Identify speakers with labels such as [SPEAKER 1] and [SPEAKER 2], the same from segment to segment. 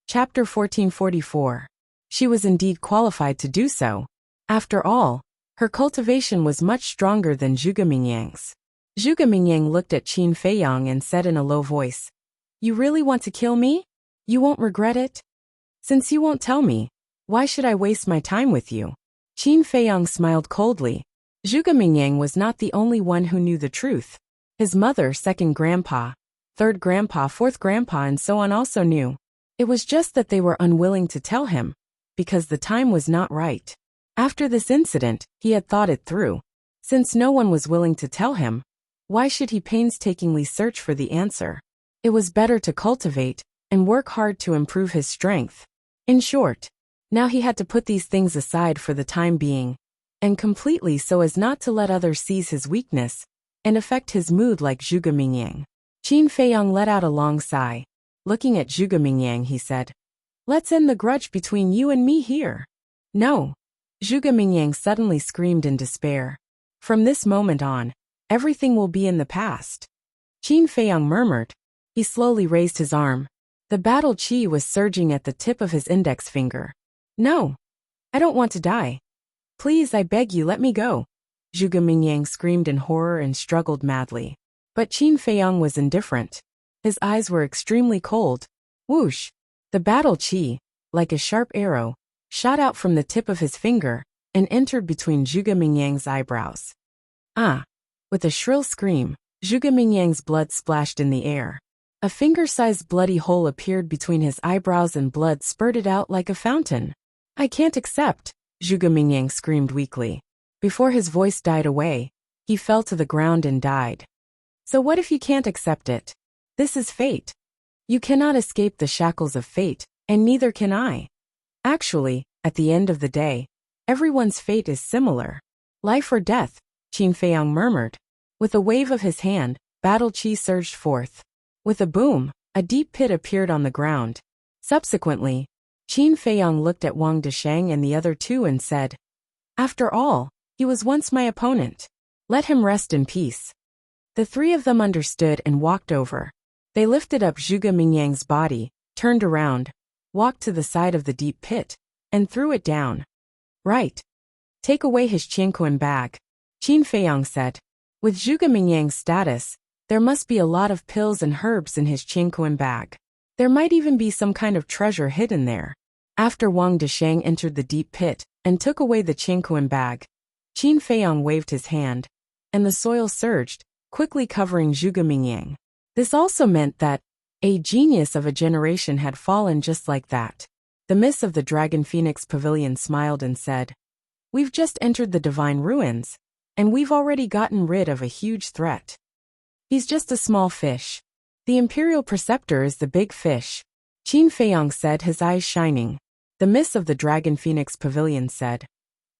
[SPEAKER 1] Chapter 1444. She was indeed qualified to do so. After all, her cultivation was much stronger than Zhuge Mingyang's. Zhuge Mingyang looked at Qin Feiyang and said in a low voice, "You really want to kill me? You won't regret it? Since you won't tell me, why should I waste my time with you?" Qin Feiyang smiled coldly. Zhuge Mingyang was not the only one who knew the truth. His mother, second grandpa, third grandpa, fourth grandpa, and so on also knew. It was just that they were unwilling to tell him, because the time was not right. After this incident, he had thought it through. Since no one was willing to tell him, why should he painstakingly search for the answer? It was better to cultivate and work hard to improve his strength. In short, now he had to put these things aside for the time being, and completely, so as not to let others seize his weakness and affect his mood like Zhuge Mingyang. Qin Feiyang let out a long sigh. Looking at Zhuge Mingyang, he said, "Let's end the grudge between you and me here." "No!" Zhuge Mingyang suddenly screamed in despair. "From this moment on, everything will be in the past." Qin Feiyang murmured. He slowly raised his arm. The battle chi was surging at the tip of his index finger. "No! I don't want to die. Please, I beg you, let me go." Zhuge Mingyang screamed in horror and struggled madly. But Qin Feiyang was indifferent. His eyes were extremely cold. Whoosh! The battle chi, like a sharp arrow, shot out from the tip of his finger and entered between Zhuge Mingyang's eyebrows. "Ah!" With a shrill scream, Zhuge Mingyang's blood splashed in the air. A finger-sized bloody hole appeared between his eyebrows and blood spurted out like a fountain. "I can't accept," Zhuge Mingyang screamed weakly. Before his voice died away, he fell to the ground and died. "So what if you can't accept it? This is fate. You cannot escape the shackles of fate, and neither can I. Actually, at the end of the day, everyone's fate is similar. Life or death," Qin Feiyang murmured. With a wave of his hand, battle chi surged forth. With a boom, a deep pit appeared on the ground. Subsequently, Qin Feiyang looked at Wang Desheng and the other two and said, "After all, he was once my opponent. Let him rest in peace." The three of them understood and walked over. They lifted up Zhuge Mingyang's body, turned around, walked to the side of the deep pit, and threw it down. "Right. Take away his Qianquan bag," Qin Feiyang said. With Zhuge Mingyang's status, there must be a lot of pills and herbs in his Qianquan bag. There might even be some kind of treasure hidden there. After Wang Desheng entered the deep pit and took away the Qianquan bag, Qin Feiyang waved his hand, and the soil surged, quickly covering Zhuge Mingyang. This also meant that a genius of a generation had fallen just like that. The Miss of the Dragon Phoenix Pavilion smiled and said, "We've just entered the divine ruins, and we've already gotten rid of a huge threat. He's just a small fish. The Imperial Preceptor is the big fish," Qin Feiyang said, his eyes shining. The Miss of the Dragon Phoenix Pavilion said,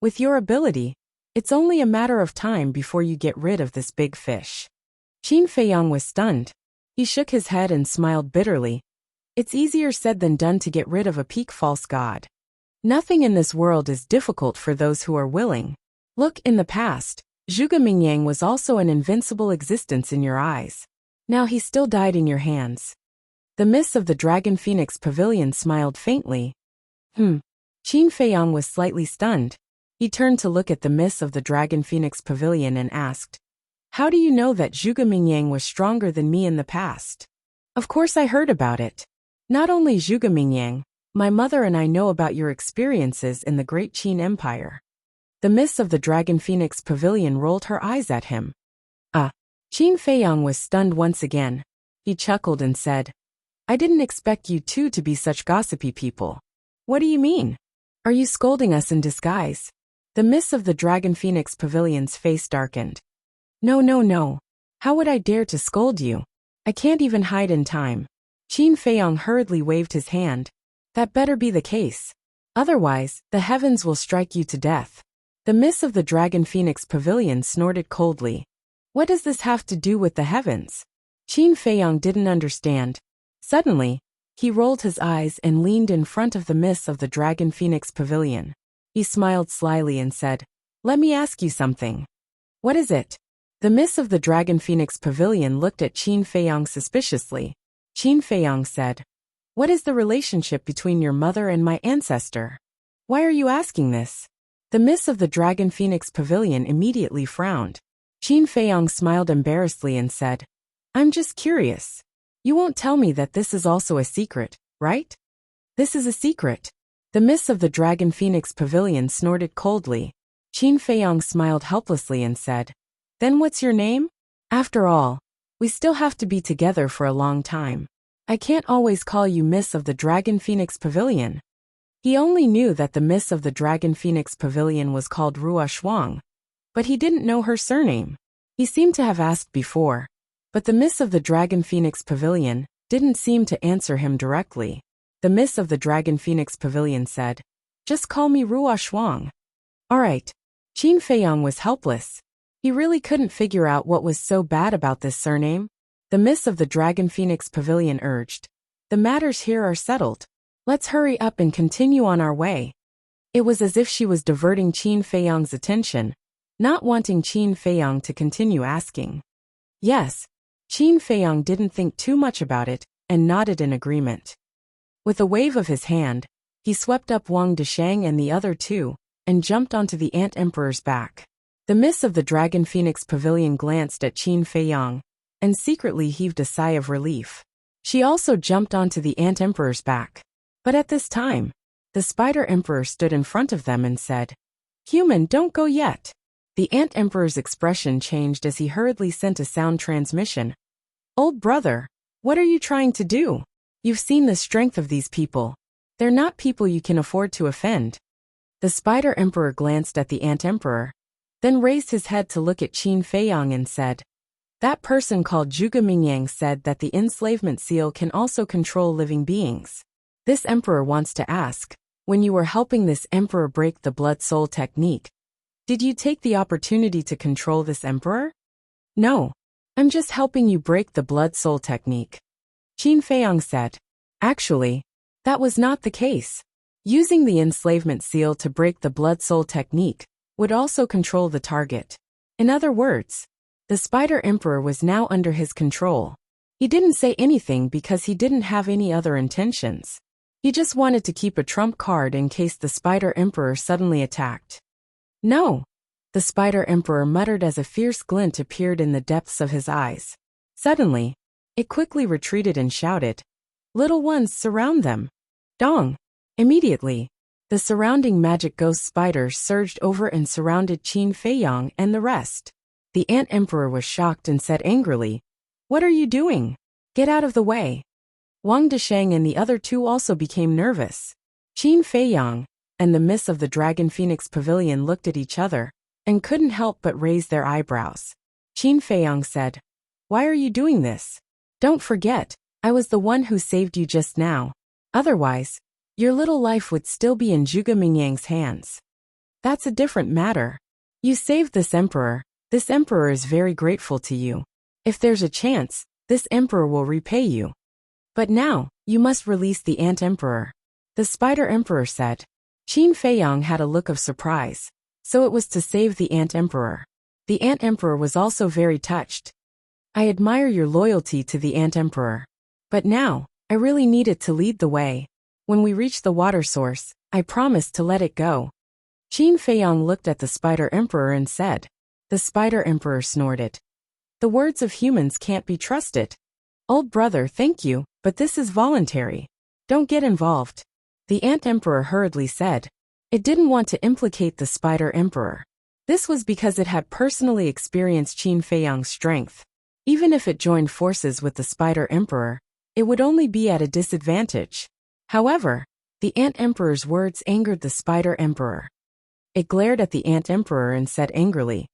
[SPEAKER 1] "With your ability, it's only a matter of time before you get rid of this big fish." Qin Feiyang was stunned. He shook his head and smiled bitterly. It's easier said than done to get rid of a peak false god. Nothing in this world is difficult for those who are willing. Look, in the past, Zhuge Mingyang was also an invincible existence in your eyes. Now he still died in your hands. The Miss of the Dragon Phoenix Pavilion smiled faintly. Qin Feiyang was slightly stunned. He turned to look at the Miss of the Dragon Phoenix Pavilion and asked, "How do you know that Zhuge Mingyang was stronger than me in the past?" "Of course I heard about it. Not only Zhuge Mingyang, my mother and I know about your experiences in the Great Qin Empire." The Miss of the Dragon Phoenix Pavilion rolled her eyes at him. Qin Feiyang was stunned once again. He chuckled and said, "I didn't expect you two to be such gossipy people." "What do you mean? Are you scolding us in disguise?" The Miss of the Dragon Phoenix Pavilion's face darkened. No. How would I dare to scold you? I can't even hide in time." Qin Feiyang hurriedly waved his hand. "That better be the case. Otherwise, the heavens will strike you to death." The Miss of the Dragon Phoenix Pavilion snorted coldly. "What does this have to do with the heavens?" Qin Feiyang didn't understand. Suddenly, he rolled his eyes and leaned in front of the Miss of the Dragon Phoenix Pavilion. He smiled slyly and said, "Let me ask you something." "What is it?" The Miss of the Dragon Phoenix Pavilion looked at Qin Feiyang suspiciously. Qin Feiyang said, What is the relationship between your mother and my ancestor? Why are you asking this? The Miss of the Dragon Phoenix Pavilion immediately frowned. Qin Feiyong smiled embarrassedly and said, I'm just curious. You won't tell me that this is also a secret, right? This is a secret. The Miss of the Dragon Phoenix Pavilion snorted coldly. Qin Feiyong smiled helplessly and said, Then what's your name? After all, we still have to be together for a long time. I can't always call you Miss of the Dragon Phoenix Pavilion. He only knew that the Miss of the Dragon Phoenix Pavilion was called Ruo Shuang, but he didn't know her surname. He seemed to have asked before, but the Miss of the Dragon Phoenix Pavilion didn't seem to answer him directly. The Miss of the Dragon Phoenix Pavilion said, Just call me Ruo Shuang. All right. Qin Feiyong was helpless. He really couldn't figure out what was so bad about this surname. The Miss of the Dragon Phoenix Pavilion urged, The matters here are settled. Let's hurry up and continue on our way. It was as if she was diverting Qin Feiyong's attention, not wanting Qin Feiyong to continue asking. Yes. Qin Feiyong didn't think too much about it and nodded in agreement. With a wave of his hand, he swept up Wang Deshang and the other two and jumped onto the Ant Emperor's back. The Miss of the Dragon Phoenix Pavilion glanced at Qin Feiyong and secretly heaved a sigh of relief. She also jumped onto the Ant Emperor's back. But at this time, the Spider Emperor stood in front of them and said, Human, don't go yet. The Ant Emperor's expression changed as he hurriedly sent a sound transmission. Old brother, what are you trying to do? You've seen the strength of these people. They're not people you can afford to offend. The Spider Emperor glanced at the Ant Emperor, then raised his head to look at Qin Feiyong and said, That person called Zhuge Mingyang said that the enslavement seal can also control living beings. This emperor wants to ask, when you were helping this emperor break the blood-soul technique, did you take the opportunity to control this emperor? No. I'm just helping you break the blood-soul technique. Qin Feiyong said. Actually, that was not the case. Using the enslavement seal to break the blood-soul technique would also control the target. In other words, the Spider Emperor was now under his control. He didn't say anything because he didn't have any other intentions. He just wanted to keep a trump card in case the Spider Emperor suddenly attacked. No, the Spider Emperor muttered as a fierce glint appeared in the depths of his eyes. Suddenly, it quickly retreated and shouted, Little ones, surround them. Dong! Immediately, the surrounding magic ghost spiders surged over and surrounded Qin Feiyong and the rest. The Ant Emperor was shocked and said angrily, What are you doing? Get out of the way. Wang Deshang and the other two also became nervous. Qin Feiyong and the Miss of the Dragon Phoenix Pavilion looked at each other and couldn't help but raise their eyebrows. Qin Feiyong said, Why are you doing this? Don't forget, I was the one who saved you just now. Otherwise, your little life would still be in Zhuge Mingyang's hands. That's a different matter. You saved this emperor. This emperor is very grateful to you. If there's a chance, this emperor will repay you. But now, you must release the Ant Emperor. The Spider Emperor said. Qin Feiyong had a look of surprise, so it was to save the Ant Emperor. The Ant Emperor was also very touched. I admire your loyalty to the Ant Emperor. But now, I really need it to lead the way. When we reach the water source, I promise to let it go. Qin Feiyong looked at the Spider Emperor and said. The Spider Emperor snorted. The words of humans can't be trusted. Old brother, thank you, but this is voluntary. Don't get involved. The Ant Emperor hurriedly said. It didn't want to implicate the Spider Emperor. This was because it had personally experienced Qin Feiyong's strength. Even if it joined forces with the Spider Emperor, it would only be at a disadvantage. However, the Ant Emperor's words angered the Spider Emperor. It glared at the Ant Emperor and said angrily,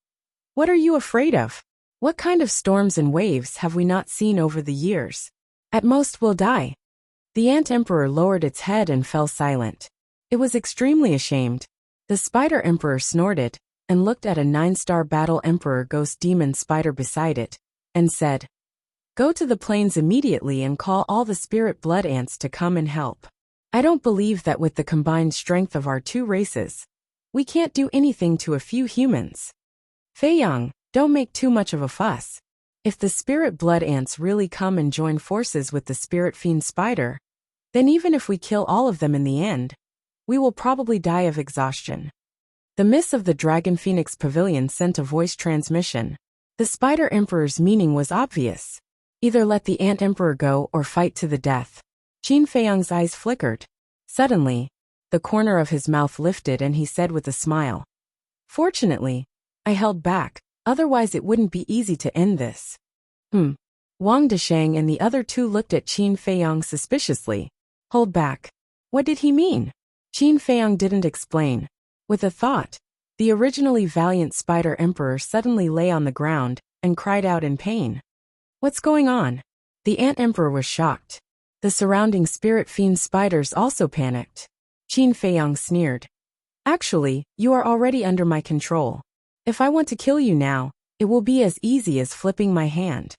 [SPEAKER 1] What are you afraid of? What kind of storms and waves have we not seen over the years? At most we'll die. The Ant Emperor lowered its head and fell silent. It was extremely ashamed. The Spider Emperor snorted and looked at a 9-star battle Emperor Ghost Demon Spider beside it, and said, Go to the plains immediately and call all the spirit blood ants to come and help. I don't believe that with the combined strength of our two races, we can't do anything to a few humans. Feiyong, don't make too much of a fuss. If the spirit blood ants really come and join forces with the spirit fiend spider, Then even if we kill all of them in the end, we will probably die of exhaustion. The miss of the Dragon Phoenix Pavilion sent a voice transmission. The Spider Emperor's meaning was obvious. Either let the Ant Emperor go or fight to the death. Qin Feiyang's eyes flickered. Suddenly, the corner of his mouth lifted and he said with a smile, "Fortunately, I held back, otherwise it wouldn't be easy to end this." Wang Desheng and the other two looked at Qin Feiyang suspiciously. Hold back. What did he mean? Qin Feiyang didn't explain. With a thought, the originally valiant Spider Emperor suddenly lay on the ground and cried out in pain. What's going on? The Ant Emperor was shocked. The surrounding spirit fiend spiders also panicked. Qin Feiyang sneered. Actually, you are already under my control. If I want to kill you now, it will be as easy as flipping my hand.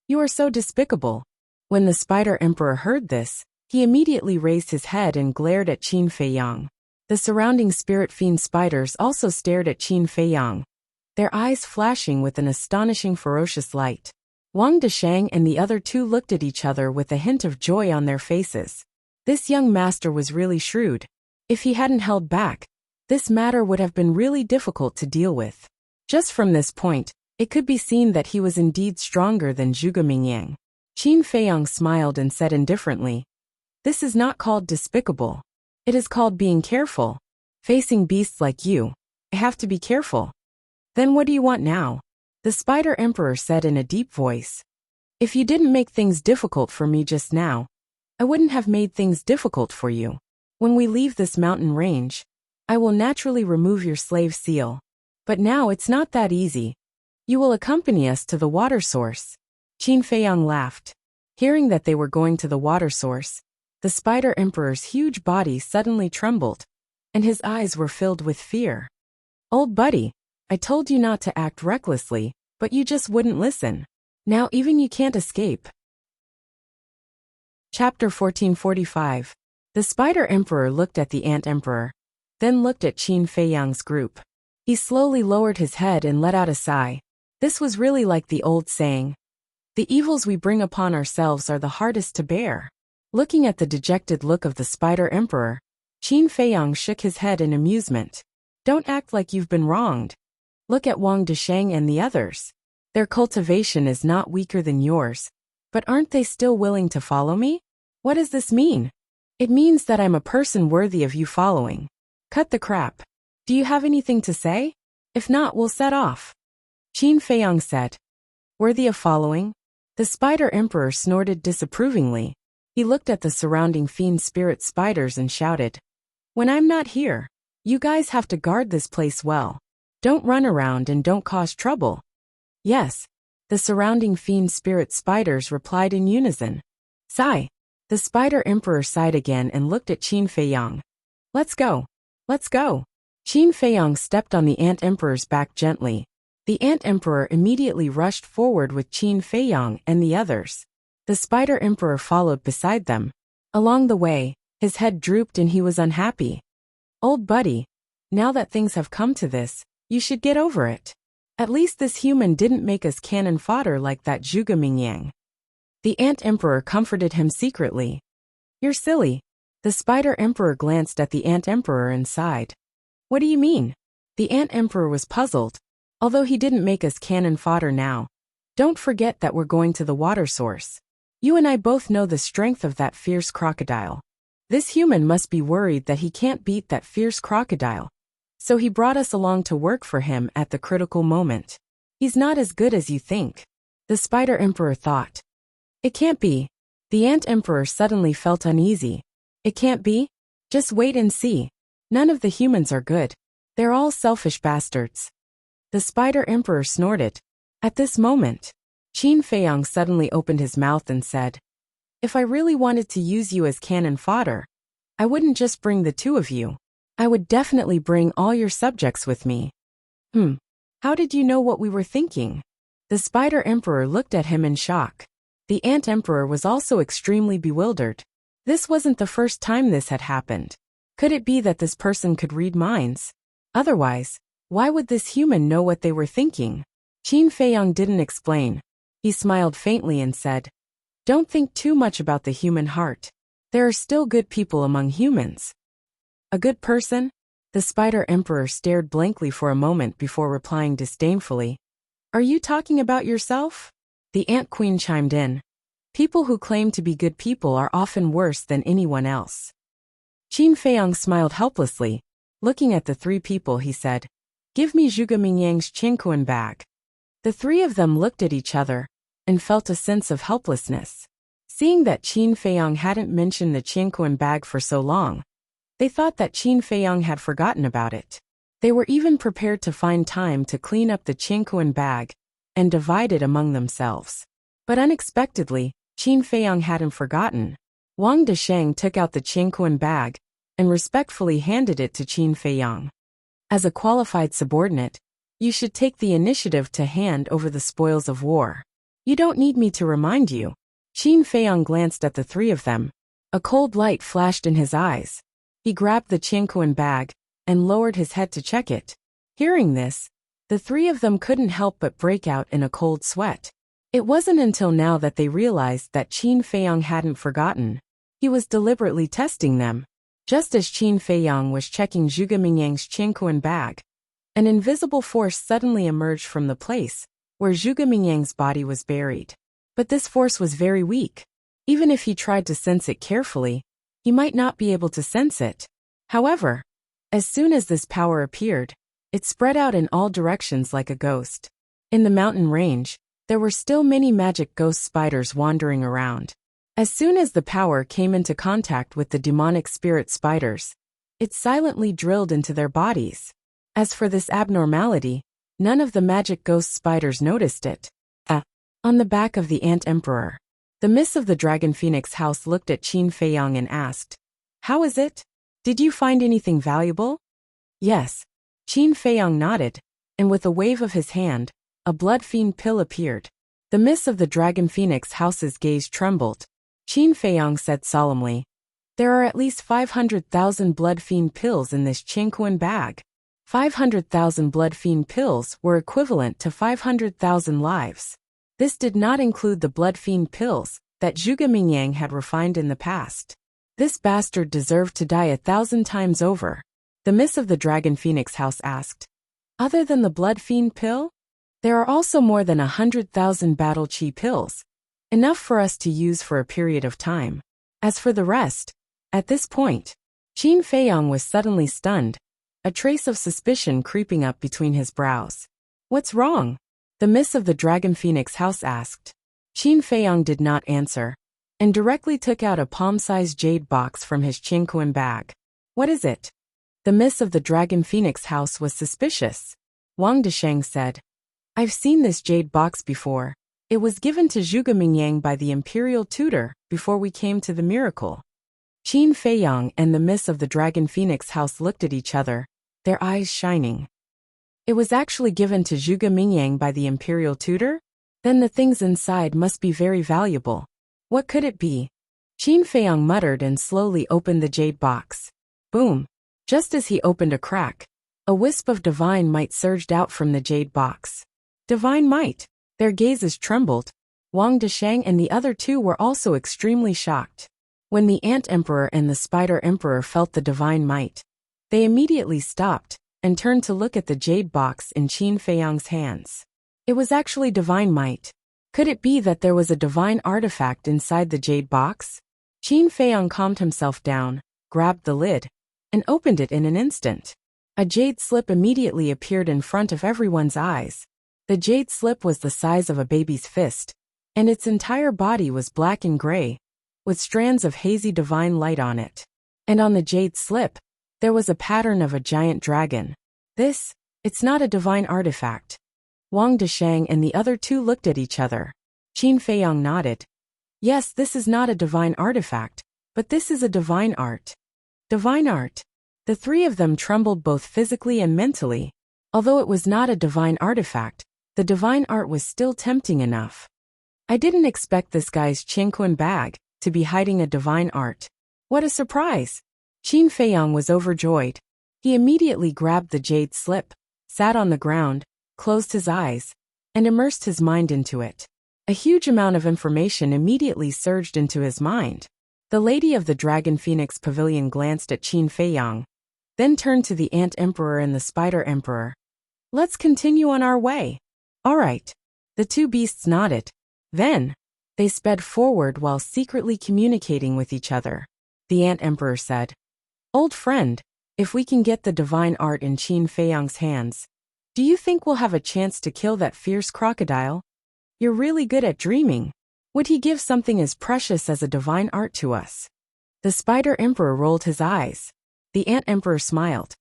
[SPEAKER 1] You are so despicable. When the Spider Emperor heard this, he immediately raised his head and glared at Qin Feiyang. The surrounding spirit fiend spiders also stared at Qin Feiyang, their eyes flashing with an astonishing ferocious light. Wang Desheng and the other two looked at each other with a hint of joy on their faces. This young master was really shrewd. If he hadn't held back, this matter would have been really difficult to deal with. Just from this point, it could be seen that he was indeed stronger than Zhuge Mingyang. Qin Feiyang smiled and said indifferently, "This is not called despicable. It is called being careful. Facing beasts like you, I have to be careful." "Then what do you want now?" the Spider Emperor said in a deep voice. "If you didn't make things difficult for me just now, I wouldn't have made things difficult for you. When we leave this mountain range, I will naturally remove your slave seal. But now it's not that easy. You will accompany us to the water source." Qin Feiyang laughed. Hearing that they were going to the water source, the Spider Emperor's huge body suddenly trembled, and his eyes were filled with fear. "Old buddy, I told you not to act recklessly, but you just wouldn't listen. Now even you can't escape." Chapter 1445. The Spider Emperor looked at the Ant Emperor, then looked at Qin Feiyang's group. He slowly lowered his head and let out a sigh. This was really like the old saying, "The evils we bring upon ourselves are the hardest to bear." Looking at the dejected look of the Spider Emperor, Qin Feiyang shook his head in amusement. "Don't act like you've been wronged. Look at Wang Desheng and the others. Their cultivation is not weaker than yours, but aren't they still willing to follow me? What does this mean? It means that I'm a person worthy of you following. Cut the crap. Do you have anything to say? If not, we'll set off." Qin Feiyang said. "Worthy of following?" The Spider Emperor snorted disapprovingly. He looked at the surrounding fiend spirit spiders and shouted, "When I'm not here, you guys have to guard this place well. Don't run around and don't cause trouble." "Yes," the surrounding fiend spirit spiders replied in unison. "Sigh." The Spider Emperor sighed again and looked at Qin Feiyang. "Let's go. Let's go." Qin Feiyang stepped on the Ant Emperor's back gently. The Ant Emperor immediately rushed forward with Qin Feiyang and the others. The Spider Emperor followed beside them. Along the way, his head drooped and he was unhappy. "Old buddy, now that things have come to this, you should get over it. At least this human didn't make us cannon fodder like that Zhuge Mingyang." The Ant Emperor comforted him secretly. "You're silly." The Spider Emperor glanced at the Ant Emperor and sighed. "What do you mean?" The Ant Emperor was puzzled. "Although he didn't make us cannon fodder now, don't forget that we're going to the water source. You and I both know the strength of that fierce crocodile. This human must be worried that he can't beat that fierce crocodile. So he brought us along to work for him at the critical moment. He's not as good as you think." The Spider Emperor thought. "It can't be." The Ant Emperor suddenly felt uneasy. "It can't be? Just wait and see. None of the humans are good. They're all selfish bastards." The Spider Emperor snorted. At this moment, Qin Feiyang suddenly opened his mouth and said, "If I really wanted to use you as cannon fodder, I wouldn't just bring the two of you. I would definitely bring all your subjects with me." How did you know what we were thinking?" The Spider Emperor looked at him in shock. The Ant Emperor was also extremely bewildered. This wasn't the first time this had happened. Could it be that this person could read minds? Otherwise, why would this human know what they were thinking? Qin Feiyang didn't explain. He smiled faintly and said, "Don't think too much about the human heart. There are still good people among humans. A good person? The Spider Emperor stared blankly for a moment before replying disdainfully. Are you talking about yourself? The Ant Queen chimed in. People who claim to be good people are often worse than anyone else. Qin Feiyang smiled helplessly. Looking at the three people, he said, Give me Zhuge Mingyang's Qingquan bag. The three of them looked at each other and felt a sense of helplessness. Seeing that Qin Feiyang hadn't mentioned the Qingquan bag for so long, they thought that Qin Feiyang had forgotten about it. They were even prepared to find time to clean up the Qingquan bag and divide it among themselves. But unexpectedly, Qin Feiyang hadn't forgotten. Wang Desheng took out the Qingquan bag and respectfully handed it to Qin Feiyang. As a qualified subordinate, you should take the initiative to hand over the spoils of war. You don't need me to remind you. Qin Feiyang glanced at the three of them. A cold light flashed in his eyes. He grabbed the Qingquan bag and lowered his head to check it. Hearing this, the three of them couldn't help but break out in a cold sweat. It wasn't until now that they realized that Qin Feiyang hadn't forgotten. He was deliberately testing them. Just as Qin Feiyang was checking Zhuge Mingyang's Qingquan bag, an invisible force suddenly emerged from the place where Zhuge Mingyang's body was buried. But this force was very weak. Even if he tried to sense it carefully, he might not be able to sense it. However, as soon as this power appeared, it spread out in all directions like a ghost. In the mountain range, there were still many magic ghost spiders wandering around. As soon as the power came into contact with the demonic spirit spiders, it silently drilled into their bodies. As for this abnormality, none of the magic ghost spiders noticed it. On the back of the Ant Emperor, the Miss of the Dragon Phoenix House looked at Qin Feiyang and asked, How is it? Did you find anything valuable? Yes. Qin Feiyang nodded, and with a wave of his hand, a blood fiend pill appeared. The Miss of the Dragon Phoenix House's gaze trembled. Qin Feiyang said solemnly, There are at least 500,000 blood fiend pills in this Qingquan bag. 500,000 blood fiend pills were equivalent to 500,000 lives. This did not include the blood fiend pills that Zhuge Mingyang had refined in the past. This bastard deserved to die 1,000 times over. The Miss of the Dragon Phoenix House asked, Other than the blood fiend pill? There are also more than 100,000 battle chi pills, enough for us to use for a period of time. As for the rest, at this point, Qin Feiyang was suddenly stunned, a trace of suspicion creeping up between his brows. What's wrong? The Miss of the Dragon Phoenix House asked. Qin Feiyang did not answer, and directly took out a palm-sized jade box from his Qingquan bag. What is it? The Miss of the Dragon Phoenix House was suspicious. Wang Desheng said, I've seen this jade box before. It was given to Zhuge Mingyang by the imperial tutor before we came to the miracle. Qin Feiyang and the Miss of the Dragon Phoenix House looked at each other, their eyes shining. It was actually given to Zhuge Mingyang by the imperial tutor? Then the things inside must be very valuable. What could it be? Qin Feiyang muttered and slowly opened the jade box. Boom! Just as he opened a crack, a wisp of divine might surged out from the jade box. Divine might! Their gazes trembled. Wang Desheng and the other two were also extremely shocked. When the Ant Emperor and the Spider Emperor felt the divine might, they immediately stopped and turned to look at the jade box in Qin Feiyang's hands. It was actually divine might. Could it be that there was a divine artifact inside the jade box? Qin Feiyang calmed himself down, grabbed the lid, and opened it in an instant. A jade slip immediately appeared in front of everyone's eyes. The jade slip was the size of a baby's fist, and its entire body was black and gray, with strands of hazy divine light on it. And on the jade slip, there was a pattern of a giant dragon. It's not a divine artifact. Wang Desheng and the other two looked at each other. Qin Feiyang nodded. Yes, this is not a divine artifact, but this is a divine art. Divine art. The three of them trembled both physically and mentally. Although it was not a divine artifact, the divine art was still tempting enough. I didn't expect this guy's Qingquan bag to be hiding a divine art. What a surprise! Qin Feiyang was overjoyed. He immediately grabbed the jade slip, sat on the ground, closed his eyes, and immersed his mind into it. A huge amount of information immediately surged into his mind. The lady of the Dragon Phoenix Pavilion glanced at Qin Feiyang, then turned to the Ant Emperor and the Spider Emperor. Let's continue on our way. All right. The two beasts nodded. Then, they sped forward while secretly communicating with each other. The Ant Emperor said, Old friend, if we can get the divine art in Qin Feiyang's hands, do you think we'll have a chance to kill that fierce crocodile? You're really good at dreaming. Would he give something as precious as a divine art to us? The Spider Emperor rolled his eyes. The Ant Emperor smiled.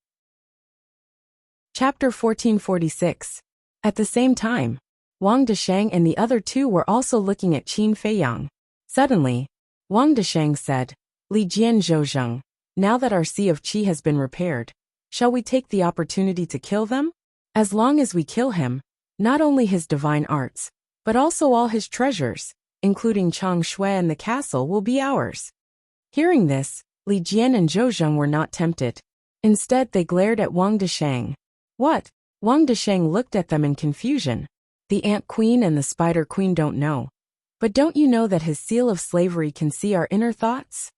[SPEAKER 1] Chapter 1446. At the same time, Wang Desheng and the other two were also looking at Qin Feiyang. Suddenly, Wang Desheng said, Li Jian Zhouzheng, now that our Sea of Qi has been repaired, shall we take the opportunity to kill them? As long as we kill him, not only his divine arts, but also all his treasures, including Chang Shui and the castle, will be ours. Hearing this, Li Jian and Zhouzheng were not tempted. Instead, they glared at Wang Desheng. What? Wang Desheng looked at them in confusion. The Ant Queen and the Spider Queen don't know. But don't you know that his seal of slavery can see our inner thoughts?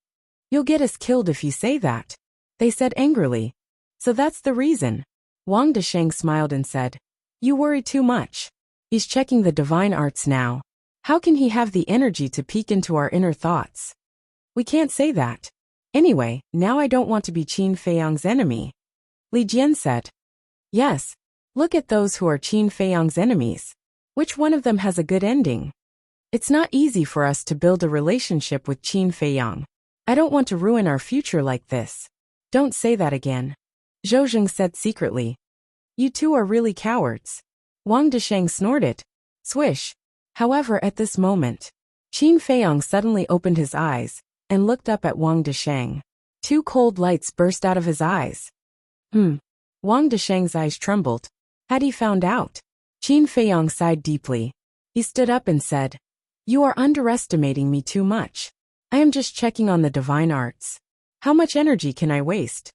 [SPEAKER 1] You'll get us killed if you say that, they said angrily. So that's the reason. Wang Desheng smiled and said, You worry too much. He's checking the divine arts now. How can he have the energy to peek into our inner thoughts? We can't say that. Anyway, now I don't want to be Qin Feiyang's enemy. Li Jian said. Yes. Look at those who are Qin Feiyang's enemies. Which one of them has a good ending? It's not easy for us to build a relationship with Qin Feiyang. I don't want to ruin our future like this. Don't say that again. Zhouzheng said secretly. You two are really cowards. Wang Desheng snorted. Swish. However, at this moment, Qin Feiyang suddenly opened his eyes and looked up at Wang Desheng. Two cold lights burst out of his eyes. Wang Desheng's eyes trembled. Had he found out? Qin Feiyang sighed deeply. He stood up and said, You are underestimating me too much. I am just checking on the divine arts. How much energy can I waste?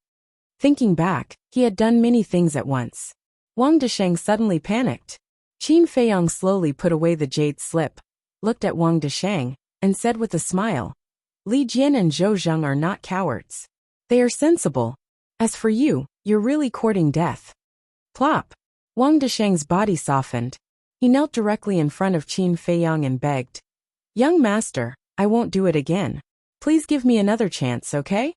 [SPEAKER 1] Thinking back, he had done many things at once. Wang Desheng suddenly panicked. Qin Feiyang slowly put away the jade slip, looked at Wang Desheng, and said with a smile, Li Jian and Zhouzheng are not cowards. They are sensible. As for you, you're really courting death. Plop. Wang Desheng's body softened. He knelt directly in front of Qin Feiyang and begged, Young master, I won't do it again. Please give me another chance, okay?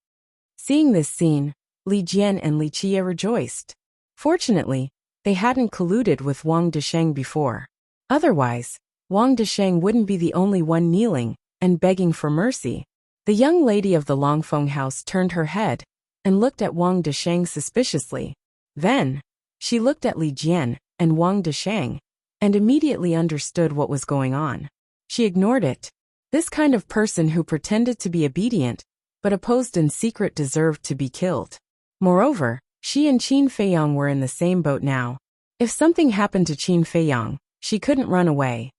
[SPEAKER 1] Seeing this scene, Li Jian and Li Qie rejoiced. Fortunately, they hadn't colluded with Wang Desheng before. Otherwise, Wang Desheng wouldn't be the only one kneeling and begging for mercy. The young lady of the Longfeng house turned her head and looked at Wang Desheng suspiciously. Then, she looked at Li Jian and Wang Desheng and immediately understood what was going on. She ignored it. This kind of person who pretended to be obedient but opposed in secret deserved to be killed. Moreover, she and Qin Feiyang were in the same boat now. If something happened to Qin Feiyang, she couldn't run away.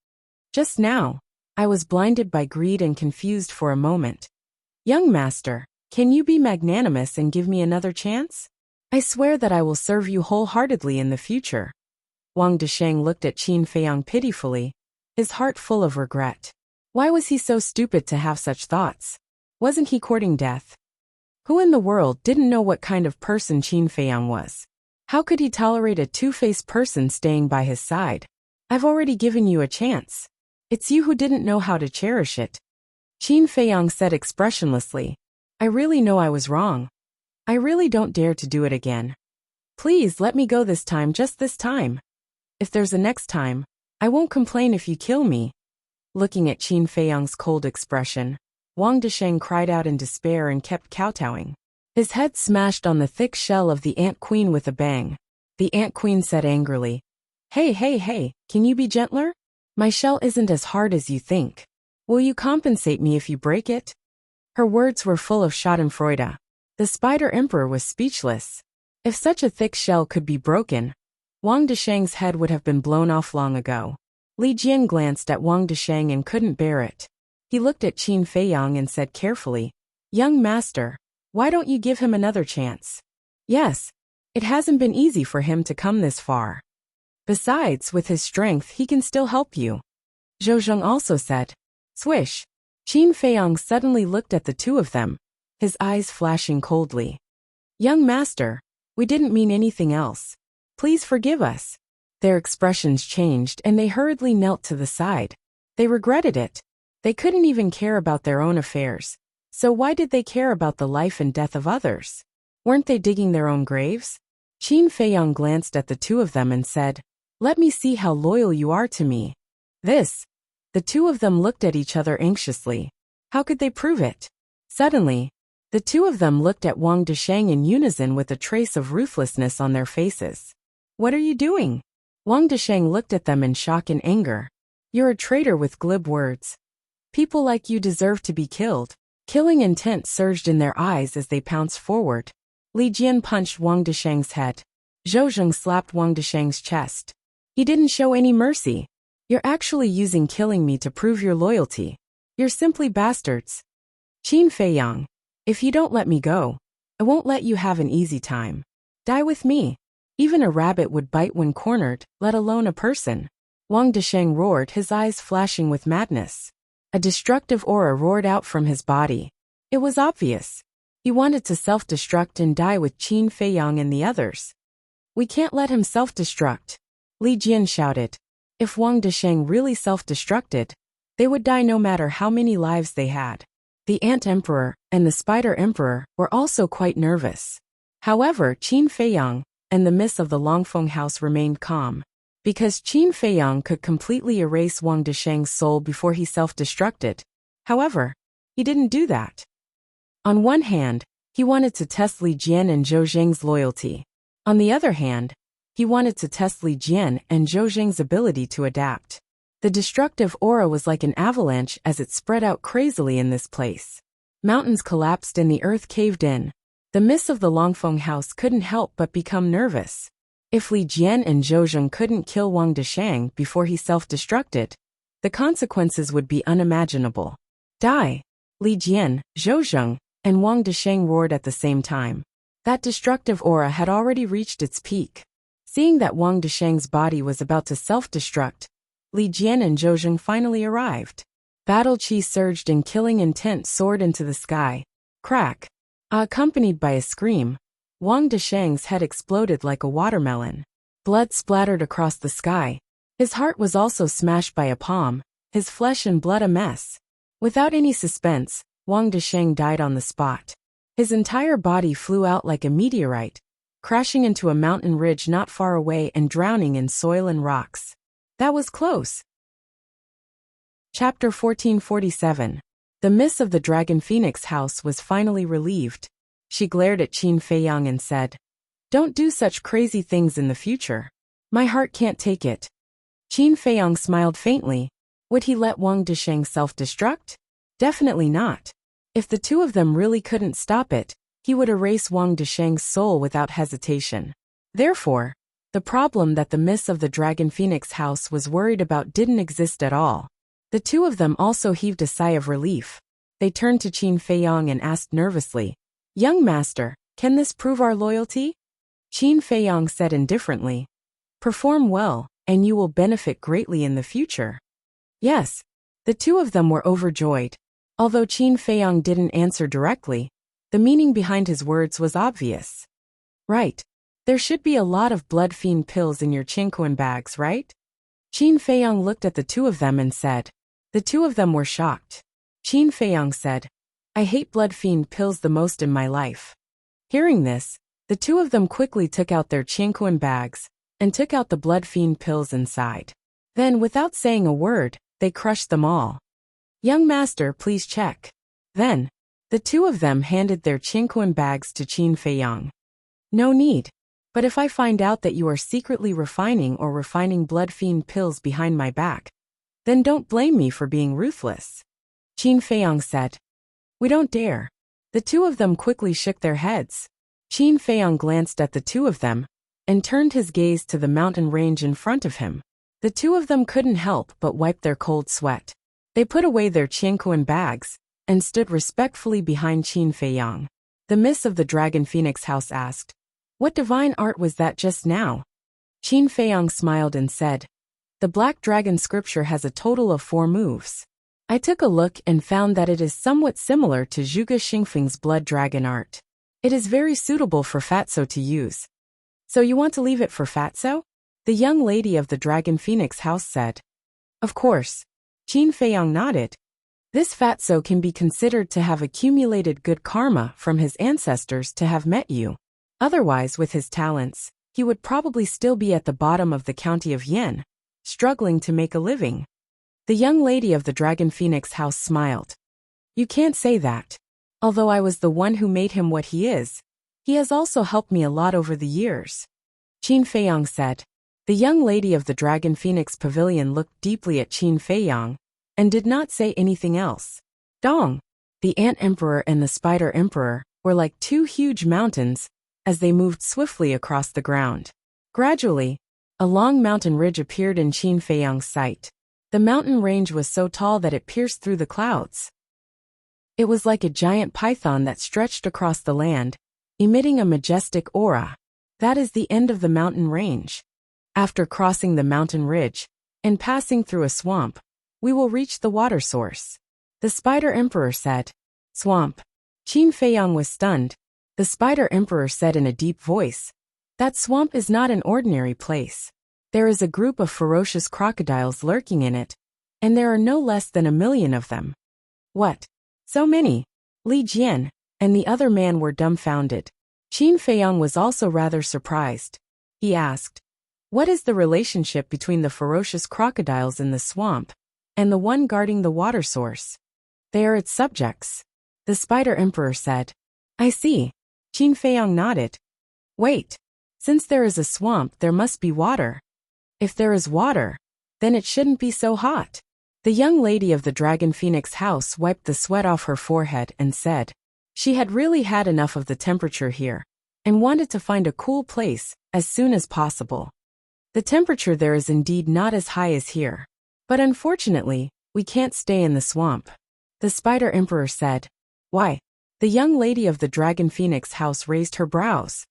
[SPEAKER 1] Just now, I was blinded by greed and confused for a moment. Young master, can you be magnanimous and give me another chance? I swear that I will serve you wholeheartedly in the future. Wang Desheng looked at Qin Feiyang pitifully, his heart full of regret. Why was he so stupid to have such thoughts? Wasn't he courting death? Who in the world didn't know what kind of person Qin Feiyang was? How could he tolerate a two-faced person staying by his side? I've already given you a chance. It's you who didn't know how to cherish it. Qin Feiyang said expressionlessly. I really know I was wrong. I really don't dare to do it again. Please let me go this time, just this time. If there's a next time, I won't complain if you kill me. Looking at Qin Feiyang's cold expression, Wang Desheng cried out in despair and kept kowtowing. His head smashed on the thick shell of the Ant Queen with a bang. The Ant Queen said angrily, Hey, can you be gentler? My shell isn't as hard as you think. Will you compensate me if you break it? Her words were full of schadenfreude. The Spider Emperor was speechless. If such a thick shell could be broken, Wang Desheng's head would have been blown off long ago. Li Jian glanced at Wang Desheng and couldn't bear it. He looked at Qin Feiyang and said carefully, Young master, why don't you give him another chance? Yes, it hasn't been easy for him to come this far. Besides, with his strength he can still help you. Zhouzheng also said. Swish. Qin Feiyang suddenly looked at the two of them, his eyes flashing coldly. Young master, we didn't mean anything else. Please forgive us. Their expressions changed and they hurriedly knelt to the side. They regretted it. They couldn't even care about their own affairs. So why did they care about the life and death of others? Weren't they digging their own graves? Qin Feiyang glanced at the two of them and said, "Let me see how loyal you are to me." The two of them looked at each other anxiously. How could they prove it? Suddenly, the two of them looked at Wang Desheng in unison with a trace of ruthlessness on their faces. What are you doing? Wang Desheng looked at them in shock and anger. You're a traitor with glib words. People like you deserve to be killed. Killing intent surged in their eyes as they pounced forward. Li Jian punched Wang Desheng's head. Zhou Zheng slapped Wang Desheng's chest. He didn't show any mercy. You're actually using killing me to prove your loyalty. You're simply bastards. Qin Feiyang, if you don't let me go, I won't let you have an easy time. Die with me. Even a rabbit would bite when cornered, let alone a person. Wang Desheng roared, his eyes flashing with madness. A destructive aura roared out from his body. It was obvious. He wanted to self-destruct and die with Qin Feiyang and the others. We can't let him self-destruct. Li Jian shouted. If Wang Desheng really self-destructed, they would die no matter how many lives they had. The Ant Emperor and the Spider Emperor were also quite nervous. However, Qin Feiyang and the miss of the Longfeng house remained calm. Because Qin Feiyang could completely erase Wang Desheng's soul before he self-destructed. However, he didn't do that. On one hand, he wanted to test Li Jian and Zhou Zheng's loyalty. On the other hand, he wanted to test Li Jian and Zhou Zheng's ability to adapt. The destructive aura was like an avalanche as it spread out crazily in this place. Mountains collapsed and the earth caved in. The miss of the Longfeng house couldn't help but become nervous. If Li Jian and Zhou Zheng couldn't kill Wang Desheng before he self-destructed, the consequences would be unimaginable. Die! Li Jian, Zhou Zheng, and Wang Desheng roared at the same time. That destructive aura had already reached its peak. Seeing that Wang Desheng's body was about to self-destruct, Li Jian and Zhou Zheng finally arrived. Battle chi surged and killing intent soared into the sky. Crack! Accompanied by a scream, Wang Desheng's head exploded like a watermelon. Blood splattered across the sky. His heart was also smashed by a palm, his flesh and blood a mess. Without any suspense, Wang Desheng died on the spot. His entire body flew out like a meteorite, crashing into a mountain ridge not far away and drowning in soil and rocks. That was close. Chapter 1447. The miss of the Dragon Phoenix house was finally relieved. She glared at Qin Feiyang and said, "Don't do such crazy things in the future. My heart can't take it." Qin Feiyang smiled faintly. Would he let Wang Desheng self-destruct? Definitely not. If the two of them really couldn't stop it, he would erase Wang Desheng's soul without hesitation. Therefore, the problem that the miss of the Dragon Phoenix house was worried about didn't exist at all. The two of them also heaved a sigh of relief. They turned to Qin Feiyang and asked nervously, "Young master, can this prove our loyalty?" Qin Feiyang said indifferently, "Perform well, and you will benefit greatly in the future." Yes. The two of them were overjoyed. Although Qin Feiyang didn't answer directly, the meaning behind his words was obvious. Right. There should be a lot of blood fiend pills in your Qinquan bags, right? Qin Feiyang looked at the two of them and said. The two of them were shocked. Qin Feiyang said, "I hate blood fiend pills the most in my life." Hearing this, the two of them quickly took out their Qinquan bags and took out the blood fiend pills inside. Then, without saying a word, they crushed them all. "Young master, please check." Then, the two of them handed their Qinquan bags to Qin Feiyang. "No need. But if I find out that you are secretly refining blood fiend pills behind my back, then don't blame me for being ruthless." Qin Feiyang said. "We don't dare." The two of them quickly shook their heads. Qin Feiyang glanced at the two of them and turned his gaze to the mountain range in front of him. The two of them couldn't help but wipe their cold sweat. They put away their Qinquan bags and stood respectfully behind Qin Feiyang. The miss of the Dragon Phoenix house asked, "What divine art was that just now?" Qin Feiyang smiled and said, "The Black Dragon scripture has a total of 4 moves. I took a look and found that it is somewhat similar to Zhuge Xingfeng's blood dragon art. It is very suitable for Fatso to use. So you want to leave it for Fatso? The young lady of the Dragon Phoenix house said. Of course. Qin Feiyang nodded. This Fatso can be considered to have accumulated good karma from his ancestors to have met you. Otherwise, with his talents, he would probably still be at the bottom of the county of Yen, struggling to make a living. The young lady of the Dragon Phoenix house smiled. You can't say that. Although I was the one who made him what he has also helped me a lot over the years. Qin Feiyang said. The young lady of the Dragon Phoenix pavilion looked deeply at Qin Feiyang and did not say anything else. Dong! The Ant Emperor and the Spider Emperor were like two huge mountains as they moved swiftly across the ground. Gradually, a long mountain ridge appeared in Qin Feiyang's sight. The mountain range was so tall that it pierced through the clouds. It was like a giant python that stretched across the land, emitting a majestic aura. That is the end of the mountain range. After crossing the mountain ridge and passing through a swamp, we will reach the water source. The Spider Emperor said. Swamp. Qin Feiyang was stunned. The Spider Emperor said in a deep voice. That swamp is not an ordinary place. There is a group of ferocious crocodiles lurking in it, and there are no less than 1,000,000 of them. What? So many? Li Jian and the other man were dumbfounded. Qin Feiyang was also rather surprised. He asked, what is the relationship between the ferocious crocodiles in the swamp and the one guarding the water source? They are its subjects. The Spider Emperor said. I see. Qin Feiyang nodded. Wait. Since there is a swamp, there must be water. If there is water, then it shouldn't be so hot. The young lady of the Dragon Phoenix house wiped the sweat off her forehead and said. She had really had enough of the temperature here and wanted to find a cool place as soon as possible. The temperature there is indeed not as high as here. But unfortunately, we can't stay in the swamp. The Spider Emperor said. Why? The young lady of the Dragon Phoenix house raised her brows.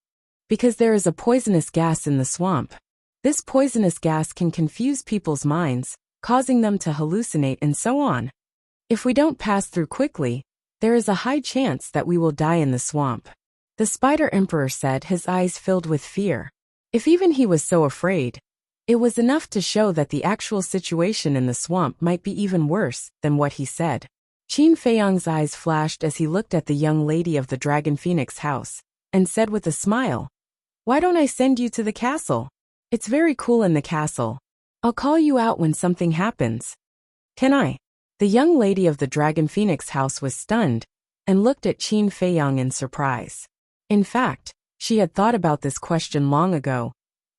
[SPEAKER 1] Because there is a poisonous gas in the swamp. This poisonous gas can confuse people's minds, causing them to hallucinate and so on. If we don't pass through quickly, there is a high chance that we will die in the swamp. The Spider Emperor said, his eyes filled with fear. If even he was so afraid, it was enough to show that the actual situation in the swamp might be even worse than what he said. Qin Feiyang's eyes flashed as he looked at the young lady of the Dragon Phoenix house, and said with a smile, why don't I send you to the castle? It's very cool in the castle. I'll call you out when something happens. Can I? The young lady of the Dragon Phoenix house was stunned, and looked at Qin Feiyang in surprise. In fact, she had thought about this question long ago,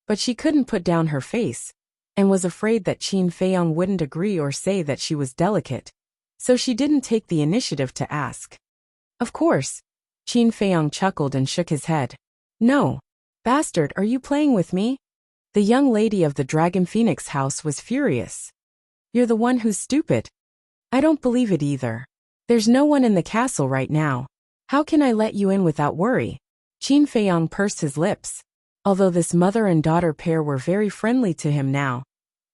[SPEAKER 1] but she couldn't put down her face, and was afraid that Qin Feiyang wouldn't agree or say that she was delicate, so she didn't take the initiative to ask. Of course. Qin Feiyang chuckled and shook his head. No. Bastard, are you playing with me? The young lady of the Dragon Phoenix house was furious. You're the one who's stupid. I don't believe it either. There's no one in the castle right now. How can I let you in without worry? Qin Feiyang pursed his lips. Although this mother and daughter pair were very friendly to him now,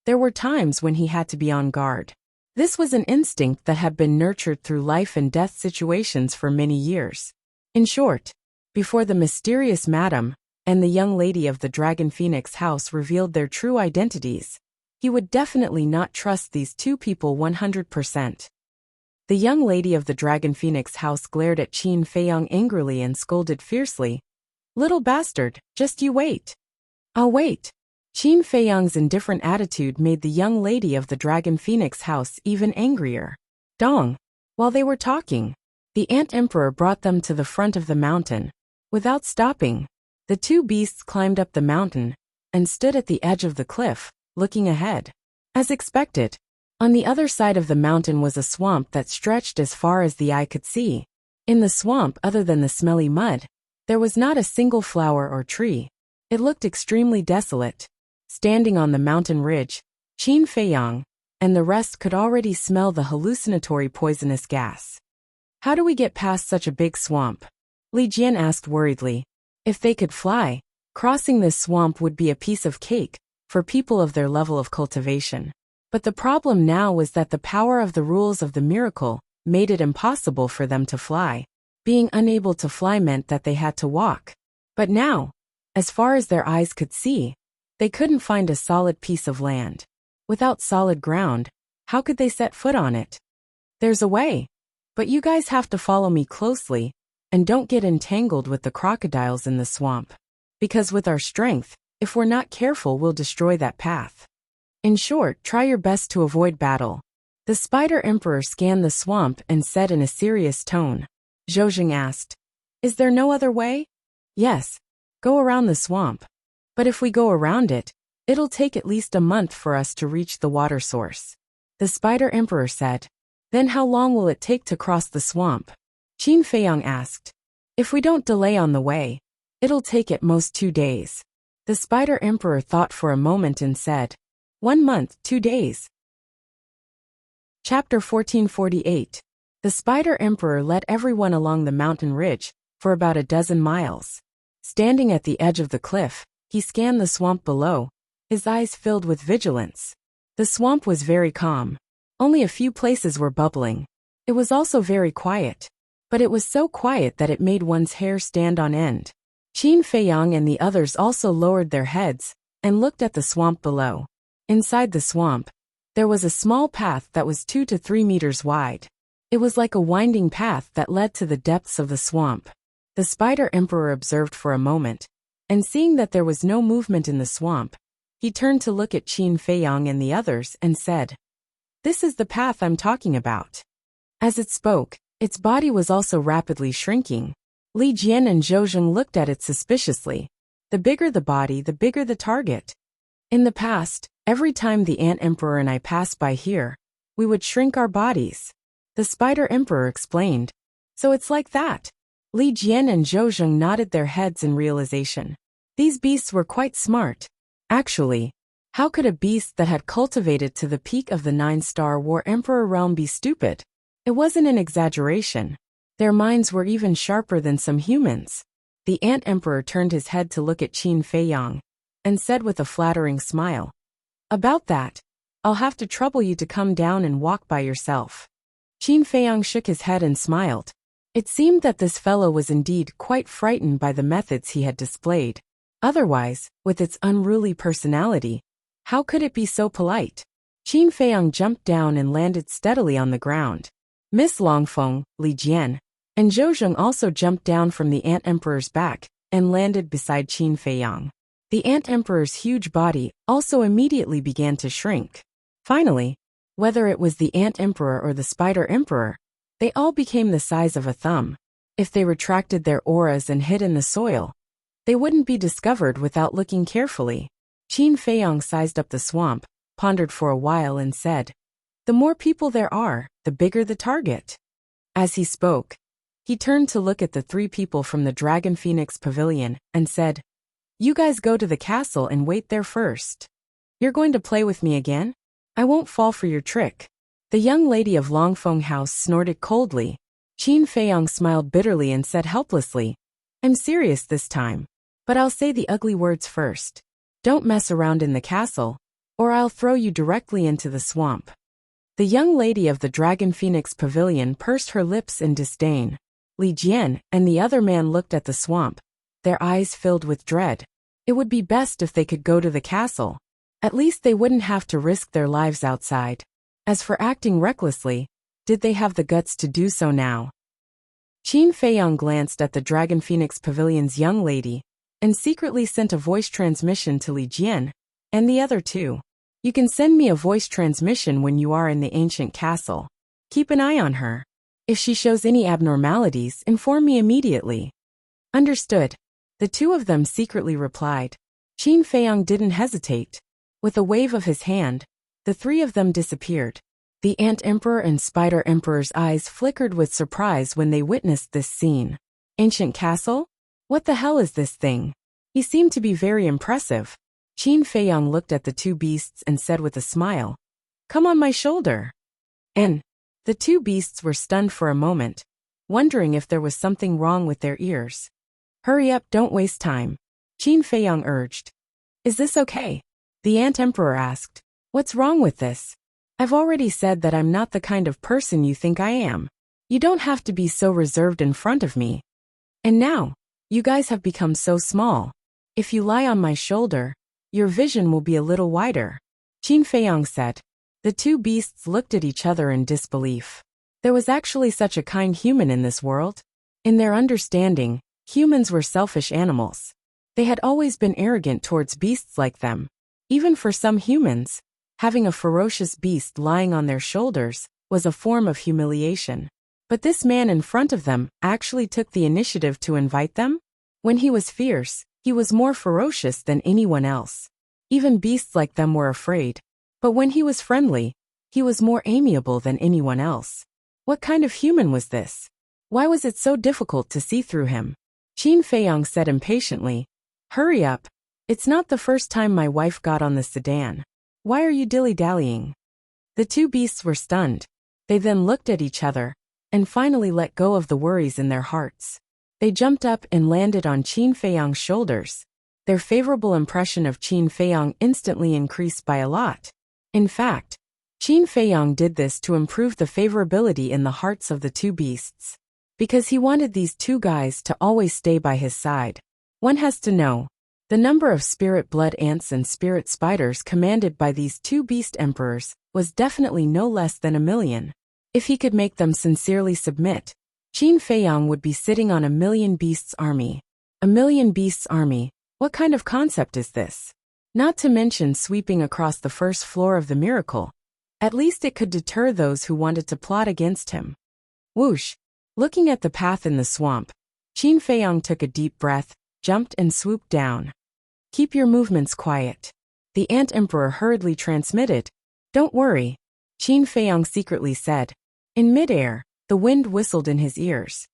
[SPEAKER 1] there were times when he had to be on guard. This was an instinct that had been nurtured through life and death situations for many years. In short, before the mysterious madam and the young lady of the Dragon Phoenix house revealed their true identities, he would definitely not trust these two people 100%. The young lady of the Dragon Phoenix house glared at Qin Feiyang angrily and scolded fiercely. Little bastard, just you wait. I'll wait. Qin Feiyang's indifferent attitude made the young lady of the Dragon Phoenix house even angrier. Dong. While they were talking, the Ant Emperor brought them to the front of the mountain. Without stopping, the two beasts climbed up the mountain and stood at the edge of the cliff, looking ahead. As expected, on the other side of the mountain was a swamp that stretched as far as the eye could see. In the swamp, other than the smelly mud, there was not a single flower or tree. It looked extremely desolate. Standing on the mountain ridge, Qin Feiyang and the rest could already smell the hallucinatory poisonous gas. How do we get past such a big swamp? Li Jian asked worriedly. If they could fly, crossing this swamp would be a piece of cake for people of their level of cultivation. But the problem now was that the power of the rules of the miracle made it impossible for them to fly. Being unable to fly meant that they had to walk. But now, as far as their eyes could see, they couldn't find a solid piece of land. Without solid ground, how could they set foot on it? There's a way. But you guys have to follow me closely, and don't get entangled with the crocodiles in the swamp. Because with our strength, if we're not careful, we'll destroy that path. In short, try your best to avoid battle. The Spider Emperor scanned the swamp and said in a serious tone. Zhou asked, "Is there no other way?" "Yes. Go around the swamp. But if we go around it, it'll take at least a month for us to reach the water source." The Spider Emperor said. "Then how long will it take to cross the swamp?" Qin Feiyang asked. "If we don't delay on the way, it'll take at most 2 days." The Spider Emperor thought for a moment and said, 1 month, 2 days. Chapter 1448. The Spider Emperor led everyone along the mountain ridge for about a dozen miles. Standing at the edge of the cliff, he scanned the swamp below, his eyes filled with vigilance. The swamp was very calm. Only a few places were bubbling. It was also very quiet. But it was so quiet that it made one's hair stand on end. Qin Feiyang and the others also lowered their heads and looked at the swamp below. Inside the swamp, there was a small path that was 2 to 3 meters wide. It was like a winding path that led to the depths of the swamp. The Spider Emperor observed for a moment, and seeing that there was no movement in the swamp, he turned to look at Qin Feiyang and the others and said, "This is the path I'm talking about." As it spoke, its body was also rapidly shrinking. Li Jian and Zhou looked at it suspiciously. The bigger the body, the bigger the target. In the past, every time the Ant Emperor and I passed by here, we would shrink our bodies. The Spider Emperor explained. So it's like that. Li Jian and Zhou nodded their heads in realization. These beasts were quite smart. Actually, how could a beast that had cultivated to the peak of the 9-star War Emperor realm be stupid? It wasn't an exaggeration. Their minds were even sharper than some humans. The Ant Emperor turned his head to look at Qin Feiyang and said with a flattering smile, "About that, I'll have to trouble you to come down and walk by yourself." Qin Feiyang shook his head and smiled. It seemed that this fellow was indeed quite frightened by the methods he had displayed. Otherwise, with its unruly personality, how could it be so polite? Qin Feiyang jumped down and landed steadily on the ground. Miss Longfeng, Li Jian, and Zhou also jumped down from the Ant Emperor's back and landed beside Qin Feiyang. The Ant Emperor's huge body also immediately began to shrink. Finally, whether it was the Ant Emperor or the Spider Emperor, they all became the size of a thumb. If they retracted their auras and hid in the soil, they wouldn't be discovered without looking carefully. Qin Feiyang sized up the swamp, pondered for a while and said, "The more people there are, the bigger the target." As he spoke, he turned to look at the 3 people from the Dragon Phoenix Pavilion and said, "You guys go to the castle and wait there first. You're going to play with me again? I won't fall for your trick." The young lady of Longfeng House snorted coldly. Qin Feiyang smiled bitterly and said helplessly, "I'm serious this time, but I'll say the ugly words first. Don't mess around in the castle, or I'll throw you directly into the swamp." The young lady of the Dragon Phoenix Pavilion pursed her lips in disdain. Li Jian and the other man looked at the swamp, their eyes filled with dread. It would be best if they could go to the castle. At least they wouldn't have to risk their lives outside. As for acting recklessly, did they have the guts to do so now? Qin Feiyang glanced at the Dragon Phoenix Pavilion's young lady and secretly sent a voice transmission to Li Jian and the other 2. "You can send me a voice transmission when you are in the ancient castle. Keep an eye on her. If she shows any abnormalities, inform me immediately." "Understood." The 2 of them secretly replied. Qin Feiyang didn't hesitate. With a wave of his hand, the 3 of them disappeared. The Ant Emperor and Spider Emperor's eyes flickered with surprise when they witnessed this scene. Ancient castle? What the hell is this thing? He seemed to be very impressive. Qin Feiyang looked at the 2 beasts and said with a smile, "Come on my shoulder." And the 2 beasts were stunned for a moment, wondering if there was something wrong with their ears. "Hurry up, don't waste time," Qin Feiyang urged. "Is this okay?" The Ant Emperor asked. "What's wrong with this?" I've already said that I'm not the kind of person you think I am. You don't have to be so reserved in front of me. And now, you guys have become so small. If you lie on my shoulder, your vision will be a little wider. Qin Feiyang said. The two beasts looked at each other in disbelief. There was actually such a kind human in this world? In their understanding, humans were selfish animals. They had always been arrogant towards beasts like them. Even for some humans, having a ferocious beast lying on their shoulders was a form of humiliation. But this man in front of them actually took the initiative to invite them? When he was fierce, he was more ferocious than anyone else. Even beasts like them were afraid. But when he was friendly, he was more amiable than anyone else. What kind of human was this? Why was it so difficult to see through him? Qin Feiyang said impatiently. Hurry up. It's not the first time my wife got on the sedan. Why are you dilly-dallying? The two beasts were stunned. They then looked at each other, and finally let go of the worries in their hearts. They jumped up and landed on Qin Feiyang's shoulders. Their favorable impression of Qin Feiyang instantly increased by a lot. In fact, Qin Feiyang did this to improve the favorability in the hearts of the two beasts. Because he wanted these two guys to always stay by his side. One has to know, the number of spirit blood ants and spirit spiders commanded by these two beast emperors was definitely no less than 1,000,000. If he could make them sincerely submit, Qin Feiyang would be sitting on 1,000,000 beasts army. 1,000,000 beasts army, what kind of concept is this? Not to mention sweeping across the first floor of the miracle. At least it could deter those who wanted to plot against him. Whoosh! Looking at the path in the swamp, Qin Feiyang took a deep breath, jumped and swooped down. Keep your movements quiet. The Ant Emperor hurriedly transmitted. Don't worry, Qin Feiyang secretly said. In midair, the wind whistled in his ears.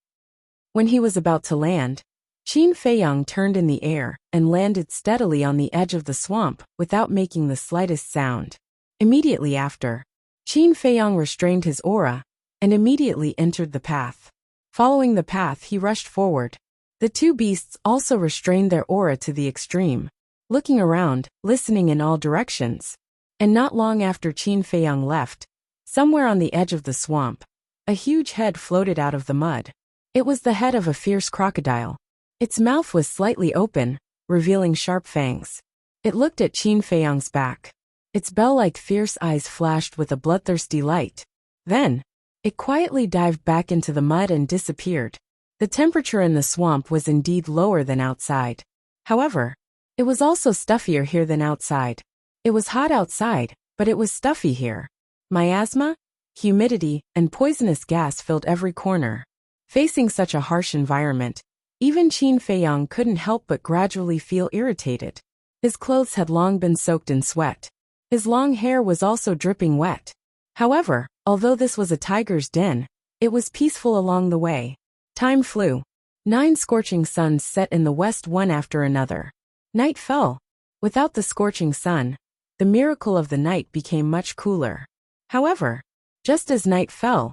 [SPEAKER 1] When he was about to land, Qin Feiyang turned in the air and landed steadily on the edge of the swamp without making the slightest sound. Immediately after, Qin Feiyang restrained his aura and immediately entered the path. Following the path, he rushed forward. The two beasts also restrained their aura to the extreme, looking around, listening in all directions. And not long after Qin Feiyang left, somewhere on the edge of the swamp, a huge head floated out of the mud. It was the head of a fierce crocodile. Its mouth was slightly open, revealing sharp fangs. It looked at Qin Feiyang's back. Its bell-like fierce eyes flashed with a bloodthirsty light. Then, it quietly dived back into the mud and disappeared. The temperature in the swamp was indeed lower than outside. However, it was also stuffier here than outside. It was hot outside, but it was stuffy here. Miasma, humidity, and poisonous gas filled every corner. Facing such a harsh environment, even Qin Feiyang couldn't help but gradually feel irritated. His clothes had long been soaked in sweat. His long hair was also dripping wet. However, although this was a tiger's den, it was peaceful along the way. Time flew. 9 scorching suns set in the west one after another. Night fell. Without the scorching sun, the miracle of the night became much cooler. However, just as night fell,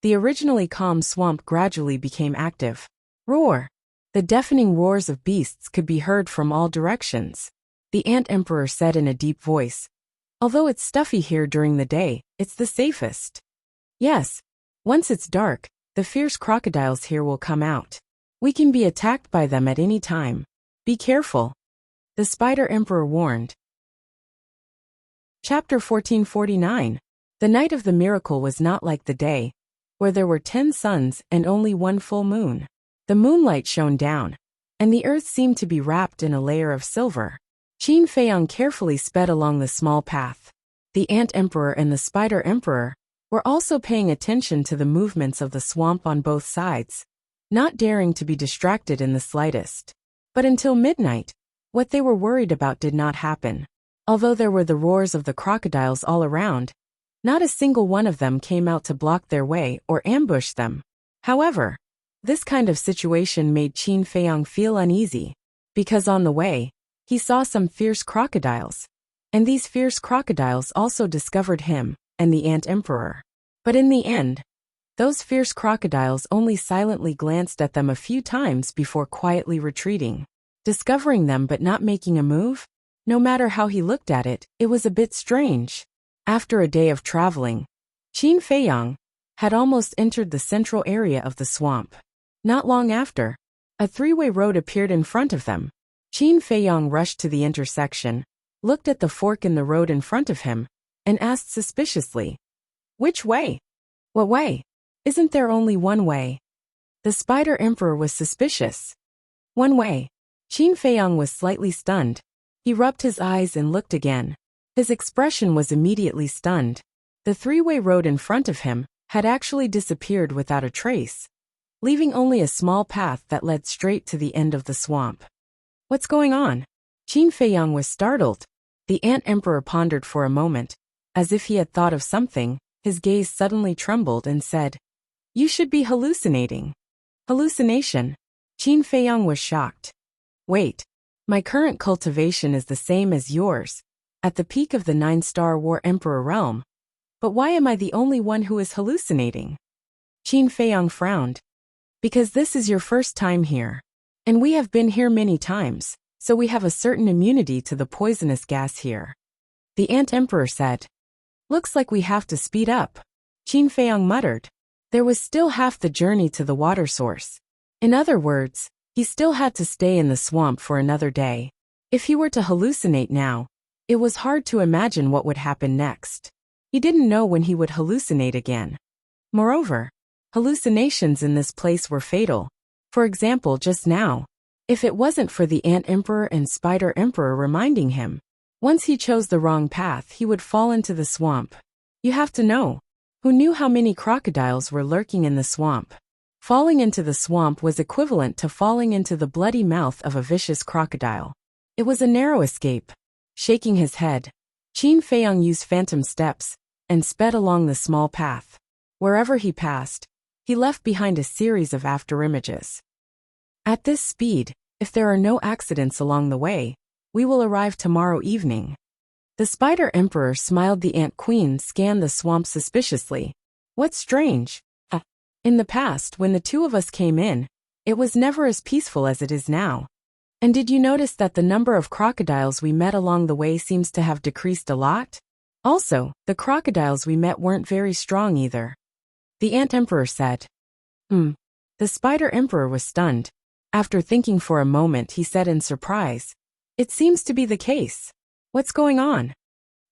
[SPEAKER 1] the originally calm swamp gradually became active. Roar! The deafening roars of beasts could be heard from all directions. The Ant Emperor said in a deep voice. Although it's stuffy here during the day, it's the safest. Yes, once it's dark, the fierce crocodiles here will come out. We can be attacked by them at any time. Be careful. The Spider Emperor warned. Chapter 1449. The night of the miracle was not like the day, where there were 10 suns and only one full moon. The moonlight shone down, and the earth seemed to be wrapped in a layer of silver. Qin Feiyang carefully sped along the small path. The Ant Emperor and the Spider Emperor were also paying attention to the movements of the swamp on both sides, not daring to be distracted in the slightest. But until midnight, what they were worried about did not happen. Although there were the roars of the crocodiles all around, not a single one of them came out to block their way or ambush them. However, this kind of situation made Qin Feiyang feel uneasy, because on the way, he saw some fierce crocodiles, and these fierce crocodiles also discovered him and the Ant Emperor. But in the end, those fierce crocodiles only silently glanced at them a few times before quietly retreating. Discovering them but not making a move? No matter how he looked at it, it was a bit strange. After a day of traveling, Qin Feiyang had almost entered the central area of the swamp. Not long after, a three-way road appeared in front of them. Qin Feiyang rushed to the intersection, looked at the fork in the road in front of him, and asked suspiciously, "Which way? What way? Isn't there only one way?" The Spider Emperor was suspicious. "One way." Qin Feiyang was slightly stunned. He rubbed his eyes and looked again. His expression was immediately stunned. The three-way road in front of him had actually disappeared without a trace, leaving only a small path that led straight to the end of the swamp. "What's going on?" Qin Feiyang was startled. The Ant Emperor pondered for a moment. As if he had thought of something, his gaze suddenly trembled and said, "You should be hallucinating." "Hallucination?" Qin Feiyang was shocked. "Wait. My current cultivation is the same as yours, at the peak of the 9-star War Emperor realm. But why am I the only one who is hallucinating?" Qin Feiyang frowned. "Because this is your first time here. And we have been here many times, so we have a certain immunity to the poisonous gas here." The Ant Emperor said. "Looks like we have to speed up." Qin Feiyang muttered. There was still half the journey to the water source. In other words, he still had to stay in the swamp for another day. If he were to hallucinate now, it was hard to imagine what would happen next. He didn't know when he would hallucinate again. Moreover, hallucinations in this place were fatal. For example, just now, if it wasn't for the Ant Emperor and Spider Emperor reminding him, once he chose the wrong path, he would fall into the swamp. You have to know, who knew how many crocodiles were lurking in the swamp? Falling into the swamp was equivalent to falling into the bloody mouth of a vicious crocodile. It was a narrow escape. Shaking his head, Qin Feiyang used phantom steps and sped along the small path. Wherever he passed, he left behind a series of afterimages. At this speed, if there are no accidents along the way, we will arrive tomorrow evening. The Spider Emperor smiled. The Ant Queen scanned the swamp suspiciously. "What's strange? In the past, when the two of us came in, it was never as peaceful as it is now. And did you notice that the number of crocodiles we met along the way seems to have decreased a lot? Also, the crocodiles we met weren't very strong either." The Ant Emperor said. The Spider Emperor was stunned. After thinking for a moment, he said in surprise, "It seems to be the case. What's going on?"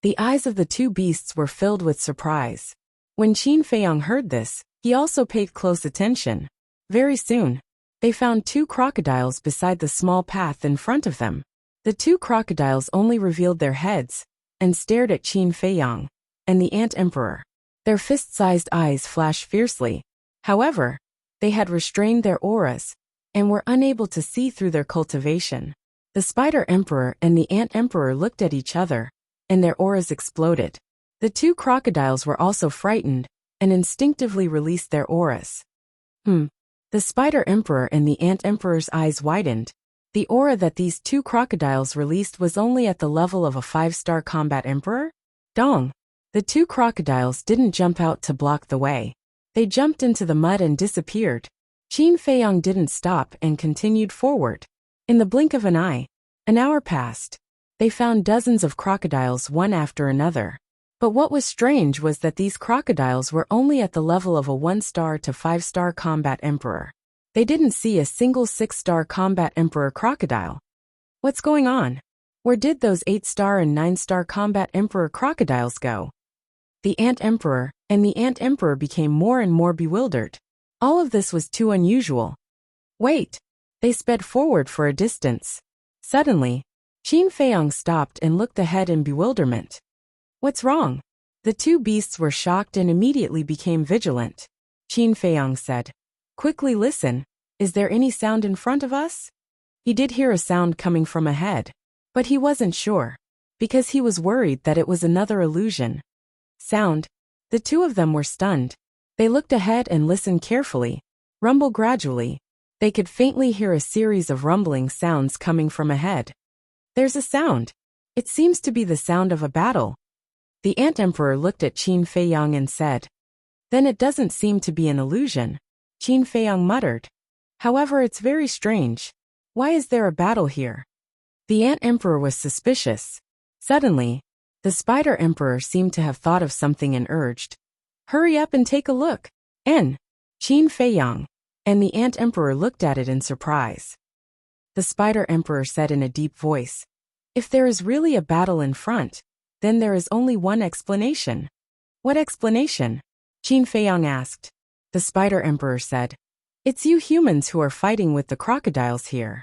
[SPEAKER 1] The eyes of the two beasts were filled with surprise. When Qin Feiyang heard this, he also paid close attention. Very soon, they found two crocodiles beside the small path in front of them. The two crocodiles only revealed their heads and stared at Qin Feiyang and the Ant Emperor. Their fist-sized eyes flashed fiercely. However, they had restrained their auras and were unable to see through their cultivation. The Spider Emperor and the Ant Emperor looked at each other, and their auras exploded. The two crocodiles were also frightened and instinctively released their auras. The Spider Emperor and the Ant Emperor's eyes widened. The aura that these two crocodiles released was only at the level of a 5-star combat emperor? Dong! The two crocodiles didn't jump out to block the way. They jumped into the mud and disappeared. Qin Feiyang didn't stop and continued forward. In the blink of an eye, an hour passed. They found dozens of crocodiles one after another. But what was strange was that these crocodiles were only at the level of a 1-star to 5-star combat emperor. They didn't see a single 6-star combat emperor crocodile. What's going on? Where did those 8-star and 9-star combat emperor crocodiles go? The Ant Emperor and the Ant Emperor became more and more bewildered. All of this was too unusual. Wait! They sped forward for a distance. Suddenly, Qin Feiyang stopped and looked ahead in bewilderment. What's wrong? The two beasts were shocked and immediately became vigilant. Qin Feiyang said, "Quickly listen. Is there any sound in front of us?" He did hear a sound coming from ahead, but he wasn't sure, because he was worried that it was another illusion. Sound? The two of them were stunned. They looked ahead and listened carefully. Rumble gradually. They could faintly hear a series of rumbling sounds coming from ahead. There's a sound. It seems to be the sound of a battle. The Ant Emperor looked at Qin Feiyang and said, "Then it doesn't seem to be an illusion." Qin Feiyang muttered, "However, it's very strange. Why is there a battle here?" The Ant Emperor was suspicious. Suddenly, The Spider Emperor seemed to have thought of something and urged, "Hurry up and take a look." Qin Feiyang and the Ant Emperor looked at it in surprise. The Spider Emperor said in a deep voice, "If there is really a battle in front, then there is only one explanation." "What explanation?" Qin Feiyang asked. The Spider Emperor said, "It's you humans who are fighting with the crocodiles here."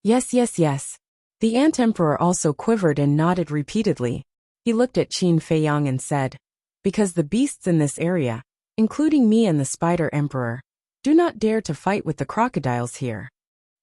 [SPEAKER 1] "Yes, yes, yes." The Ant Emperor also quivered and nodded repeatedly. He looked at Qin Feiyang and said, "Because the beasts in this area, including me and the Spider Emperor, do not dare to fight with the crocodiles here."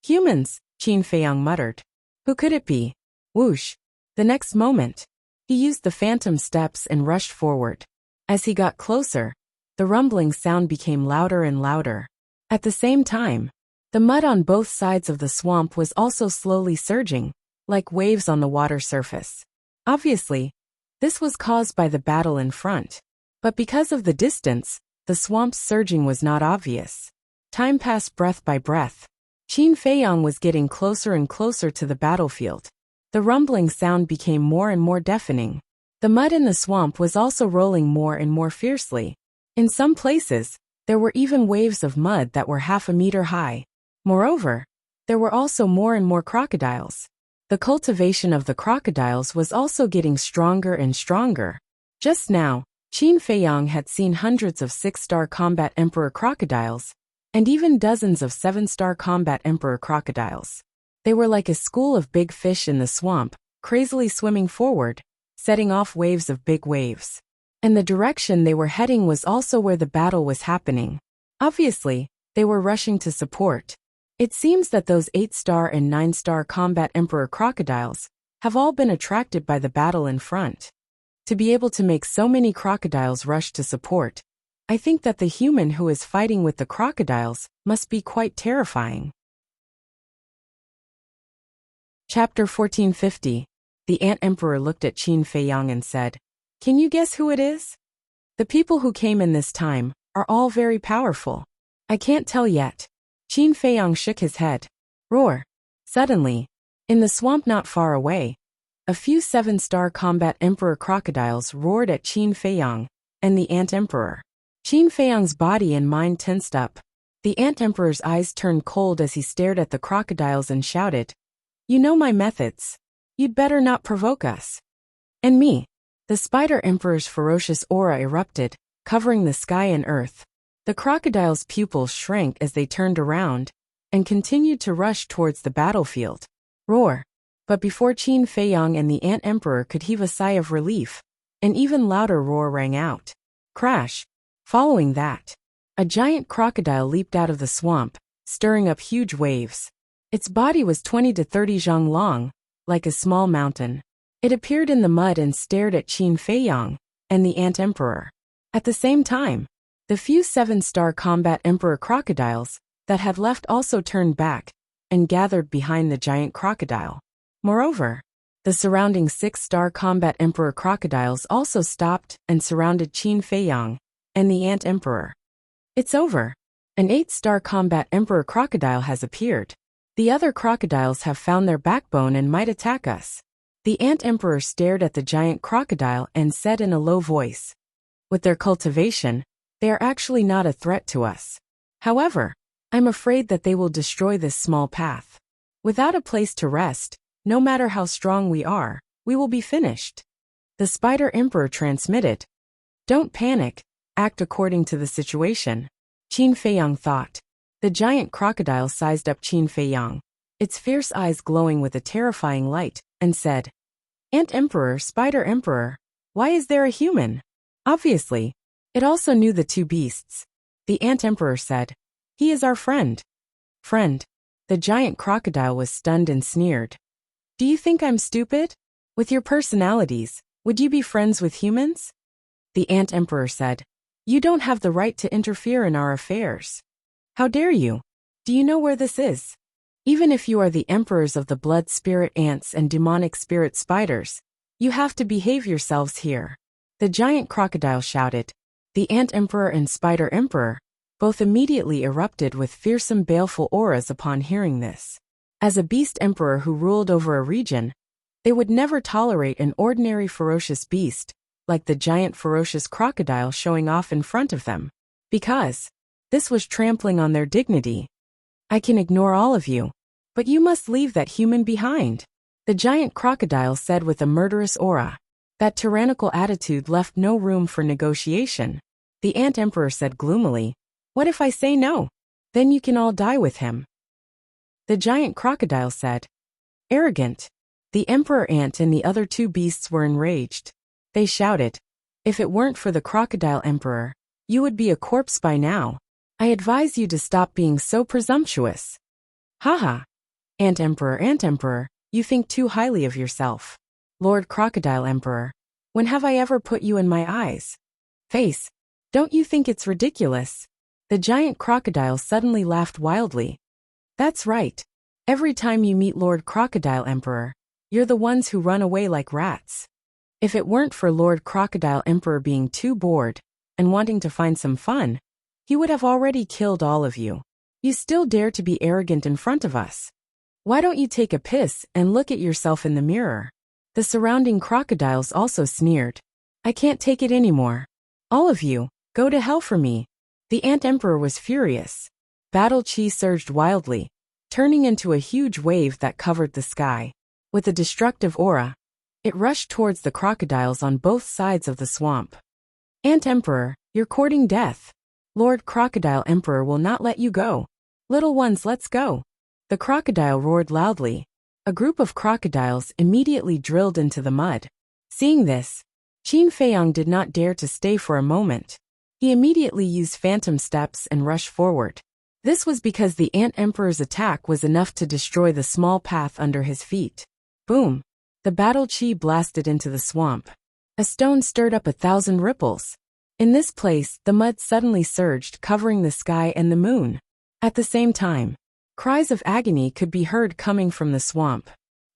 [SPEAKER 1] "Humans," Qin Feiyang muttered. "Who could it be?" Whoosh! The next moment, he used the phantom steps and rushed forward. As he got closer, the rumbling sound became louder and louder. At the same time, the mud on both sides of the swamp was also slowly surging, like waves on the water surface. Obviously, this was caused by the battle in front. But because of the distance, the swamp's surging was not obvious. Time passed breath by breath. Qin Feiyang was getting closer and closer to the battlefield. The rumbling sound became more and more deafening. The mud in the swamp was also rolling more and more fiercely. In some places, there were even waves of mud that were half a meter high. Moreover, there were also more and more crocodiles. The cultivation of the crocodiles was also getting stronger and stronger. Just now, Qin Feiyang had seen hundreds of 6-star combat emperor crocodiles, and even dozens of 7-star combat emperor crocodiles. They were like a school of big fish in the swamp, crazily swimming forward, setting off waves of big waves. And the direction they were heading was also where the battle was happening. Obviously, they were rushing to support. It seems that those 8-star and 9-star combat emperor crocodiles have all been attracted by the battle in front. To be able to make so many crocodiles rush to support, I think that the human who is fighting with the crocodiles must be quite terrifying. Chapter 1450. The Ant Emperor looked at Qin Feiyang and said, "Can you guess who it is? The people who came in this time are all very powerful." "I can't tell yet." Qin Feiyang shook his head. Roar! Suddenly, in the swamp not far away, a few 7-star combat emperor crocodiles roared at Qin Feiyang and the Ant Emperor. Qin Feiyang's body and mind tensed up. The Ant Emperor's eyes turned cold as he stared at the crocodiles and shouted, "You know my methods. You'd better not provoke us." "And me." The Spider Emperor's ferocious aura erupted, covering the sky and earth. The crocodile's pupils shrank as they turned around and continued to rush towards the battlefield. Roar! But before Qin Feiyang and the Ant Emperor could heave a sigh of relief, an even louder roar rang out. Crash! Following that, a giant crocodile leaped out of the swamp, stirring up huge waves. Its body was 20 to 30 zhang long, like a small mountain. It appeared in the mud and stared at Qin Feiyang and the Ant Emperor. At the same time, the few 7-star combat emperor crocodiles that had left also turned back and gathered behind the giant crocodile. Moreover, the surrounding 6-star combat emperor crocodiles also stopped and surrounded Qin Feiyang and the Ant Emperor. "It's over. An 8-star combat emperor crocodile has appeared. The other crocodiles have found their backbone and might attack us." The Ant Emperor stared at the giant crocodile and said in a low voice, "With their cultivation, they are actually not a threat to us. However, I'm afraid that they will destroy this small path. Without a place to rest, no matter how strong we are, we will be finished." The Spider Emperor transmitted, "Don't panic, act according to the situation." Qin Feiyang thought. The giant crocodile sized up Qin Feiyang, its fierce eyes glowing with a terrifying light, and said, "Ant Emperor, Spider Emperor, why is there a human?" Obviously, it also knew the two beasts. The Ant Emperor said, "He is our friend." "Friend?" The giant crocodile was stunned and sneered. "Do you think I'm stupid? With your personalities, would you be friends with humans?" The Ant Emperor said, "You don't have the right to interfere in our affairs." "How dare you? Do you know where this is? Even if you are the emperors of the blood spirit ants and demonic spirit spiders, you have to behave yourselves here." The giant crocodile shouted. The Ant Emperor and Spider Emperor both immediately erupted with fearsome baleful auras upon hearing this. As a beast emperor who ruled over a region, They would never tolerate an ordinary ferocious beast, like the giant ferocious crocodile showing off in front of them, because this was trampling on their dignity. I can ignore all of you, but you must leave that human behind, the giant crocodile said with a murderous aura. That tyrannical attitude left no room for negotiation. The ant emperor said gloomily, "What if I say no? Then you can all die with him." The giant crocodile said, "Arrogant." The emperor ant and the other two beasts were enraged. They shouted, "If it weren't for the crocodile emperor, you would be a corpse by now. I advise you to stop being so presumptuous." Haha. Ant emperor, you think too highly of yourself. Lord Crocodile Emperor, when have I ever put you in my eyes? Face, don't you think it's ridiculous? The giant crocodile suddenly laughed wildly. That's right. Every time you meet Lord Crocodile Emperor, you're the ones who run away like rats. If it weren't for Lord Crocodile Emperor being too bored and wanting to find some fun, he would have already killed all of you. You still dare to be arrogant in front of us. Why don't you take a piss and look at yourself in the mirror? The surrounding crocodiles also sneered. I can't take it anymore. All of you, go to hell for me. The ant emperor was furious. Battle chi surged wildly, turning into a huge wave that covered the sky. With a destructive aura, it rushed towards the crocodiles on both sides of the swamp. Ant emperor, you're courting death. Lord Crocodile Emperor will not let you go. Little ones, let's go. The crocodile roared loudly. A group of crocodiles immediately drilled into the mud. Seeing this, Qin Feiyang did not dare to stay for a moment. He immediately used phantom steps and rushed forward. This was because the ant emperor's attack was enough to destroy the small path under his feet. Boom! The battle chi blasted into the swamp. A stone stirred up 1,000 ripples. In this place, the mud suddenly surged, covering the sky and the moon. At the same time, cries of agony could be heard coming from the swamp.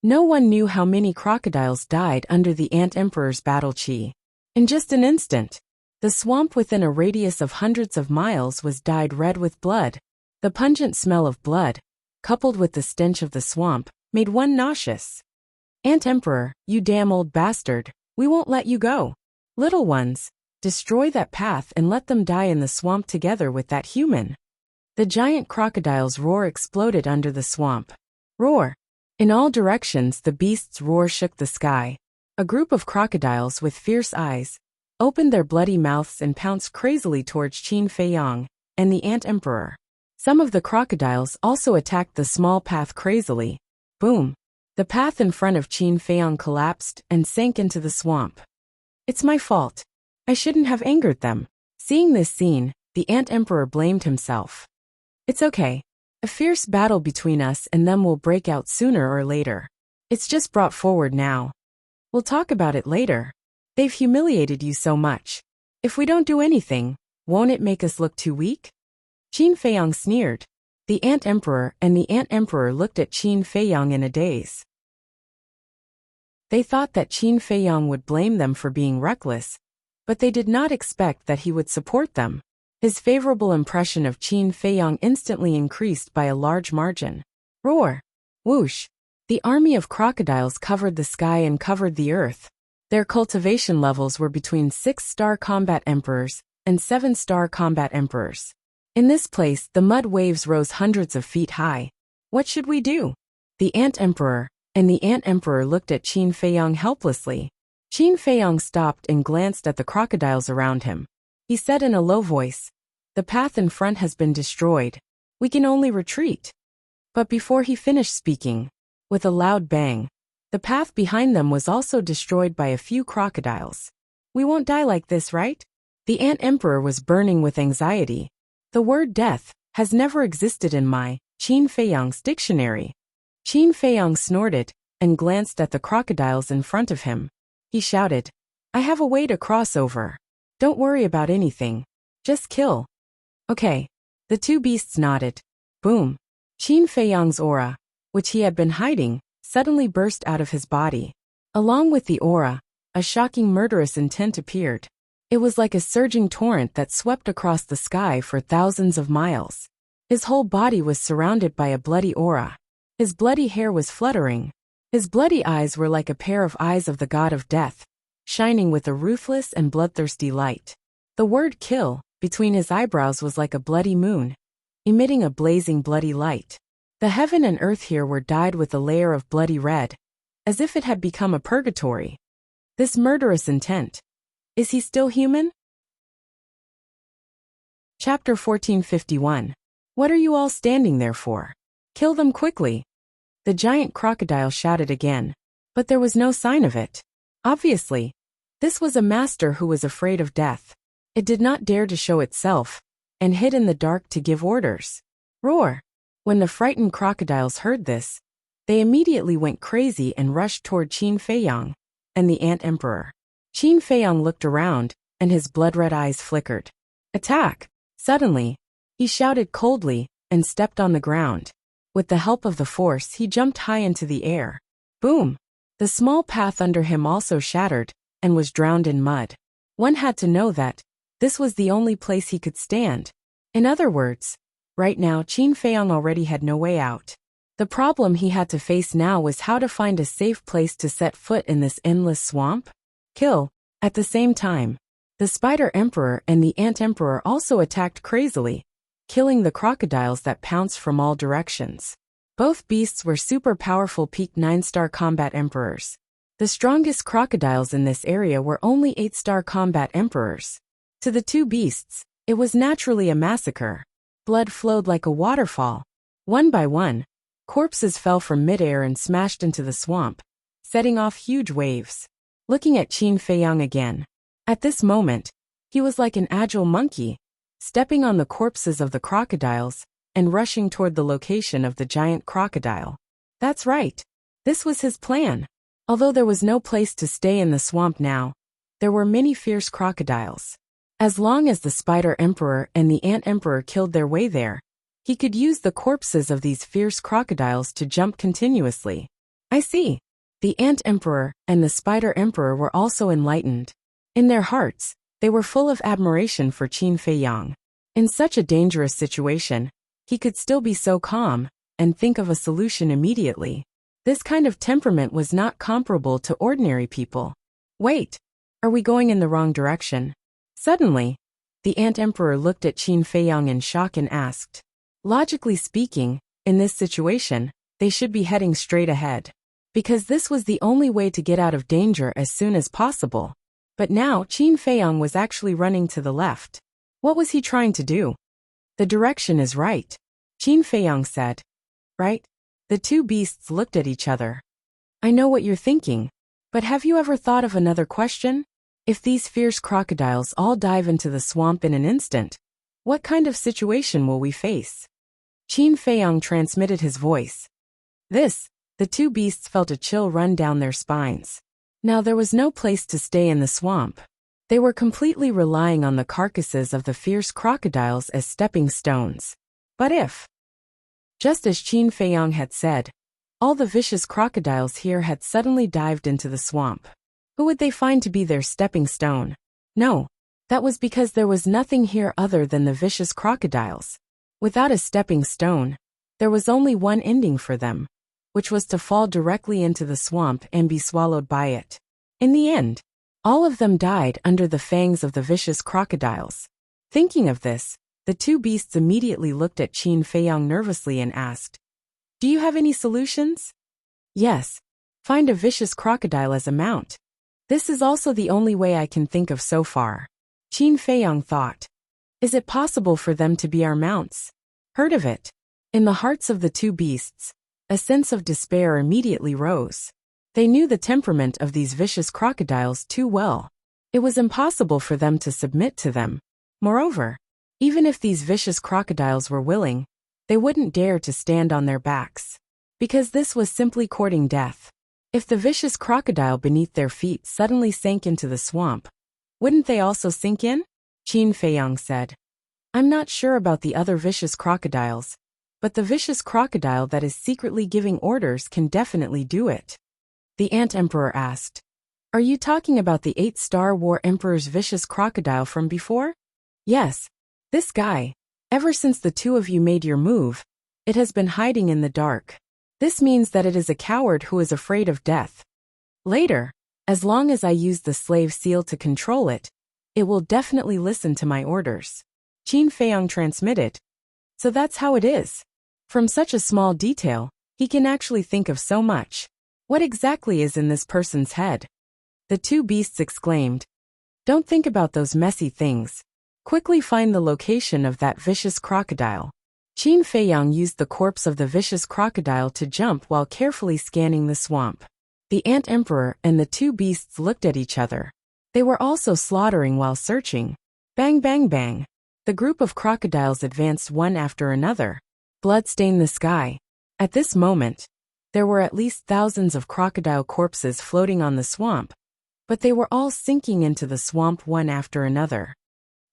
[SPEAKER 1] No one knew how many crocodiles died under the ant emperor's battle chi. In just an instant, the swamp within a radius of hundreds of miles was dyed red with blood. The pungent smell of blood, coupled with the stench of the swamp, made one nauseous. Ant emperor, you damn old bastard, we won't let you go. Little ones, destroy that path and let them die in the swamp together with that human. The giant crocodile's roar exploded under the swamp. Roar! In all directions the beast's roar shook the sky. A group of crocodiles with fierce eyes opened their bloody mouths and pounced crazily towards Qin Feiyang and the ant emperor. Some of the crocodiles also attacked the small path crazily. Boom! The path in front of Qin Feiyang collapsed and sank into the swamp. It's my fault. I shouldn't have angered them. Seeing this scene, the ant emperor blamed himself. It's okay. A fierce battle between us and them will break out sooner or later. It's just brought forward now. We'll talk about it later. They've humiliated you so much. If we don't do anything, won't it make us look too weak? Qin Feiyang sneered. The ant emperor and the ant emperor looked at Qin Feiyang in a daze. They thought that Qin Feiyang would blame them for being reckless, but they did not expect that he would support them. His favorable impression of Qin Feiyang instantly increased by a large margin. Roar! Whoosh! The army of crocodiles covered the sky and covered the earth. Their cultivation levels were between 6-star combat emperors and 7-star combat emperors. In this place, the mud waves rose hundreds of feet high. What should we do? The ant emperor and the ant emperor looked at Qin Feiyang helplessly. Qin Feiyang stopped and glanced at the crocodiles around him. He said in a low voice, "The path in front has been destroyed. We can only retreat." But before he finished speaking, with a loud bang, the path behind them was also destroyed by a few crocodiles. We won't die like this, right? The ant emperor was burning with anxiety. The word death has never existed in my Qin Feiyang's dictionary. Qin Feiyang snorted and glanced at the crocodiles in front of him. He shouted, "I have a way to cross over. Don't worry about anything. Just kill." Okay. The two beasts nodded. Boom. Qin Feiyang's aura, which he had been hiding, suddenly burst out of his body. Along with the aura, a shocking murderous intent appeared. It was like a surging torrent that swept across the sky for thousands of miles. His whole body was surrounded by a bloody aura. His bloody hair was fluttering. His bloody eyes were like a pair of eyes of the god of death, shining with a ruthless and bloodthirsty light. The word kill, between his eyebrows, was like a bloody moon, emitting a blazing bloody light. The heaven and earth here were dyed with a layer of bloody red, as if it had become a purgatory. This murderous intent. Is he still human? Chapter 1451. What are you all standing there for? Kill them quickly. The giant crocodile shouted again, but there was no sign of it. Obviously, this was a master who was afraid of death. It did not dare to show itself, and hid in the dark to give orders. Roar! When the frightened crocodiles heard this, they immediately went crazy and rushed toward Qin Feiyang and the Ant Emperor. Qin Feiyang looked around, and his blood-red eyes flickered. Attack! Suddenly, he shouted coldly and stepped on the ground. With the help of the force, he jumped high into the air. Boom! The small path under him also shattered and was drowned in mud. One had to know that this was the only place he could stand. In other words, right now Qin Feiyang already had no way out. The problem he had to face now was how to find a safe place to set foot in this endless swamp. Kill. At the same time, the Spider Emperor and the Ant Emperor also attacked crazily, killing the crocodiles that pounced from all directions. Both beasts were super powerful peak 9-star combat emperors. The strongest crocodiles in this area were only 8-star combat emperors. To the two beasts, it was naturally a massacre. Blood flowed like a waterfall. One by one, corpses fell from midair and smashed into the swamp, setting off huge waves. Looking at Qin Feiyang again. At this moment, he was like an agile monkey, stepping on the corpses of the crocodiles and rushing toward the location of the giant crocodile. That's right. This was his plan. Although there was no place to stay in the swamp now, there were many fierce crocodiles. As long as the Spider Emperor and the Ant Emperor killed their way there, he could use the corpses of these fierce crocodiles to jump continuously. I see. The Ant Emperor and the Spider Emperor were also enlightened. In their hearts, they were full of admiration for Qin Feiyang. In such a dangerous situation, he could still be so calm and think of a solution immediately. This kind of temperament was not comparable to ordinary people. Wait, are we going in the wrong direction? Suddenly, the Ant Emperor looked at Qin Feiyang in shock and asked. Logically speaking, in this situation, they should be heading straight ahead, because this was the only way to get out of danger as soon as possible. But now Qin Feiyang was actually running to the left. What was he trying to do? The direction is right, Qin Feiyang said. Right? The two beasts looked at each other. I know what you're thinking, but have you ever thought of another question? If these fierce crocodiles all dive into the swamp in an instant, what kind of situation will we face? Qin Feiyang transmitted his voice. The two beasts felt a chill run down their spines. Now there was no place to stay in the swamp. They were completely relying on the carcasses of the fierce crocodiles as stepping stones. But if, just as Qin Feiyang had said, all the vicious crocodiles here had suddenly dived into the swamp, who would they find to be their stepping stone? No, that was because there was nothing here other than the vicious crocodiles. Without a stepping stone, there was only one ending for them, which was to fall directly into the swamp and be swallowed by it. In the end, all of them died under the fangs of the vicious crocodiles. Thinking of this, the two beasts immediately looked at Qin Feiyang nervously and asked, Do you have any solutions? Yes. Find a vicious crocodile as a mount. This is also the only way I can think of so far. Qin Feiyang thought. Is it possible for them to be our mounts? Heard of it? In the hearts of the two beasts, a sense of despair immediately rose. They knew the temperament of these vicious crocodiles too well. It was impossible for them to submit to them. Moreover, even if these vicious crocodiles were willing, they wouldn't dare to stand on their backs. Because this was simply courting death. If the vicious crocodile beneath their feet suddenly sank into the swamp, wouldn't they also sink in? Qin Feiyang said. I'm not sure about the other vicious crocodiles, but the vicious crocodile that is secretly giving orders can definitely do it. The Ant Emperor asked. Are you talking about the 8-star War Emperor's vicious crocodile from before? Yes. This guy. Ever since the two of you made your move, it has been hiding in the dark. This means that it is a coward who is afraid of death. Later, as long as I use the slave seal to control it, it will definitely listen to my orders. Qin Feiyang transmitted. So that's how it is. From such a small detail, he can actually think of so much. What exactly is in this person's head? The two beasts exclaimed. Don't think about those messy things. Quickly find the location of that vicious crocodile. Qin Feiyang used the corpse of the vicious crocodile to jump while carefully scanning the swamp. The Ant Emperor and the two beasts looked at each other. They were also slaughtering while searching. Bang bang bang. The group of crocodiles advanced one after another. Blood stained the sky. At this moment, there were at least thousands of crocodile corpses floating on the swamp, but they were all sinking into the swamp one after another.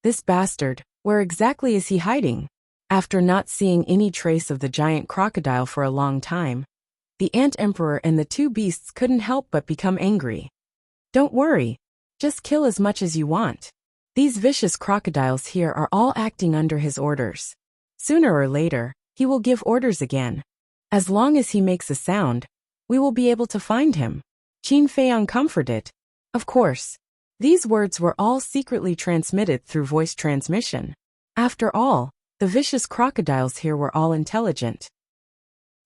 [SPEAKER 1] This bastard, where exactly is he hiding? After not seeing any trace of the giant crocodile for a long time, the Ant Emperor and the two beasts couldn't help but become angry. Don't worry. Just kill as much as you want. These vicious crocodiles here are all acting under his orders. Sooner or later, he will give orders again. As long as he makes a sound, we will be able to find him. Qin Feiyang comforted. Of course. These words were all secretly transmitted through voice transmission. After all, the vicious crocodiles here were all intelligent.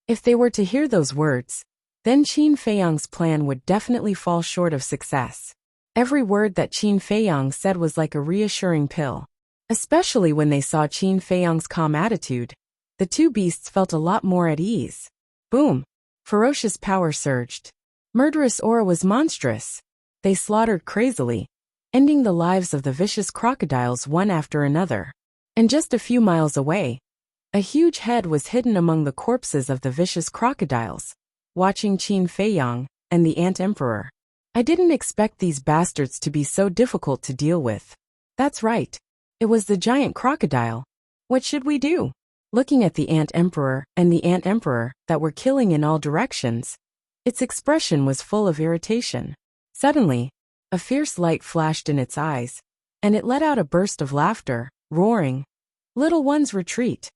[SPEAKER 1] If they were to hear those words, then Qin Feiyang's plan would definitely fall short of success. Every word that Qin Feiyang said was like a reassuring pill. Especially when they saw Qin Feiyang's calm attitude, the two beasts felt a lot more at ease. Boom! Ferocious power surged. Murderous aura was monstrous. They slaughtered crazily, ending the lives of the vicious crocodiles one after another. And just a few miles away, a huge head was hidden among the corpses of the vicious crocodiles, watching Qin Feiyang and the Ant Emperor. I didn't expect these bastards to be so difficult to deal with. That's right. It was the giant crocodile. What should we do? Looking at the Ant Emperor and the Ant Emperor that were killing in all directions, its expression was full of irritation. Suddenly, a fierce light flashed in its eyes, and it let out a burst of laughter, roaring, "Little ones, retreat."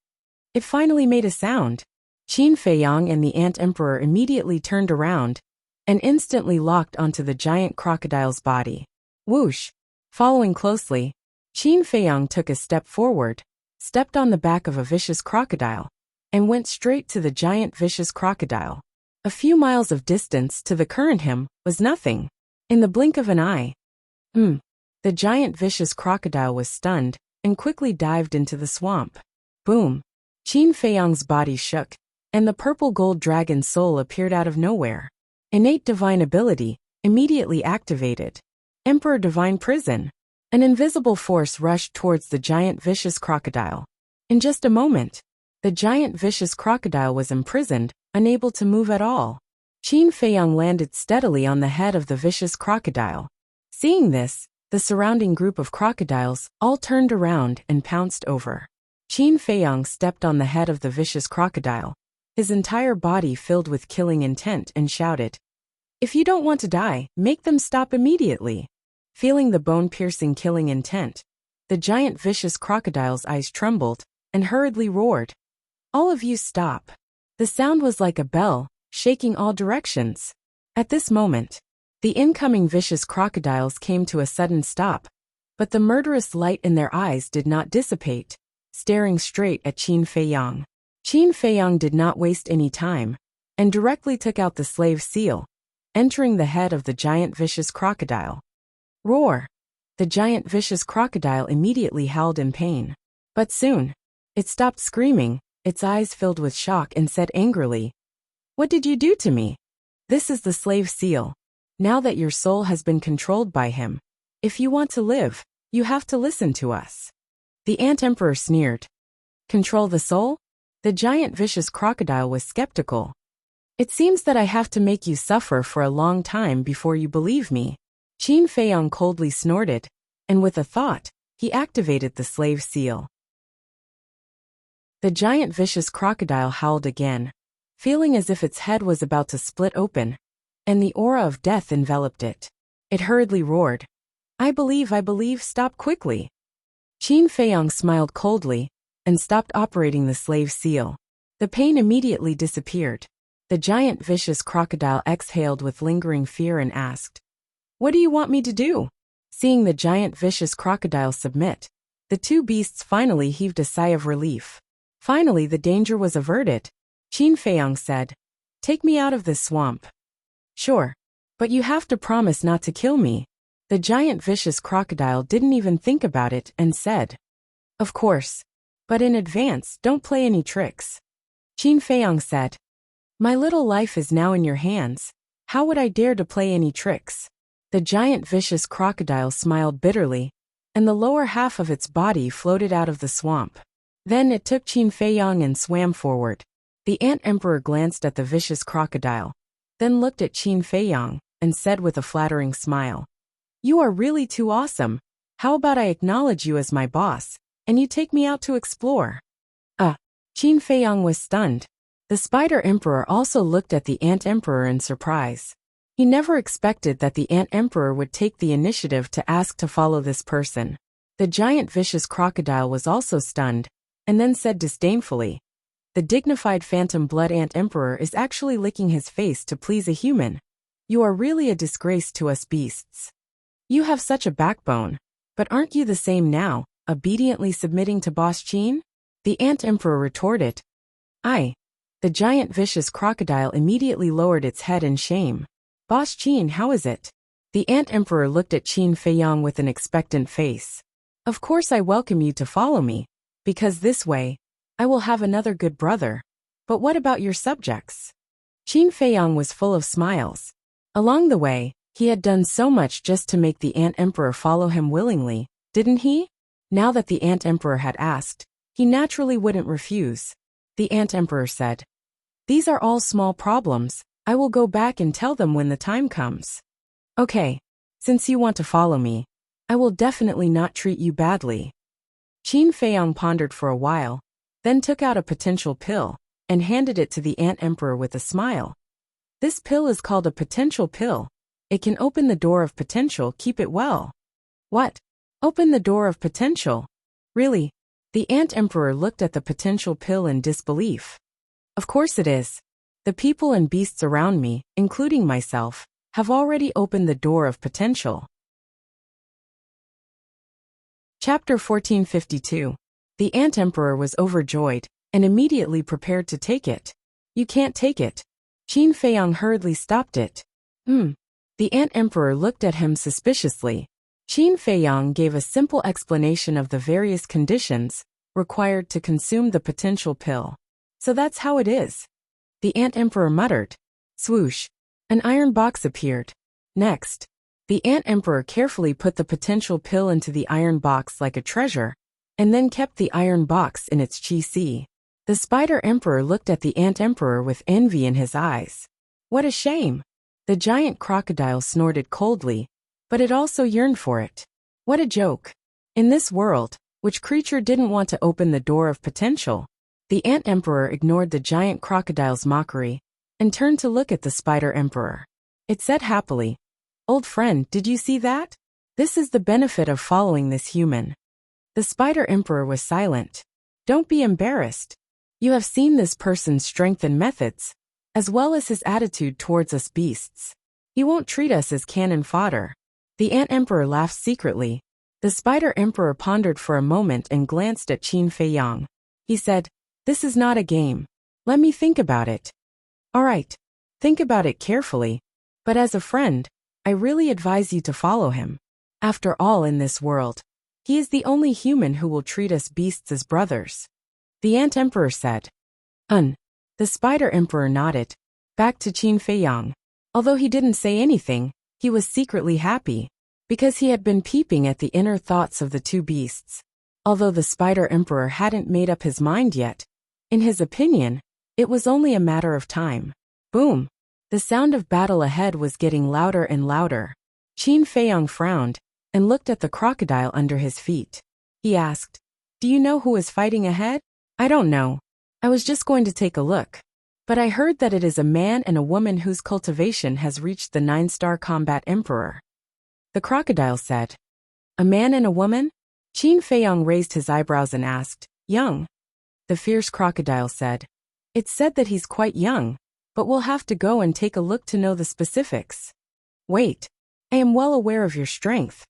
[SPEAKER 1] It finally made a sound. Qin Feiyang and the Ant Emperor immediately turned around and instantly locked onto the giant crocodile's body. Whoosh! Following closely, Qin Feiyang took a step forward, stepped on the back of a vicious crocodile, and went straight to the giant vicious crocodile. A few miles of distance to the current him was nothing. In the blink of an eye, the giant vicious crocodile was stunned and quickly dived into the swamp. Boom! Qin Feiyang's body shook, and the purple gold dragon soul appeared out of nowhere. Innate divine ability, immediately activated. Emperor Divine Prison. An invisible force rushed towards the giant vicious crocodile. In just a moment, the giant vicious crocodile was imprisoned, unable to move at all. Qin Feiyang landed steadily on the head of the vicious crocodile. Seeing this, the surrounding group of crocodiles all turned around and pounced over. Qin Feiyang stepped on the head of the vicious crocodile, his entire body filled with killing intent, and shouted, "If you don't want to die, make them stop immediately." Feeling the bone-piercing killing intent, the giant vicious crocodile's eyes trembled and hurriedly roared, "All of you stop." The sound was like a bell, shaking all directions. At this moment, the incoming vicious crocodiles came to a sudden stop, but the murderous light in their eyes did not dissipate, staring straight at Qin Feiyang. Qin Feiyang did not waste any time, and directly took out the slave seal, entering the head of the giant vicious crocodile. Roar! The giant vicious crocodile immediately howled in pain. But soon, it stopped screaming, its eyes filled with shock, and said angrily, "What did you do to me? This is the slave seal. Now that your soul has been controlled by him, if you want to live, you have to listen to us." The Ant Emperor sneered. Control the soul? The giant vicious crocodile was skeptical. "It seems that I have to make you suffer for a long time before you believe me." Qin Feiyang coldly snorted, and with a thought, he activated the slave seal. The giant vicious crocodile howled again, feeling as if its head was about to split open, and the aura of death enveloped it. It hurriedly roared, I believe, stop quickly." Qin Feiyang smiled coldly and stopped operating the slave seal. The pain immediately disappeared. The giant vicious crocodile exhaled with lingering fear and asked, "What do you want me to do?" Seeing the giant vicious crocodile submit, the two beasts finally heaved a sigh of relief. Finally, the danger was averted. Qin Feiyang said, "Take me out of this swamp." "Sure. But you have to promise not to kill me." The giant vicious crocodile didn't even think about it and said, "Of course. But in advance, don't play any tricks." Qin Feiyang said, "My little life is now in your hands. How would I dare to play any tricks?" The giant vicious crocodile smiled bitterly, and the lower half of its body floated out of the swamp. Then it took Qin Feiyang and swam forward. The ant emperor glanced at the vicious crocodile, then looked at Qin Feiyang, and said with a flattering smile, "You are really too awesome. How about I acknowledge you as my boss, and you take me out to explore?" Qin Feiyang was stunned. The spider emperor also looked at the ant emperor in surprise. He never expected that the ant emperor would take the initiative to ask to follow this person. The giant vicious crocodile was also stunned, and then said disdainfully, "The dignified phantom blood ant emperor is actually licking his face to please a human. You are really a disgrace to us beasts. You have such a backbone, but aren't you the same now, obediently submitting to Boss Qin?" The ant emperor retorted, "I." The giant vicious crocodile immediately lowered its head in shame. "Boss Qin, how is it?" The ant emperor looked at Qin Feiyang with an expectant face. "Of course I welcome you to follow me, because this way, I will have another good brother. But what about your subjects?" Qin Feiyang was full of smiles. Along the way, he had done so much just to make the ant emperor follow him willingly, didn't he? Now that the ant emperor had asked, he naturally wouldn't refuse. The ant emperor said, "These are all small problems. I will go back and tell them when the time comes." "Okay. Since you want to follow me, I will definitely not treat you badly." Qin Feiyang pondered for a while, then took out a potential pill, and handed it to the ant emperor with a smile. "This pill is called a potential pill. It can open the door of potential, keep it well." "What? Open the door of potential? Really?" The ant emperor looked at the potential pill in disbelief. "Of course it is. The people and beasts around me, including myself, have already opened the door of potential." Chapter 1452. The ant emperor was overjoyed, and immediately prepared to take it. "You can't take it." Qin Feiyang hurriedly stopped it. The ant emperor looked at him suspiciously. Qin Feiyang gave a simple explanation of the various conditions required to consume the potential pill. "So that's how it is." The ant emperor muttered. Swoosh! An iron box appeared. Next, the ant emperor carefully put the potential pill into the iron box like a treasure, and then kept the iron box in its chi-si. The spider emperor looked at the ant emperor with envy in his eyes. "What a shame!" The giant crocodile snorted coldly, but it also yearned for it. "What a joke! In this world, which creature didn't want to open the door of potential?" The ant emperor ignored the giant crocodile's mockery, and turned to look at the spider emperor. It said happily, "Old friend, did you see that? This is the benefit of following this human." The spider emperor was silent. "Don't be embarrassed. You have seen this person's strength and methods, as well as his attitude towards us beasts. He won't treat us as cannon fodder." The ant emperor laughed secretly. The spider emperor pondered for a moment and glanced at Qin Feiyang. He said, "This is not a game. Let me think about it." "All right. Think about it carefully. But as a friend, I really advise you to follow him. After all, in this world, he is the only human who will treat us beasts as brothers." The ant emperor said. The spider emperor nodded. Back to Qin Feiyang. Although he didn't say anything, he was secretly happy, because he had been peeping at the inner thoughts of the two beasts. Although the spider emperor hadn't made up his mind yet, in his opinion, it was only a matter of time. Boom! The sound of battle ahead was getting louder and louder. Qin Feiyang frowned, and looked at the crocodile under his feet. He asked, "Do you know who is fighting ahead?" "I don't know. I was just going to take a look. But I heard that it is a man and a woman whose cultivation has reached the 9-star combat emperor." The crocodile said. "A man and a woman?" Qin Feiyang raised his eyebrows and asked, "Young?" The fierce crocodile said, "It's said that he's quite young. but we'll have to go and take a look to know the specifics. Wait. I am well aware of your strength.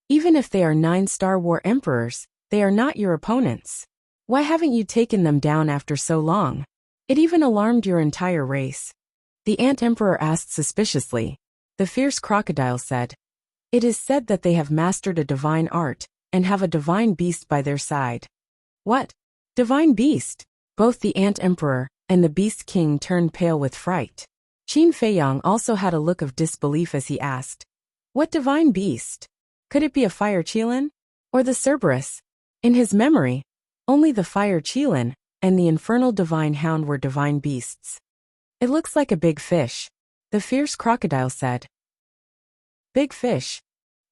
[SPEAKER 1] Even if they are 9 Star War Emperors, they are not your opponents. Why haven't you taken them down after so long? It even alarmed your entire race. The Ant Emperor asked suspiciously. The fierce crocodile said, "It is said that they have mastered a divine art, and have a divine beast by their side." What? Divine beast? Both the Ant Emperor and the Beast King turned pale with fright. Qin Feiyang also had a look of disbelief as he asked, "What divine beast? Could it be a fire Qilin? Or the Cerberus?" In his memory, only the fire Qilin and the infernal divine hound were divine beasts. "It looks like a big fish," the fierce crocodile said. Big fish?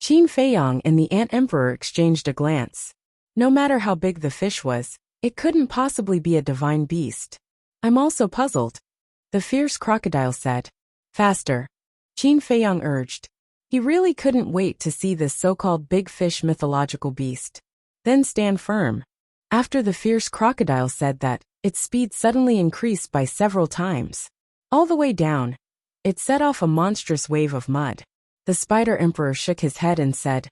[SPEAKER 1] Qin Feiyang and the Ant Emperor exchanged a glance. No matter how big the fish was, it couldn't possibly be a divine beast. "I'm also puzzled," the fierce crocodile said. "Faster," Qin Feiyang urged. He really couldn't wait to see this so-called big fish mythological beast. "Then stand firm." After the fierce crocodile said that, its speed suddenly increased by several times. All the way down, it set off a monstrous wave of mud. The Spider Emperor shook his head and said,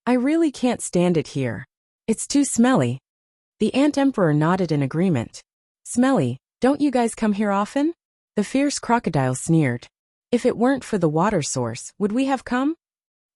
[SPEAKER 1] "I really can't stand it here. It's too smelly." The Ant Emperor nodded in agreement. "Smelly, don't you guys come here often?" The fierce crocodile sneered. "If it weren't for the water source, would we have come?"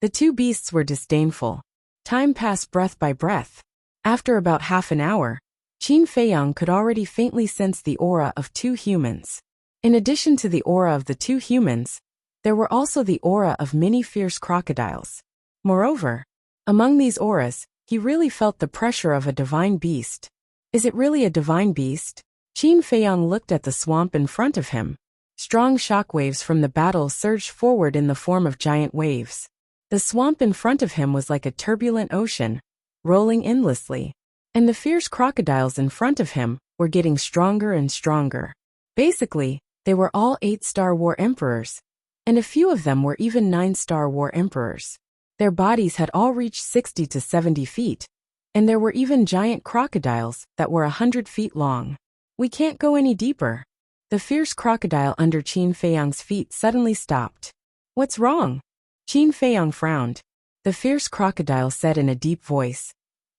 [SPEAKER 1] The two beasts were disdainful. Time passed breath by breath. After about half an hour, Qin Feiyang could already faintly sense the aura of 2 humans. In addition to the aura of the 2 humans, there were also the aura of many fierce crocodiles. Moreover, among these auras, he really felt the pressure of a divine beast. Is it really a divine beast? Qin Feiyang looked at the swamp in front of him. Strong shockwaves from the battle surged forward in the form of giant waves. The swamp in front of him was like a turbulent ocean, rolling endlessly. And the fierce crocodiles in front of him were getting stronger and stronger. Basically, they were all 8 Star War Emperors, and a few of them were even 9 Star War Emperors. Their bodies had all reached 60 to 70 feet, and there were even giant crocodiles that were 100 feet long. "We can't go any deeper." The fierce crocodile under Qin Feiyang's feet suddenly stopped. "What's wrong?" Qin Feiyang frowned. The fierce crocodile said in a deep voice,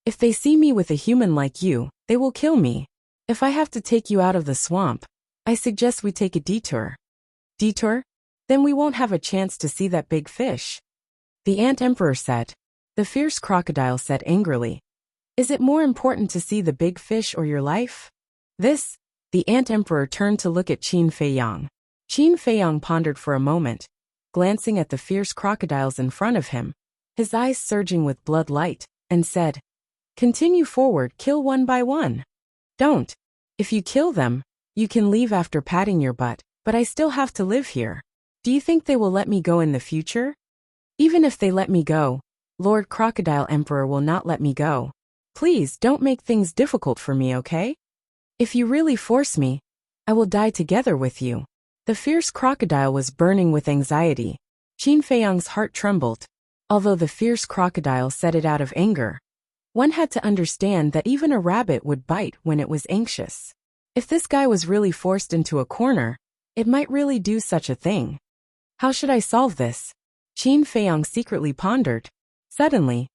[SPEAKER 1] "If they see me with a human like you, they will kill me. If I have to take you out of the swamp, I suggest we take a detour." "Detour? Then we won't have a chance to see that big fish," the Ant Emperor said. The fierce crocodile said angrily, "Is it more important to see the big fish or your life?" The Ant Emperor turned to look at Qin Feiyang. Qin Feiyang pondered for a moment, glancing at the fierce crocodiles in front of him, his eyes surging with blood light, and said, "Continue forward, kill one by one." "Don't. If you kill them, you can leave after patting your butt, but I still have to live here. Do you think they will let me go in the future?" "Even if they let me go, Lord Crocodile Emperor will not let me go. Please don't make things difficult for me, okay? If you really force me, I will die together with you." The fierce crocodile was burning with anxiety. Qin Feiyang's heart trembled. Although the fierce crocodile said it out of anger, one had to understand that even a rabbit would bite when it was anxious. If this guy was really forced into a corner, it might really do such a thing. How should I solve this? Qin Feiyang secretly pondered. Suddenly,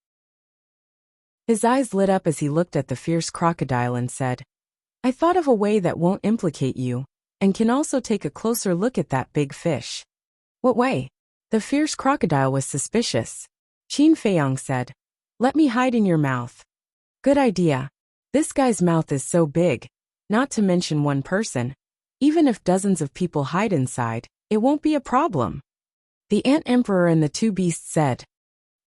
[SPEAKER 1] his eyes lit up as he looked at the fierce crocodile and said, "I thought of a way that won't implicate you, and can also take a closer look at that big fish." "What way?" The fierce crocodile was suspicious. Qin Feiyang said, "Let me hide in your mouth." "Good idea. This guy's mouth is so big, not to mention one person. Even if dozens of people hide inside, it won't be a problem." The Ant Emperor and the 2 beasts said,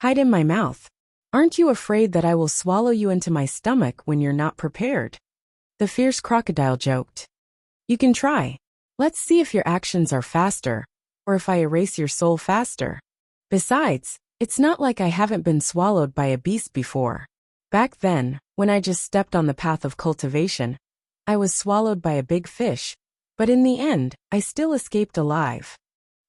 [SPEAKER 1] "Hide in my mouth. Aren't you afraid that I will swallow you into my stomach when you're not prepared?" The fierce crocodile joked. "You can try. Let's see if your actions are faster, or if I erase your soul faster. Besides, it's not like I haven't been swallowed by a beast before. Back then, when I just stepped on the path of cultivation, I was swallowed by a big fish, but in the end, I still escaped alive."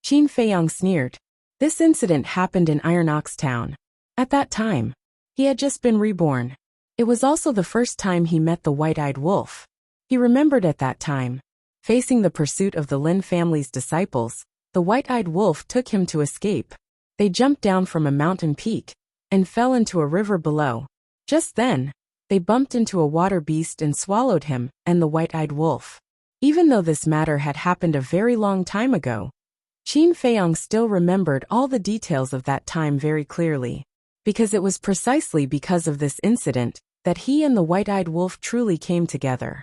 [SPEAKER 1] Qin Feiyang sneered. This incident happened in Iron Ox Town. At that time, he had just been reborn. It was also the first time he met the white-eyed wolf. He remembered at that time, Facing the pursuit of the Lin family's disciples, the white-eyed wolf took him to escape. They jumped down from a mountain peak and fell into a river below. Just then, they bumped into a water beast and swallowed him and the white-eyed wolf. Even though this matter had happened a very long time ago, Qin Feiyang still remembered all the details of that time very clearly, because it was precisely because of this incident that he and the white-eyed wolf truly came together.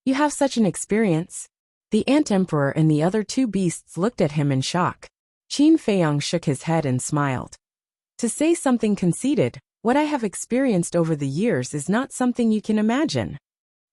[SPEAKER 1] You have such an experience? The Ant Emperor and the other two beasts looked at him in shock. Qin Feiyang shook his head and smiled. To say something conceited, what I have experienced over the years is not something you can imagine.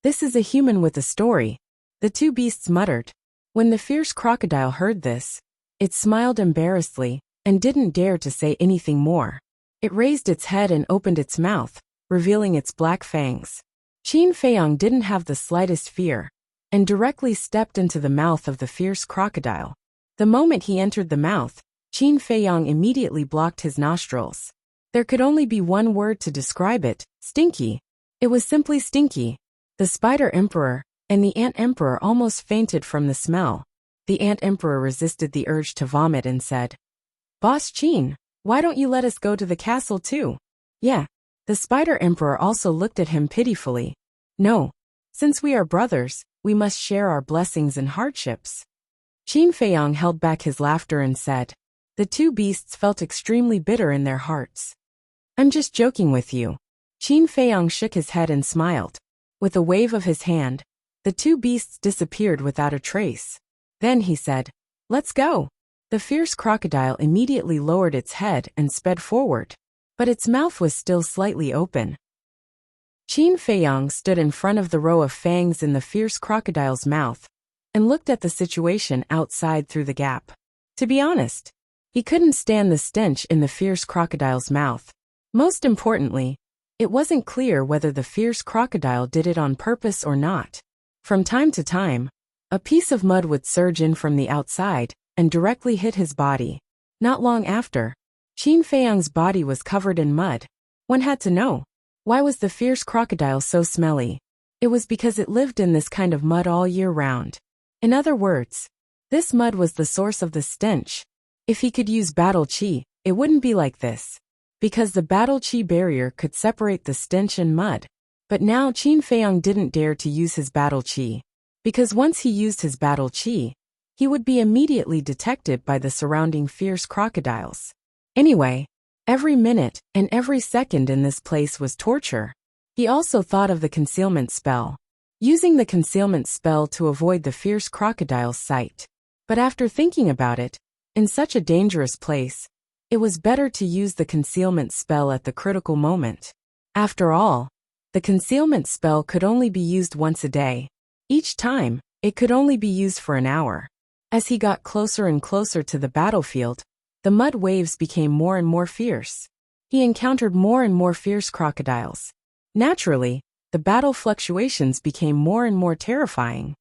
[SPEAKER 1] This is a human with a story, the two beasts muttered. When the fierce crocodile heard this, it smiled embarrassedly and didn't dare to say anything more. It raised its head and opened its mouth, revealing its black fangs. Qin Feiyang didn't have the slightest fear and directly stepped into the mouth of the fierce crocodile. The moment he entered the mouth, Qin Feiyang immediately blocked his nostrils. There could only be one word to describe it: stinky. It was simply stinky. The Spider Emperor and the Ant Emperor almost fainted from the smell. The Ant Emperor resisted the urge to vomit and said, "Boss Qin, why don't you let us go to the castle too?" "Yeah." The Spider Emperor also looked at him pitifully. "No. Since we are brothers, we must share our blessings and hardships." Qin Feiyang held back his laughter and said. The two beasts felt extremely bitter in their hearts. "I'm just joking with you." Qin Feiyang shook his head and smiled. With a wave of his hand, the two beasts disappeared without a trace. Then he said, "Let's go." The fierce crocodile immediately lowered its head and sped forward, but its mouth was still slightly open. Qin Feiyang stood in front of the row of fangs in the fierce crocodile's mouth and looked at the situation outside through the gap. To be honest, he couldn't stand the stench in the fierce crocodile's mouth. Most importantly, it wasn't clear whether the fierce crocodile did it on purpose or not. From time to time, a piece of mud would surge in from the outside and directly hit his body. Not long after, Qin Feiyang's body was covered in mud. One had to know, why was the fierce crocodile so smelly? It was because it lived in this kind of mud all year round. In other words, this mud was the source of the stench. If he could use battle qi, it wouldn't be like this, because the battle qi barrier could separate the stench and mud. But now Qin Feiyang didn't dare to use his battle qi, because once he used his battle qi, he would be immediately detected by the surrounding fierce crocodiles. Anyway, every minute and every second in this place was torture. He also thought of the concealment spell, using the concealment spell to avoid the fierce crocodile's sight. But after thinking about it, in such a dangerous place, it was better to use the concealment spell at the critical moment. After all, the concealment spell could only be used once a day. Each time, it could only be used for an hour. As he got closer and closer to the battlefield, the mud waves became more and more fierce. He encountered more and more fierce crocodiles. Naturally, the battle fluctuations became more and more terrifying.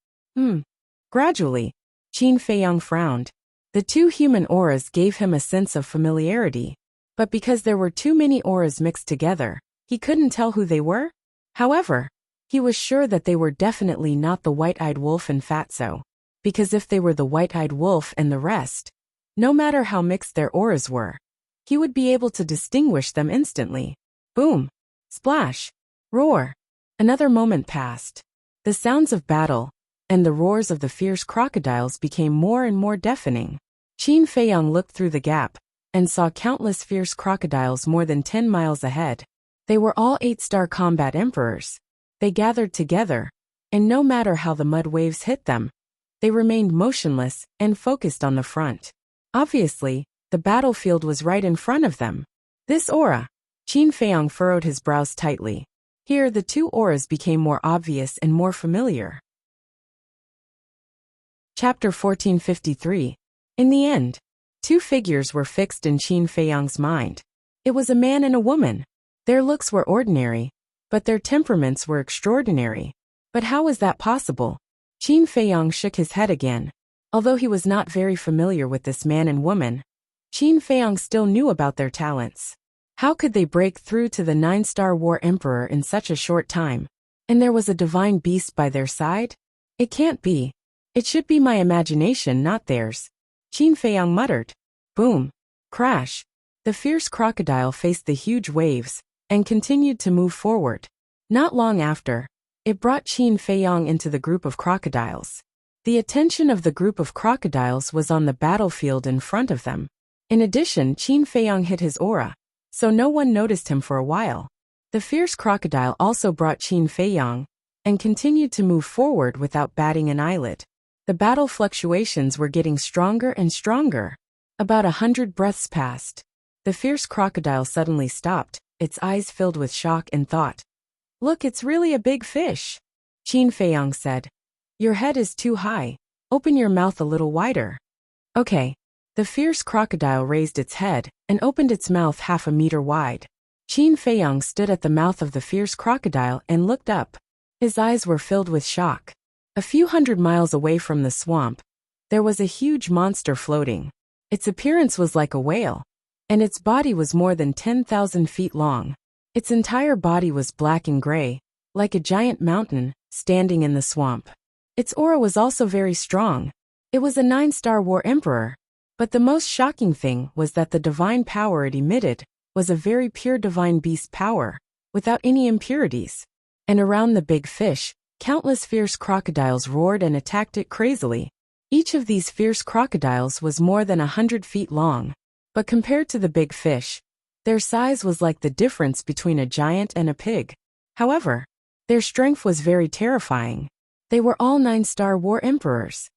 [SPEAKER 1] Gradually, Qin Feiyang frowned. The two human auras gave him a sense of familiarity, but because there were too many auras mixed together, he couldn't tell who they were. However, he was sure that they were definitely not the white-eyed wolf and Fatso, because if they were the white-eyed wolf and the rest, no matter how mixed their auras were, he would be able to distinguish them instantly. Boom! Splash! Roar! Another moment passed. The sounds of battle and the roars of the fierce crocodiles became more and more deafening. Qin Feiyang looked through the gap and saw countless fierce crocodiles more than 10 miles ahead. They were all 8-star combat emperors. They gathered together, and no matter how the mud waves hit them, they remained motionless and focused on the front. Obviously, the battlefield was right in front of them. This aura. Qin Feiyang furrowed his brows tightly. Here the two auras became more obvious and more familiar. Chapter 1453. In the end, two figures were fixed in Qin Feiyang's mind. It was a man and a woman. Their looks were ordinary, but their temperaments were extraordinary. But how was that possible? Qin Feiyang shook his head again. Although he was not very familiar with this man and woman, Qin Feiyang still knew about their talents. How could they break through to the 9-star war emperor in such a short time? And there was a divine beast by their side? It can't be. It should be my imagination, not theirs. Qin Feiyang muttered. Boom. Crash. The fierce crocodile faced the huge waves and continued to move forward. Not long after, it brought Qin Feiyang into the group of crocodiles. The attention of the group of crocodiles was on the battlefield in front of them. In addition, Qin Feiyang hid his aura, so no one noticed him for a while. The fierce crocodile also brought Qin Feiyang and continued to move forward without batting an eyelid. The battle fluctuations were getting stronger and stronger. About 100 breaths passed. The fierce crocodile suddenly stopped, its eyes filled with shock and thought. Look, it's really a big fish. Qin Feiyang said. Your head is too high. Open your mouth a little wider. Okay. The fierce crocodile raised its head and opened its mouth half a meter wide. Qin Feiyang stood at the mouth of the fierce crocodile and looked up. His eyes were filled with shock. A few hundred miles away from the swamp, there was a huge monster floating. Its appearance was like a whale, and its body was more than 10,000 feet long. Its entire body was black and gray, like a giant mountain, standing in the swamp. Its aura was also very strong. It was a 9-star war emperor. But the most shocking thing was that the divine power it emitted was a very pure divine beast power, without any impurities. And around the big fish, countless fierce crocodiles roared and attacked it crazily. Each of these fierce crocodiles was more than 100 feet long. But compared to the big fish, their size was like the difference between a giant and a pig. However, their strength was very terrifying. They were all 9-star war emperors.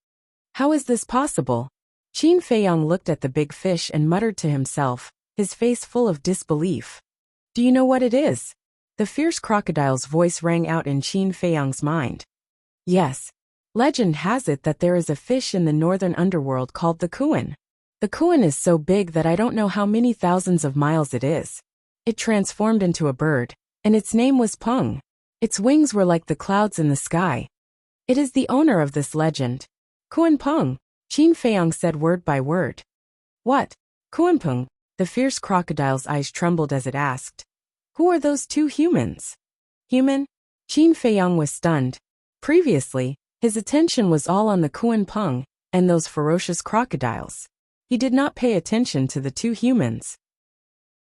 [SPEAKER 1] How is this possible? Qin Feiyang looked at the big fish and muttered to himself, his face full of disbelief. Do you know what it is? The fierce crocodile's voice rang out in Qin Feiyang's mind. Yes. Legend has it that there is a fish in the northern underworld called the Kuan. The Kuan is so big that I don't know how many thousands of miles it is. It transformed into a bird, and its name was Peng. Its wings were like the clouds in the sky. It is the owner of this legend. Kuan Peng. Qin Feiyang said word by word. What? Kuan Peng? The fierce crocodile's eyes trembled as it asked. Who are those two humans? Human? Qin Feiyang was stunned. Previously, his attention was all on the Kuan Peng and those ferocious crocodiles. He did not pay attention to the two humans.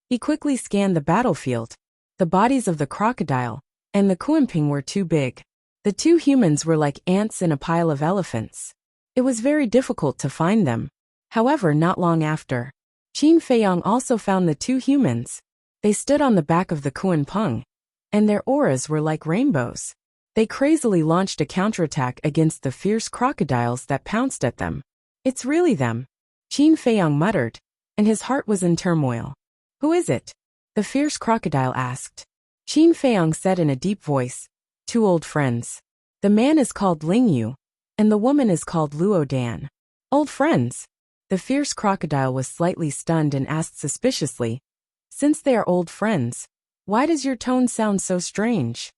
[SPEAKER 1] He quickly scanned the battlefield. The bodies of the crocodile and the Kuan Peng were too big. The two humans were like ants in a pile of elephants. It was very difficult to find them. However, not long after, Qin Feiyang also found the two humans. They stood on the back of the Kuan Peng, and their auras were like rainbows. They crazily launched a counterattack against the fierce crocodiles that pounced at them. It's really them. Qin Feiyang muttered, and his heart was in turmoil. Who is it? The fierce crocodile asked. Qin Feiyang said in a deep voice, 2 old friends. The man is called Ling Yu, and the woman is called Luo Dan. Old friends. The fierce crocodile was slightly stunned and asked suspiciously, since they are old friends, why does your tone sound so strange?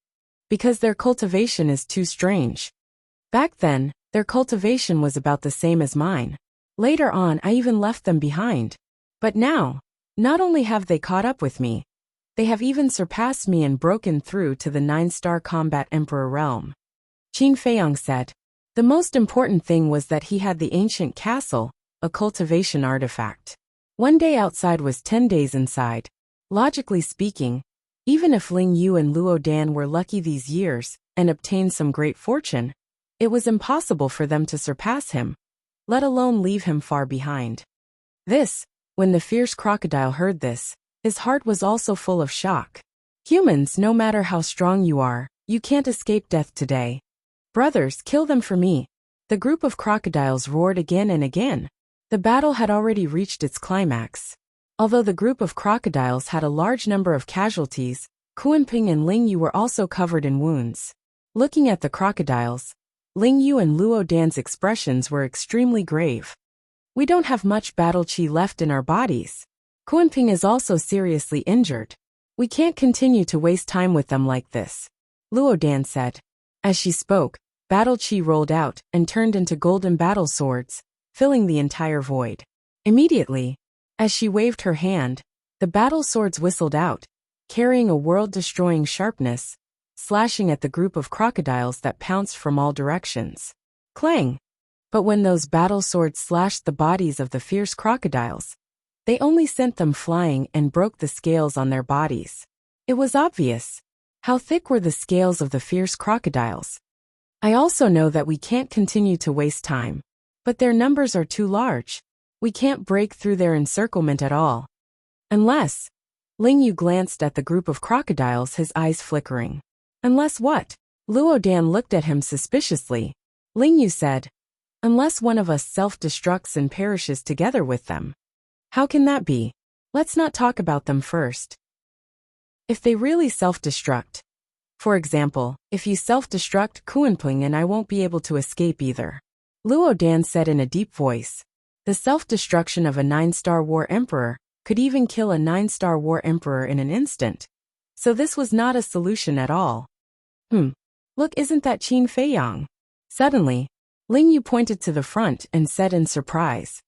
[SPEAKER 1] Because their cultivation is too strange. Back then, their cultivation was about the same as mine. Later on, I even left them behind. But now, not only have they caught up with me, they have even surpassed me and broken through to the 9-star combat emperor realm. Qin Feiyang said. The most important thing was that he had the ancient castle, a cultivation artifact. 1 day outside was 10 days inside. Logically speaking, even if Ling Yu and Luo Dan were lucky these years and obtained some great fortune, it was impossible for them to surpass him, let alone leave him far behind. When the fierce crocodile heard this, his heart was also full of shock. Humans, no matter how strong you are, you can't escape death today. Brothers, kill them for me. The group of crocodiles roared again and again. The battle had already reached its climax. Although the group of crocodiles had a large number of casualties, Kuan Peng and Ling Yu were also covered in wounds. Looking at the crocodiles, Ling Yu and Luo Dan's expressions were extremely grave. We don't have much battle chi left in our bodies. Kuan Peng is also seriously injured. We can't continue to waste time with them like this, Luo Dan said. As she spoke, battle chi rolled out and turned into golden battle swords, filling the entire void. Immediately, as she waved her hand, the battle swords whistled out, carrying a world-destroying sharpness, slashing at the group of crocodiles that pounced from all directions. Clang! But when those battle swords slashed the bodies of the fierce crocodiles, they only sent them flying and broke the scales on their bodies. It was obvious. How thick were the scales of the fierce crocodiles? I also know that we can't continue to waste time. But their numbers are too large. We can't break through their encirclement at all. Unless... Ling Yu glanced at the group of crocodiles, his eyes flickering. Unless what? Luo Dan looked at him suspiciously. Ling Yu said, unless one of us self-destructs and perishes together with them. How can that be? Let's not talk about them first. If they really self-destruct. For example, if you self-destruct Kuanping and I won't be able to escape either. Luo Dan said in a deep voice. The self-destruction of a 9-star war emperor could even kill a 9-star war emperor in an instant. So this was not a solution at all. Look, isn't that Qin Feiyang? Suddenly, Ling Yu pointed to the front and said in surprise.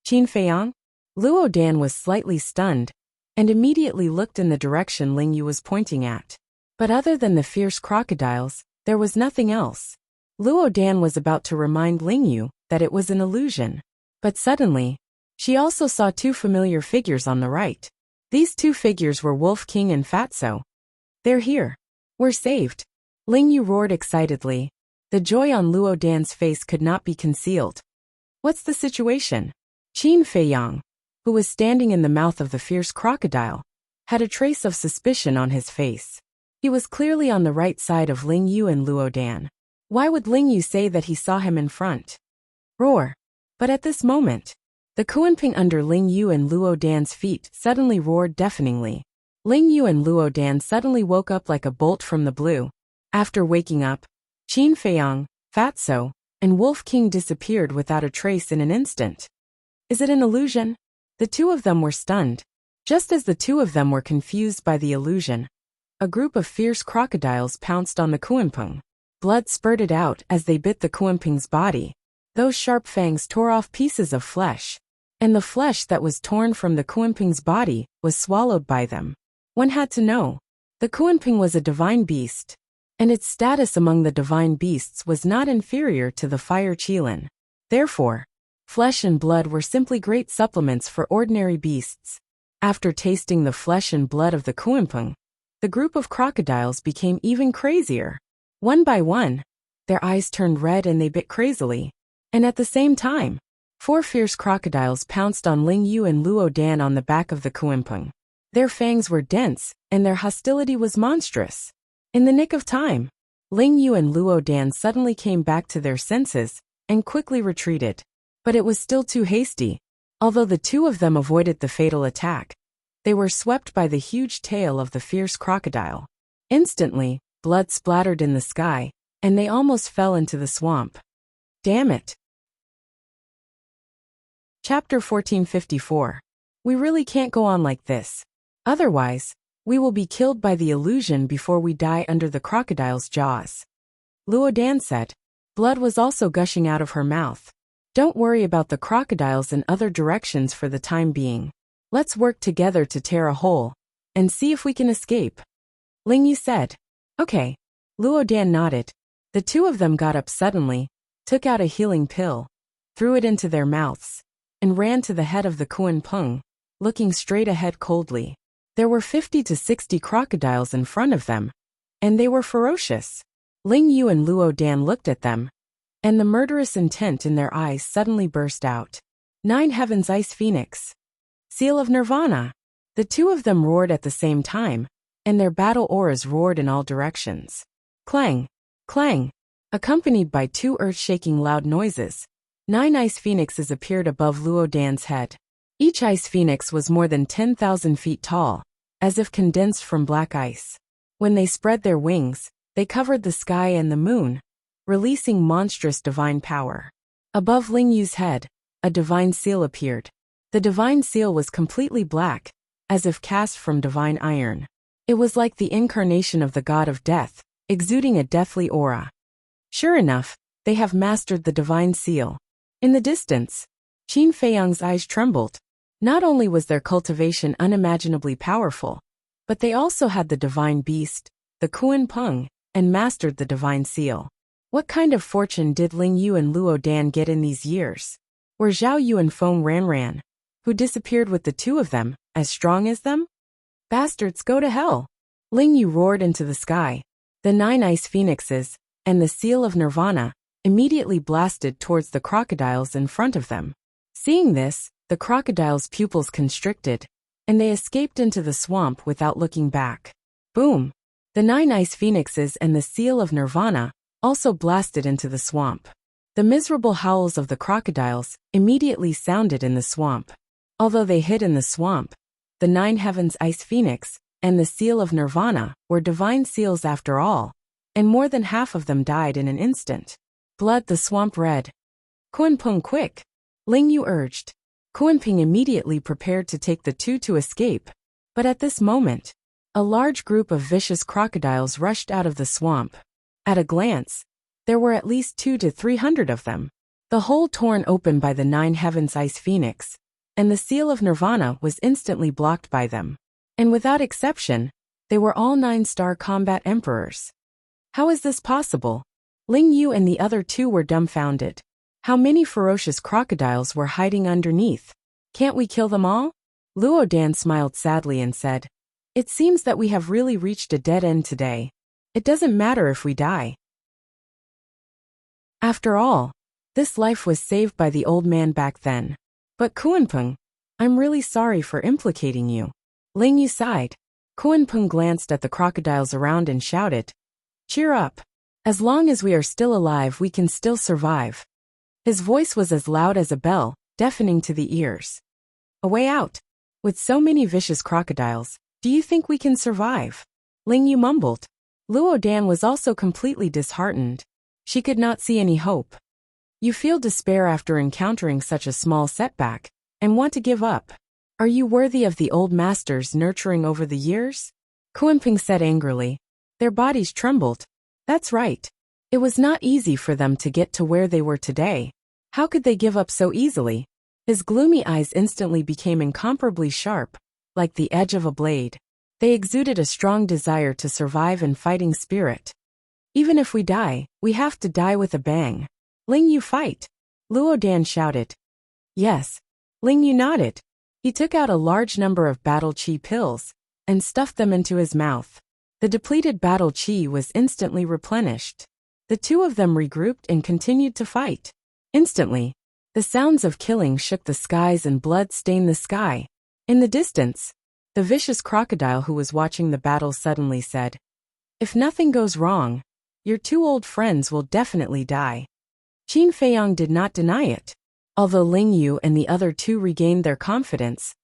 [SPEAKER 1] Qin Feiyang? Luo Dan was slightly stunned, and immediately looked in the direction Ling Yu was pointing at. But other than the fierce crocodiles, there was nothing else. Luo Dan was about to remind Ling Yu that it was an illusion. But suddenly, she also saw two familiar figures on the right. These two figures were Wolf King and Fatso. They're here. We're saved. Ling Yu roared excitedly. The joy on Luo Dan's face could not be concealed. What's the situation? Qin Feiyang, who was standing in the mouth of the fierce crocodile, had a trace of suspicion on his face. He was clearly on the right side of Ling Yu and Luo Dan. Why would Ling Yu say that he saw him in front? Roar. But at this moment, the Kuanping under Ling Yu and Luo Dan's feet suddenly roared deafeningly. Ling Yu and Luo Dan suddenly woke up like a bolt from the blue. After waking up, Qin Feiyang, Fatso, and Wolf King disappeared without a trace in an instant. Is it an illusion? The two of them were stunned. Just as the two of them were confused by the illusion, a group of fierce crocodiles pounced on the Kuanping. Blood spurted out as they bit the Kuanping's body. Those sharp fangs tore off pieces of flesh, and the flesh that was torn from the Kuanping's body was swallowed by them. One had to know. The Kuanping was a divine beast, and its status among the divine beasts was not inferior to the fire qilin. Therefore, flesh and blood were simply great supplements for ordinary beasts. After tasting the flesh and blood of the Kuanping, the group of crocodiles became even crazier. One by one, their eyes turned red and they bit crazily. And at the same time, 4 fierce crocodiles pounced on Ling Yu and Luo Dan on the back of the Kuanping. Their fangs were dense, and their hostility was monstrous. In the nick of time, Ling Yu and Luo Dan suddenly came back to their senses and quickly retreated. But it was still too hasty. Although the two of them avoided the fatal attack, they were swept by the huge tail of the fierce crocodile. Instantly, blood splattered in the sky, and they almost fell into the swamp. Damn it. Chapter 1454. We really can't go on like this. Otherwise, we will be killed by the illusion before we die under the crocodile's jaws. Luo Dan said. Blood was also gushing out of her mouth. Don't worry about the crocodiles in other directions for the time being. Let's work together to tear a hole and see if we can escape. Ling Yu said. Okay. Luo Dan nodded. The two of them got up suddenly, took out a healing pill, threw it into their mouths, and ran to the head of the Kuanping, looking straight ahead coldly. There were 50 to 60 crocodiles in front of them, and they were ferocious. Ling Yu and Luo Dan looked at them, and the murderous intent in their eyes suddenly burst out. 9 Heavens Ice Phoenix. Seal of Nirvana. The two of them roared at the same time, and their battle auras roared in all directions. Clang, clang. Accompanied by 2 earth-shaking loud noises, 9 ice phoenixes appeared above Luo Dan's head. Each ice phoenix was more than 10,000 feet tall, as if condensed from black ice. When they spread their wings, they covered the sky and the moon, releasing monstrous divine power. Above Ling Yu's head, a divine seal appeared. The divine seal was completely black, as if cast from divine iron. It was like the incarnation of the god of death, exuding a deathly aura. Sure enough, they have mastered the divine seal. In the distance, Qin Feiyang's eyes trembled. Not only was their cultivation unimaginably powerful, but they also had the divine beast, the Kuanping, and mastered the divine seal. What kind of fortune did Ling Yu and Luo Dan get in these years? Were Zhao Yu and Feng Ranran, who disappeared with the two of them, as strong as them? Bastards, go to hell! Ling Yu roared into the sky. The 9 ice phoenixes, and the seal of Nirvana, immediately blasted towards the crocodiles in front of them. Seeing this, the crocodiles' pupils constricted, and they escaped into the swamp without looking back. Boom! The 9 ice phoenixes and the seal of Nirvana also blasted into the swamp. The miserable howls of the crocodiles immediately sounded in the swamp. Although they hid in the swamp, the 9 heavens ice phoenix and the seal of Nirvana were divine seals after all, and more than half of them died in an instant. Blood the swamp red. Kunpeng, quick! Ling Yu urged. Kunpeng immediately prepared to take the two to escape, but at this moment, a large group of vicious crocodiles rushed out of the swamp. At a glance, there were at least 200 to 300 of them. The hole torn open by the 9 heavens ice phoenix, and the seal of Nirvana was instantly blocked by them. And without exception, they were all 9-star combat emperors. How is this possible? Ling Yu and the other two were dumbfounded. How many ferocious crocodiles were hiding underneath? Can't we kill them all? Luo Dan smiled sadly and said, "It seems that we have really reached a dead end today. It doesn't matter if we die. After all, this life was saved by the old man back then. But Kunpeng, I'm really sorry for implicating you." Ling Yu sighed. Kunpeng glanced at the crocodiles around and shouted, "Cheer up. As long as we are still alive, we can still survive." His voice was as loud as a bell, deafening to the ears. "A way out. With so many vicious crocodiles, do you think we can survive?" Ling Yu mumbled. Luo Dan was also completely disheartened. She could not see any hope. You feel despair after encountering such a small setback, and want to give up. Are you worthy of the old masters nurturing over the years? Kunpeng said angrily. Their bodies trembled. That's right. It was not easy for them to get to where they were today. How could they give up so easily? His gloomy eyes instantly became incomparably sharp, like the edge of a blade. They exuded a strong desire to survive and fighting spirit. Even if we die, we have to die with a bang. Ling Yu, fight! Luo Dan shouted. Yes. Ling Yu nodded. He took out a large number of battle chi pills and stuffed them into his mouth. The depleted battle chi was instantly replenished. The two of them regrouped and continued to fight. Instantly, the sounds of killing shook the skies and blood stained the sky. In the distance, the vicious crocodile who was watching the battle suddenly said, "If nothing goes wrong, your two old friends will definitely die." Qin Feiyang did not deny it. Although Ling Yu and the other two regained their confidence,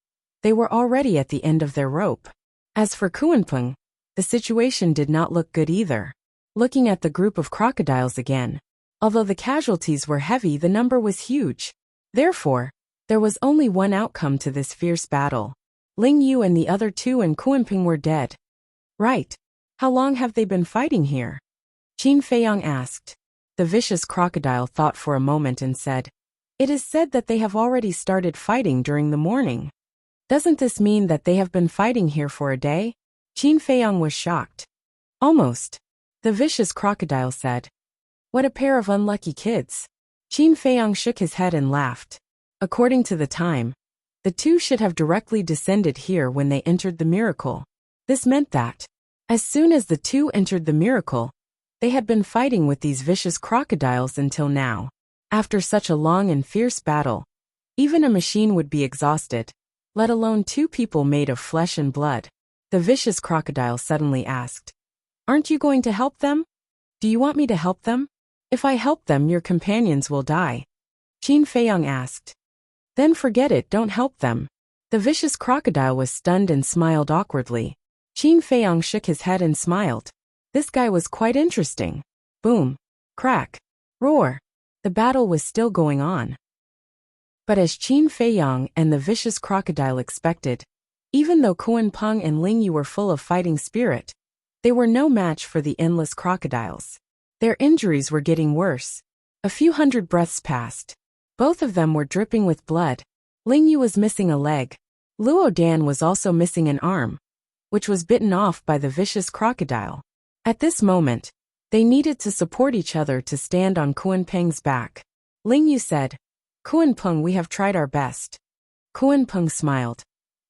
[SPEAKER 1] they were already at the end of their rope. As for Kunpeng, the situation did not look good either. Looking at the group of crocodiles again, although the casualties were heavy, the number was huge. Therefore, there was only one outcome to this fierce battle. Ling Yu and the other two and Kunpeng were dead. Right. How long have they been fighting here? Qin Feiyang asked. The vicious crocodile thought for a moment and said, "It is said that they have already started fighting during the morning. Doesn't this mean that they have been fighting here for a day?" Qin Feiyang was shocked. Almost. The vicious crocodile said. What a pair of unlucky kids. Qin Feiyang shook his head and laughed. According to the time, the two should have directly descended here when they entered the miracle. This meant that, as soon as the two entered the miracle, they had been fighting with these vicious crocodiles until now. After such a long and fierce battle, even a machine would be exhausted, let alone two people made of flesh and blood. The vicious crocodile suddenly asked, "Aren't you going to help them? Do you want me to help them? If I help them, your companions will die." Qin Feiyang asked. Then forget it, don't help them. The vicious crocodile was stunned and smiled awkwardly. Qin Feiyang shook his head and smiled. This guy was quite interesting. Boom. Crack. Roar. The battle was still going on. But as Qin Feiyang and the vicious crocodile expected, even though Kunpeng and Ling Yu were full of fighting spirit, they were no match for the endless crocodiles. Their injuries were getting worse. A few hundred breaths passed. Both of them were dripping with blood. Ling Yu was missing a leg. Luo Dan was also missing an arm, which was bitten off by the vicious crocodile. At this moment, They needed to support each other to stand on Kuan-peng's back. Ling Yu said, Kuan-peng, we have tried our best. Kuan-peng smiled.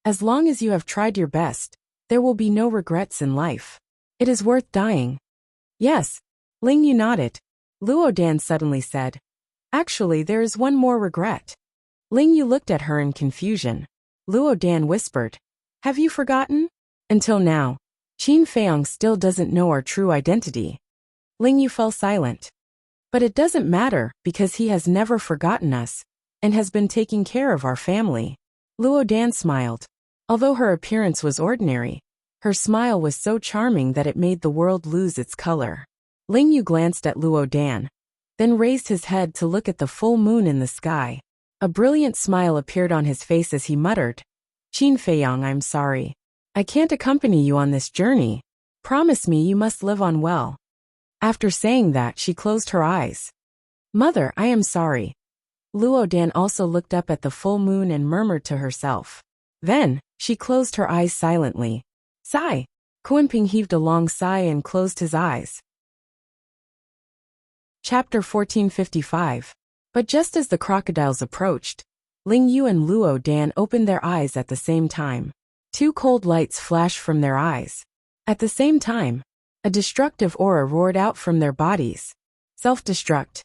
[SPEAKER 1] As long as you have tried your best, there will be no regrets in life. It is worth dying. Yes. Ling Yu nodded. Luo Dan suddenly said, actually, there is one more regret. Ling Yu looked at her in confusion. Luo Dan whispered, have you forgotten? Until now, Qin Feiyang still doesn't know our true identity. Ling Yu fell silent. But it doesn't matter because he has never forgotten us and has been taking care of our family. Luo Dan smiled. Although her appearance was ordinary, her smile was so charming that it made the world lose its color. Ling Yu glanced at Luo Dan, then raised his head to look at the full moon in the sky. A brilliant smile appeared on his face as he muttered, Qin Feiyang, I'm sorry. I can't accompany you on this journey. Promise me you must live on well. After saying that, she closed her eyes. Mother, I am sorry. Luo Dan also looked up at the full moon and murmured to herself. Then, she closed her eyes silently. Sigh. Kuan-peng heaved a long sigh and closed his eyes. Chapter 1455. But just as the crocodiles approached, Ling Yu and Luo Dan opened their eyes at the same time. Two cold lights flashed from their eyes. At the same time, a destructive aura roared out from their bodies. Self-destruct.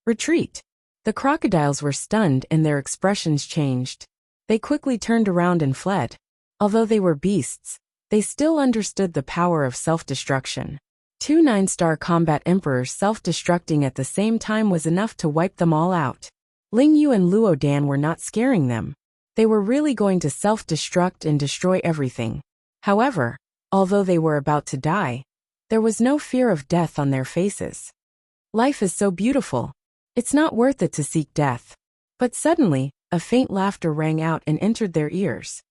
[SPEAKER 1] Retreat. The crocodiles were stunned and their expressions changed. They quickly turned around and fled. Although they were beasts, they still understood the power of self-destruction. Two 9-star combat emperors self-destructing at the same time was enough to wipe them all out. Ling Yu and Luo Dan were not scaring them. They were really going to self-destruct and destroy everything. However, although they were about to die, there was no fear of death on their faces. Life is so beautiful. It's not worth it to seek death. But suddenly, a faint laughter rang out and entered their ears.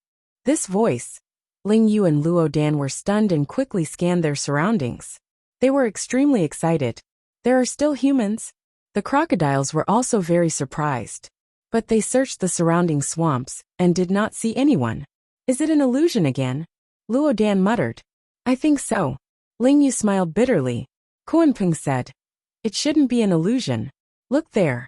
[SPEAKER 1] This voice. Ling Yu and Luo Dan were stunned and quickly scanned their surroundings. They were extremely excited. There are still humans. The crocodiles were also very surprised. But they searched the surrounding swamps and did not see anyone. Is it an illusion again? Luo Dan muttered. I think so. Ling Yu smiled bitterly. Kuan-peng said, it shouldn't be an illusion. Look there.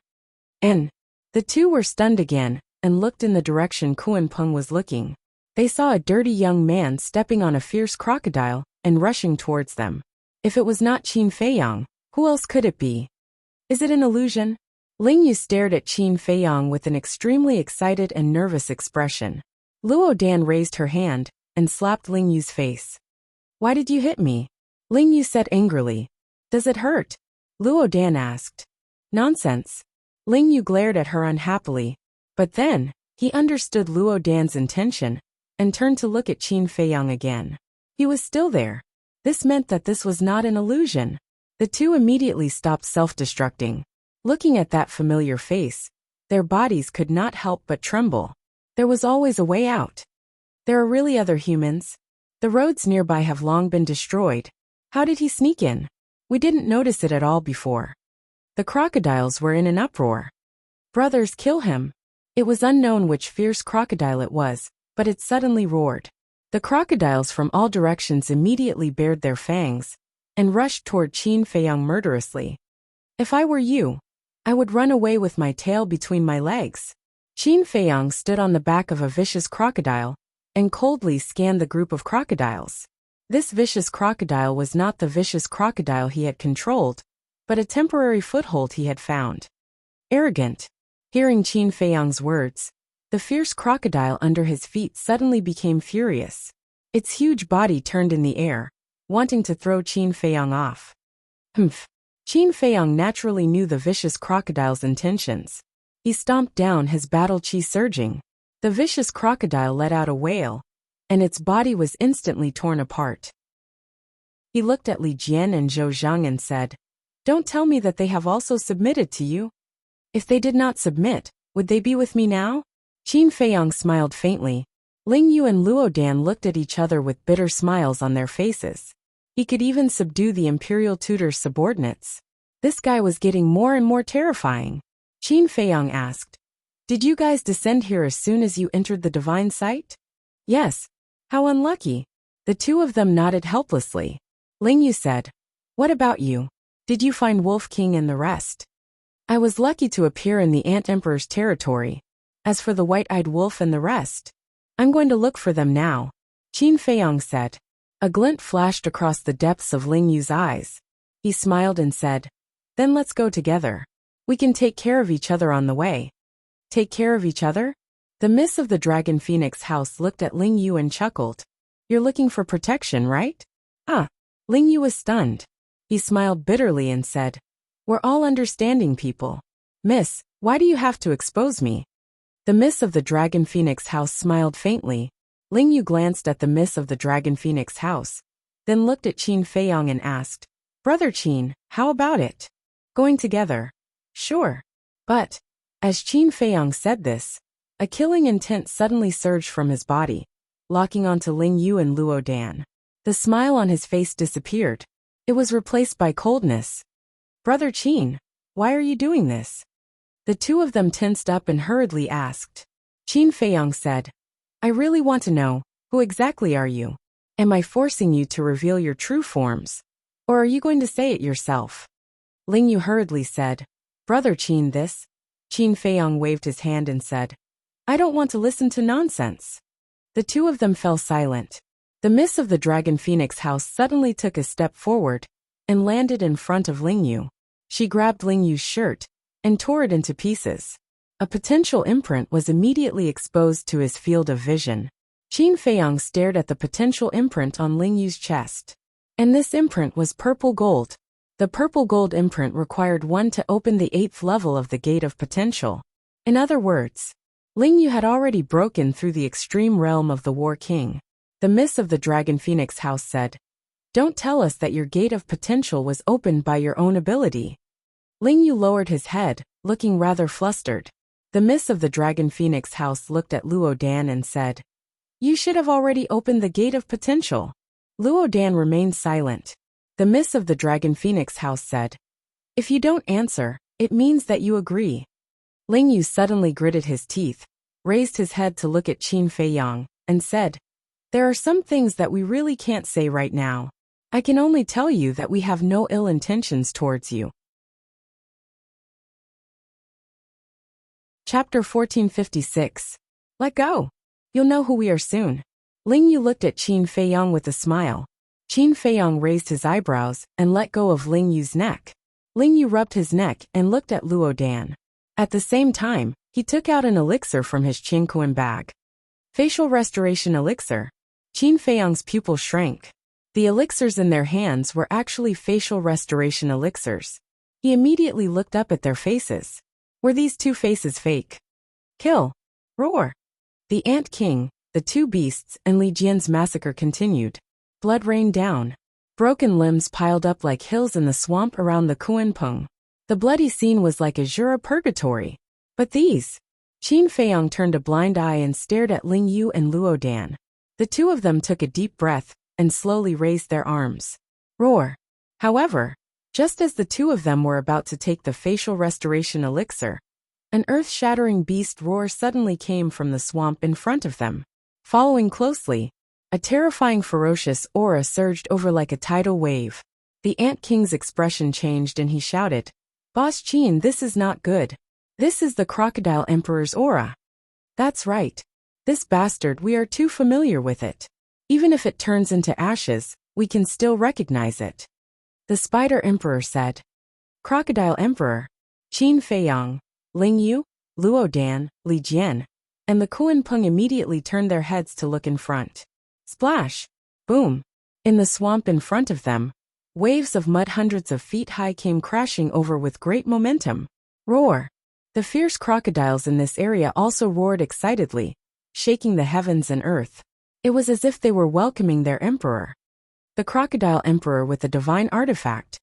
[SPEAKER 1] And the two were stunned again and looked in the direction Kuan-peng was looking. They saw a dirty young man stepping on a fierce crocodile and rushing towards them. If it was not Qin Feiyang, who else could it be? Is it an illusion? Ling Yu stared at Qin Feiyang with an extremely excited and nervous expression. Luo Dan raised her hand and slapped Ling Yu's face. Why did you hit me? Ling Yu said angrily. Does it hurt? Luo Dan asked. Nonsense. Ling Yu glared at her unhappily. But then, he understood Luo Dan's intention and turned to look at Qin Feiyang again. He was still there. This meant that this was not an illusion. The two immediately stopped self-destructing. Looking at that familiar face, their bodies could not help but tremble. There was always a way out. There are really other humans. The roads nearby have long been destroyed. How did he sneak in? We didn't notice it at all before. The crocodiles were in an uproar. Brothers, kill him. It was unknown which fierce crocodile it was, but it suddenly roared. The crocodiles from all directions immediately bared their fangs and rushed toward Qin Feiyang murderously. If I were you, I would run away with my tail between my legs. Qin Feiyang stood on the back of a vicious crocodile and coldly scanned the group of crocodiles. This vicious crocodile was not the vicious crocodile he had controlled, but a temporary foothold he had found. Arrogant. Hearing Qin Feiyang's words, the fierce crocodile under his feet suddenly became furious. Its huge body turned in the air, wanting to throw Qin Feiyang off. Humph. Qin Feiyang naturally knew the vicious crocodile's intentions. He stomped down, his battle chi surging. The vicious crocodile let out a wail, and its body was instantly torn apart. He looked at Li Jian and Zhou Zhang and said, Don't tell me that they have also submitted to you. If they did not submit, would they be with me now? Qin Feiyang smiled faintly. Ling Yu and Luo Dan looked at each other with bitter smiles on their faces. He could even subdue the imperial tutor's subordinates. This guy was getting more and more terrifying. Qin Feiyang asked, Did you guys descend here as soon as you entered the divine site? Yes. How unlucky. The two of them nodded helplessly. Ling Yu said, What about you? Did you find Wolf King and the rest? I was lucky to appear in the Ant Emperor's territory. As for the white-eyed wolf and the rest, I'm going to look for them now, Qin Feiyong said. A glint flashed across the depths of Ling Yu's eyes. He smiled and said, then let's go together. We can take care of each other on the way. Take care of each other? The Miss of the Dragon Phoenix House looked at Ling Yu and chuckled. You're looking for protection, right? Ling Yu was stunned. He smiled bitterly and said, we're all understanding people. Miss, why do you have to expose me? The Miss of the Dragon Phoenix House smiled faintly. Ling Yu glanced at the Miss of the Dragon Phoenix House, then looked at Qin Feiyong and asked, Brother Qin, how about it? Going together? Sure. But, as Qin Feiyong said this, a killing intent suddenly surged from his body, locking onto Ling Yu and Luo Dan. The smile on his face disappeared. It was replaced by coldness. Brother Qin, why are you doing this? The two of them tensed up and hurriedly asked. Qin Feiyong said, I really want to know, who exactly are you? Am I forcing you to reveal your true forms? Or are you going to say it yourself? Ling Yu hurriedly said, Brother Qin this. Qin Feiyong waved his hand and said, I don't want to listen to nonsense. The two of them fell silent. The Miss of the Dragon Phoenix House suddenly took a step forward and landed in front of Ling Yu. She grabbed Ling Yu's shirt and tore it into pieces. A potential imprint was immediately exposed to his field of vision. Qin Feiyong stared at the potential imprint on Ling Yu's chest. And this imprint was purple gold. The purple gold imprint required one to open the 8th level of the Gate of Potential. In other words, Ling Yu had already broken through the extreme realm of the War King. The Miss of the Dragon Phoenix House said, Don't tell us that your Gate of Potential was opened by your own ability. Ling Yu lowered his head, looking rather flustered. The Miss of the Dragon Phoenix House looked at Luo Dan and said, You should have already opened the Gate of Potential. Luo Dan remained silent. The Miss of the Dragon Phoenix House said, If you don't answer, it means that you agree. Ling Yu suddenly gritted his teeth, raised his head to look at Qin Feiyong, and said, There are some things that we really can't say right now. I can only tell you that we have no ill intentions towards you. Chapter 1456. Let go. You'll know who we are soon. Ling Yu looked at Qin Feiyong with a smile. Qin Feiyong raised his eyebrows and let go of Ling Yu's neck. Ling Yu rubbed his neck and looked at Luo Dan. At the same time, he took out an elixir from his Qingkuan bag. Facial Restoration Elixir. Qin Feiyong's pupil shrank. The elixirs in their hands were actually facial restoration elixirs. He immediately looked up at their faces. Were these two faces fake? Kill. Roar. The Ant King, the two beasts, and Li Jian's massacre continued. Blood rained down. Broken limbs piled up like hills in the swamp around the Kuanpeng. The bloody scene was like a Jura purgatory. But these? Qin Feiyong turned a blind eye and stared at Ling Yu and Luo Dan. The two of them took a deep breath and slowly raised their arms. Roar. However, just as the two of them were about to take the facial restoration elixir, an earth-shattering beast roar suddenly came from the swamp in front of them. Following closely, a terrifying ferocious aura surged over like a tidal wave. The Ant King's expression changed and he shouted, Boss Qin, this is not good. This is the Crocodile Emperor's aura. That's right. This bastard, we are too familiar with it. Even if it turns into ashes, we can still recognize it. The Spider Emperor said. Crocodile Emperor. Qin Feiyong, Ling Yu, Luo Dan, Li Jian, and the Kuanpeng immediately turned their heads to look in front. Splash! Boom! In the swamp in front of them, waves of mud hundreds of feet high came crashing over with great momentum. Roar! The fierce crocodiles in this area also roared excitedly, shaking the heavens and earth. It was as if they were welcoming their emperor. The Crocodile Emperor with a divine artifact.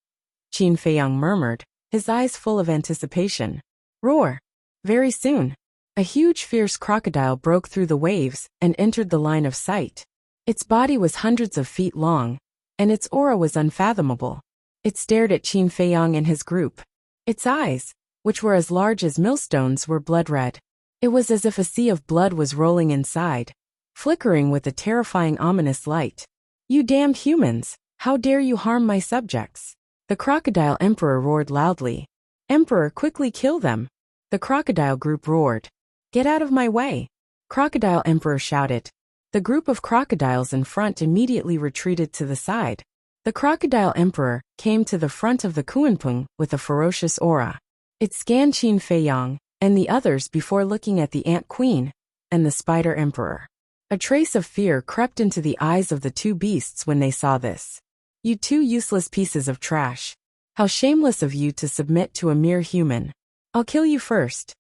[SPEAKER 1] Qin Feiyong murmured, his eyes full of anticipation. Roar! Very soon, a huge fierce crocodile broke through the waves and entered the line of sight. Its body was hundreds of feet long, and its aura was unfathomable. It stared at Qin Feiyong and his group. Its eyes, which were as large as millstones, were blood red. It was as if a sea of blood was rolling inside, flickering with a terrifying ominous light. You damned humans, how dare you harm my subjects? The crocodile emperor roared loudly. Emperor, quickly kill them. The crocodile group roared. Get out of my way. Crocodile emperor shouted. The group of crocodiles in front immediately retreated to the side. The crocodile emperor came to the front of the Kunpeng with a ferocious aura. It scanned Qin Feiyang and the others before looking at the ant queen and the spider emperor. A trace of fear crept into the eyes of the two beasts when they saw this. You two useless pieces of trash. How shameless of you to submit to a mere human. I'll kill you first.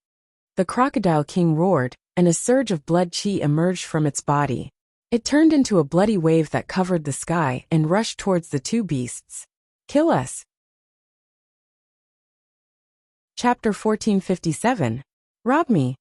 [SPEAKER 1] The crocodile king roared, and a surge of blood qi emerged from its body. It turned into a bloody wave that covered the sky and rushed towards the two beasts. Kill us. Chapter 1457. Rob me.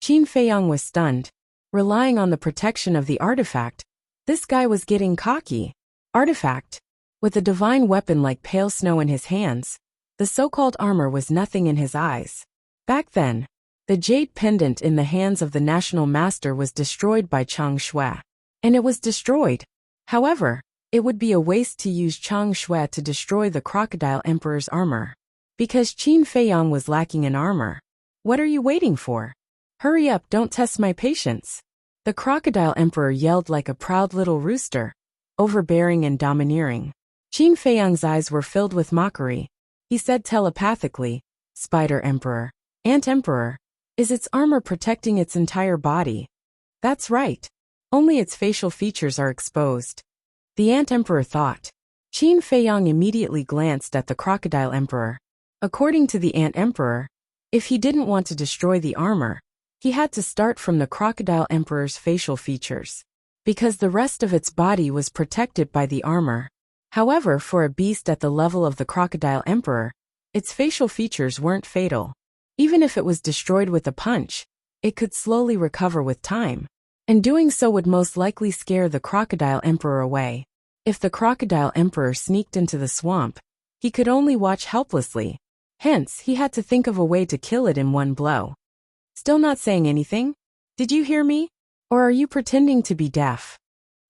[SPEAKER 1] Qin Feiyang was stunned. Relying on the protection of the artifact, this guy was getting cocky. Artifact. With a divine weapon like pale snow in his hands, the so-called armor was nothing in his eyes. Back then, the jade pendant in the hands of the national master was destroyed by Chang Shui. And it was destroyed. However, it would be a waste to use Chang Shui to destroy the crocodile emperor's armor. Because Qin Feiyang was lacking in armor. What are you waiting for? Hurry up, don't test my patience. The crocodile emperor yelled like a proud little rooster, overbearing and domineering. Qin Feiyang's eyes were filled with mockery. He said telepathically, Spider Emperor, Ant Emperor, is its armor protecting its entire body? That's right. Only its facial features are exposed. The Ant Emperor thought. Qin Feiyang immediately glanced at the crocodile emperor. According to the Ant Emperor, if he didn't want to destroy the armor, he had to start from the crocodile emperor's facial features, because the rest of its body was protected by the armor. However, for a beast at the level of the crocodile emperor, its facial features weren't fatal. Even if it was destroyed with a punch, it could slowly recover with time, and doing so would most likely scare the crocodile emperor away. If the crocodile emperor sneaked into the swamp, he could only watch helplessly. Hence, he had to think of a way to kill it in one blow. Still not saying anything? Did you hear me? Or are you pretending to be deaf?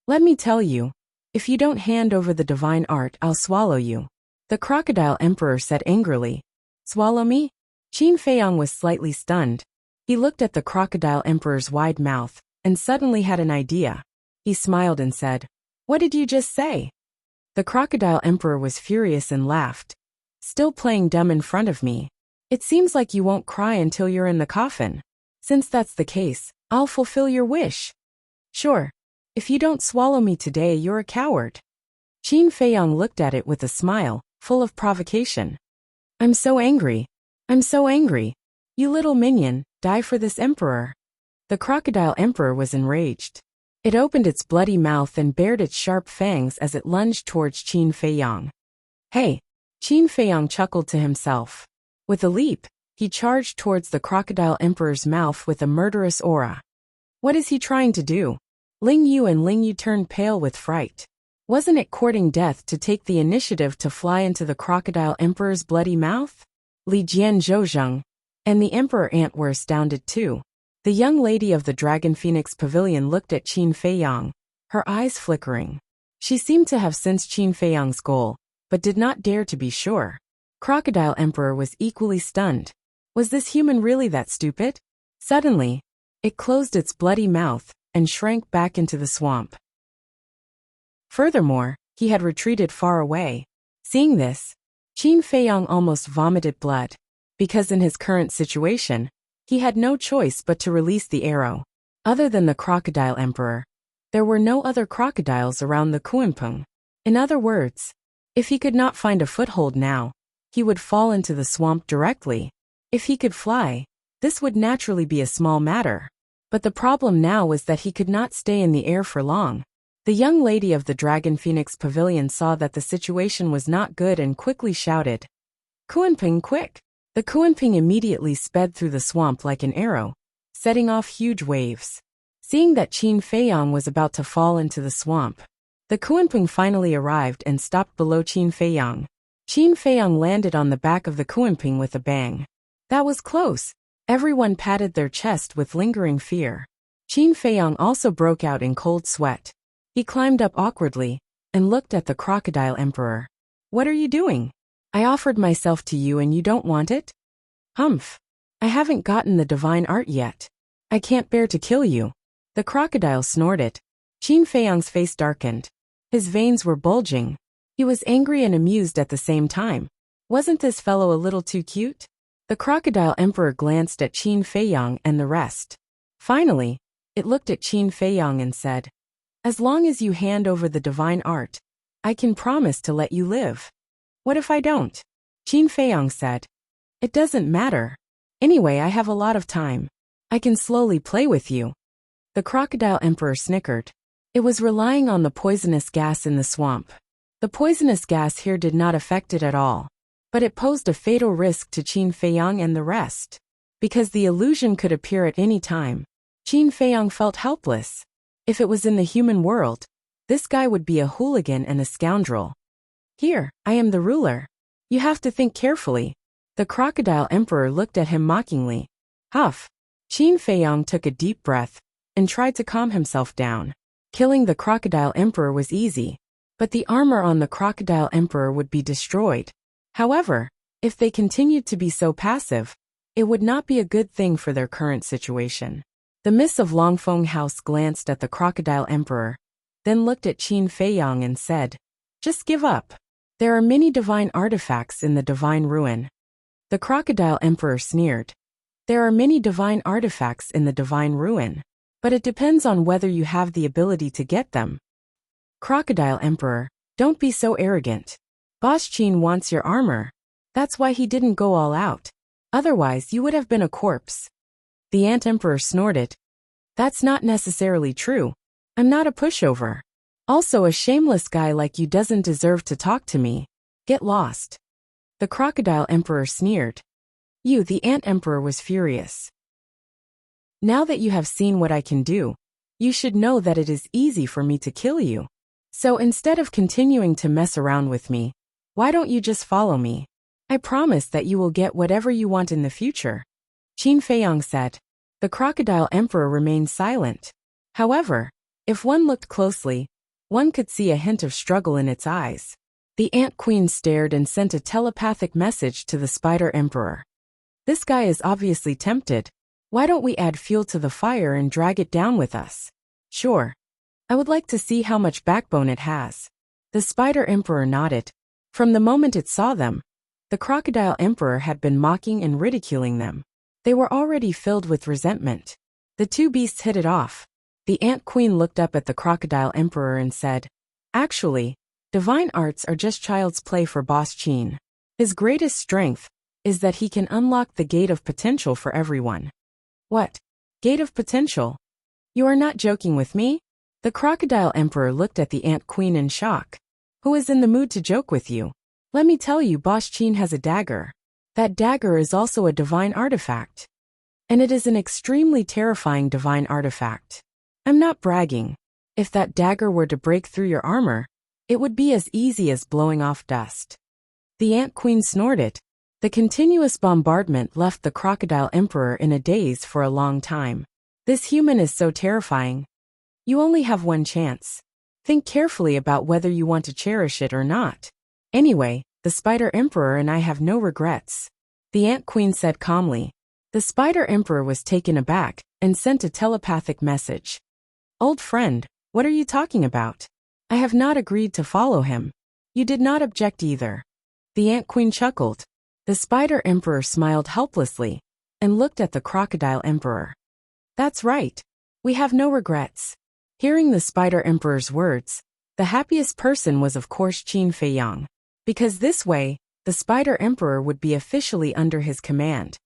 [SPEAKER 1] Let me tell you, if you don't hand over the divine art, I'll swallow you. The crocodile emperor said angrily. Swallow me? Qin Feiyang was slightly stunned. He looked at the crocodile emperor's wide mouth, and suddenly had an idea. He smiled and said, What did you just say? The crocodile emperor was furious and laughed. Still playing dumb in front of me. It seems like you won't cry until you're in the coffin. Since that's the case, I'll fulfill your wish. Sure. If you don't swallow me today, you're a coward. Qin Feiyang looked at it with a smile, full of provocation. I'm so angry. I'm so angry. You little minion, die for this emperor. The crocodile emperor was enraged. It opened its bloody mouth and bared its sharp fangs as it lunged towards Qin Feiyang. Hey! Qin Feiyang chuckled to himself. With a leap, he charged towards the crocodile emperor's mouth with a murderous aura. What is he trying to do? Ling Yu and Ling Yu turned pale with fright. Wasn't it courting death to take the initiative to fly into the crocodile emperor's bloody mouth? Li Jian Zhouzheng and the emperor ant were astounded too. The young lady of the Dragon Phoenix Pavilion looked at Qin Feiyang, her eyes flickering. She seemed to have sensed Qin Feiyang's goal, but did not dare to be sure. Crocodile Emperor was equally stunned. Was this human really that stupid? Suddenly, it closed its bloody mouth and shrank back into the swamp. Furthermore, he had retreated far away. Seeing this, Qin Feiyang almost vomited blood, because in his current situation, he had no choice but to release the arrow. Other than the crocodile emperor, there were no other crocodiles around the Kunpeng. In other words, if he could not find a foothold now, he would fall into the swamp directly. If he could fly, this would naturally be a small matter. But the problem now was that he could not stay in the air for long. The young lady of the Dragon Phoenix Pavilion saw that the situation was not good and quickly shouted, Kunpeng, quick! The Kunpeng immediately sped through the swamp like an arrow, setting off huge waves. Seeing that Qin Feiyang was about to fall into the swamp, the Kunpeng finally arrived and stopped below Qin Feiyang. Qin Feiyang landed on the back of the Kunpeng with a bang. That was close. Everyone patted their chest with lingering fear. Qin Feiyang also broke out in cold sweat. He climbed up awkwardly and looked at the crocodile emperor. What are you doing? I offered myself to you and you don't want it? Humph. I haven't gotten the divine art yet. I can't bear to kill you. The crocodile snorted. Qin Feiyang's face darkened. His veins were bulging. He was angry and amused at the same time. Wasn't this fellow a little too cute? The crocodile emperor glanced at Qin Feiyang and the rest. Finally, it looked at Qin Feiyang and said, "As long as you hand over the divine art, I can promise to let you live." "What if I don't?" Qin Feiyang said. "It doesn't matter. Anyway, I have a lot of time. I can slowly play with you." The crocodile emperor snickered. It was relying on the poisonous gas in the swamp. The poisonous gas here did not affect it at all. But it posed a fatal risk to Qin Feiyang and the rest. Because the illusion could appear at any time, Qin Feiyang felt helpless. If it was in the human world, this guy would be a hooligan and a scoundrel. "Here, I am the ruler. You have to think carefully." The crocodile emperor looked at him mockingly. Huff. Qin Feiyang took a deep breath and tried to calm himself down. Killing the crocodile emperor was easy, but the armor on the crocodile emperor would be destroyed. However, if they continued to be so passive, it would not be a good thing for their current situation. The Miss of Longfeng House glanced at the crocodile emperor, then looked at Qin Feiyang and said, "Just give up. There are many divine artifacts in the divine ruin." The crocodile emperor sneered. "There are many divine artifacts in the divine ruin, but it depends on whether you have the ability to get them." Crocodile emperor, don't be so arrogant. Boss Qin wants your armor. That's why he didn't go all out. Otherwise, you would have been a corpse. The ant emperor snorted. "That's not necessarily true. I'm not a pushover. Also, a shameless guy like you doesn't deserve to talk to me. Get lost." The crocodile emperor sneered. The ant emperor was furious. "Now that you have seen what I can do, you should know that it is easy for me to kill you. So instead of continuing to mess around with me, why don't you just follow me? I promise that you will get whatever you want in the future." Qin Feiyang said. The crocodile emperor remained silent. However, if one looked closely, one could see a hint of struggle in its eyes. The ant queen stared and sent a telepathic message to the spider emperor. "This guy is obviously tempted. Why don't we add fuel to the fire and drag it down with us?" "Sure. I would like to see how much backbone it has." The spider emperor nodded. From the moment it saw them, the crocodile emperor had been mocking and ridiculing them. They were already filled with resentment. The two beasts hit it off. The ant queen looked up at the crocodile emperor and said, "Actually, divine arts are just child's play for Boss Qin. His greatest strength is that he can unlock the gate of potential for everyone." "What? Gate of potential? You are not joking with me?" The crocodile emperor looked at the ant queen in shock. "Who is in the mood to joke with you? Let me tell you, Boss Qin has a dagger. That dagger is also a divine artifact. And it is an extremely terrifying divine artifact. I'm not bragging. If that dagger were to break through your armor, it would be as easy as blowing off dust." The ant queen snorted. The continuous bombardment left the crocodile emperor in a daze for a long time. "This human is so terrifying. You only have one chance. Think carefully about whether you want to cherish it or not. Anyway, the spider emperor and I have no regrets." The ant queen said calmly. The spider emperor was taken aback and sent a telepathic message. "Old friend, what are you talking about? I have not agreed to follow him. You did not object either." The ant queen chuckled. The spider emperor smiled helplessly and looked at the crocodile emperor. "That's right. We have no regrets." Hearing the spider emperor's words, the happiest person was of course Qin Feiyang, because this way, the spider emperor would be officially under his command.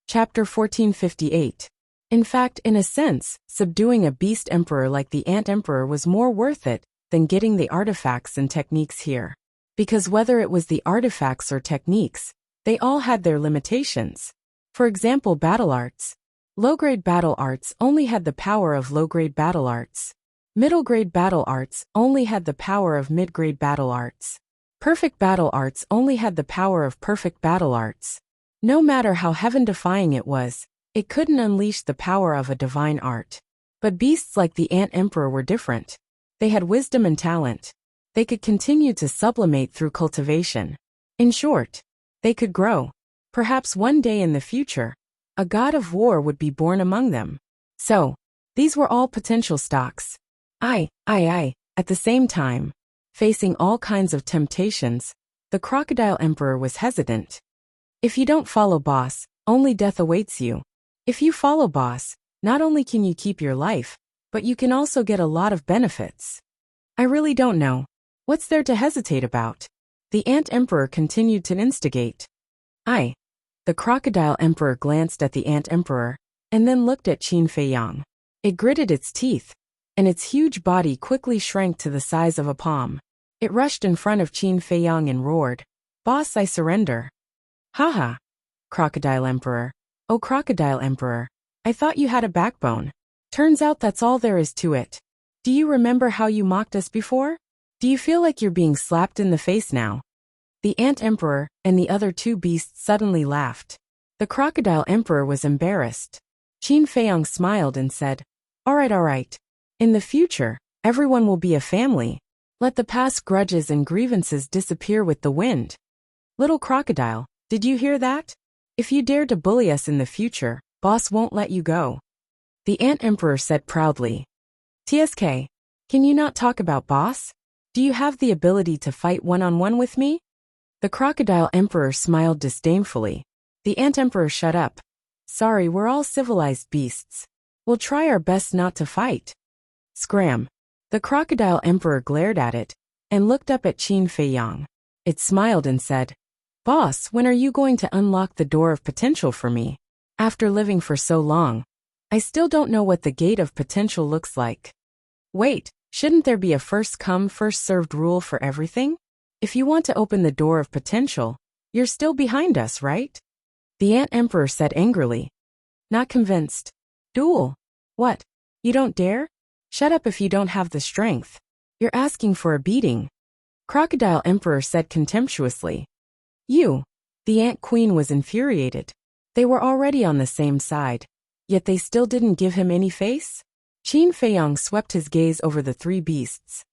[SPEAKER 1] Chapter 1458. In fact, in a sense, subduing a beast emperor like the ant emperor was more worth it than getting the artifacts and techniques here. Because whether it was the artifacts or techniques, they all had their limitations. For example, battle arts. Low-grade battle arts only had the power of low-grade battle arts. Middle-grade battle arts only had the power of mid-grade battle arts. Perfect battle arts only had the power of perfect battle arts. No matter how heaven-defying it was, it couldn't unleash the power of a divine art. But beasts like the ant emperor were different. They had wisdom and talent. They could continue to sublimate through cultivation. In short, they could grow. Perhaps one day in the future, a god of war would be born among them. So, these were all potential stocks. At the same time, facing all kinds of temptations, the Crocodile Emperor was hesitant. If you don't follow boss, only death awaits you. If you follow boss, not only can you keep your life, but you can also get a lot of benefits. I really don't know. What's there to hesitate about? The Ant Emperor continued to instigate. The Crocodile Emperor glanced at the Ant Emperor, and then looked at Qin Feiyang. It gritted its teeth, and its huge body quickly shrank to the size of a palm. It rushed in front of Qin Feiyang and roared, "Boss, I surrender." Haha. Crocodile Emperor. Oh, Crocodile Emperor. I thought you had a backbone. Turns out that's all there is to it. Do you remember how you mocked us before? Do you feel like you're being slapped in the face now? The Ant Emperor and the other two beasts suddenly laughed. The Crocodile Emperor was embarrassed. Qin Feiyang smiled and said, all right. In the future, everyone will be a family. Let the past grudges and grievances disappear with the wind. Little crocodile, did you hear that? If you dare to bully us in the future, boss won't let you go. The Ant Emperor said proudly. TSK, can you not talk about boss? Do you have the ability to fight one-on-one with me? The Crocodile Emperor smiled disdainfully. The Ant Emperor shut up. Sorry, we're all civilized beasts. We'll try our best not to fight. Scram. The Crocodile Emperor glared at it, and looked up at Qin Feiyang. It smiled and said, Boss, when are you going to unlock the door of potential for me? After living for so long, I still don't know what the gate of potential looks like. Wait, shouldn't there be a first-come, first-served rule for everything? If you want to open the door of potential, you're still behind us, right? The Ant Emperor said angrily. Not convinced. Duel. What? You don't dare? Shut up if you don't have the strength. You're asking for a beating. Crocodile Emperor said contemptuously. You. The Ant Queen was infuriated. They were already on the same side, yet they still didn't give him any face? Qin Feiyang swept his gaze over the three beasts.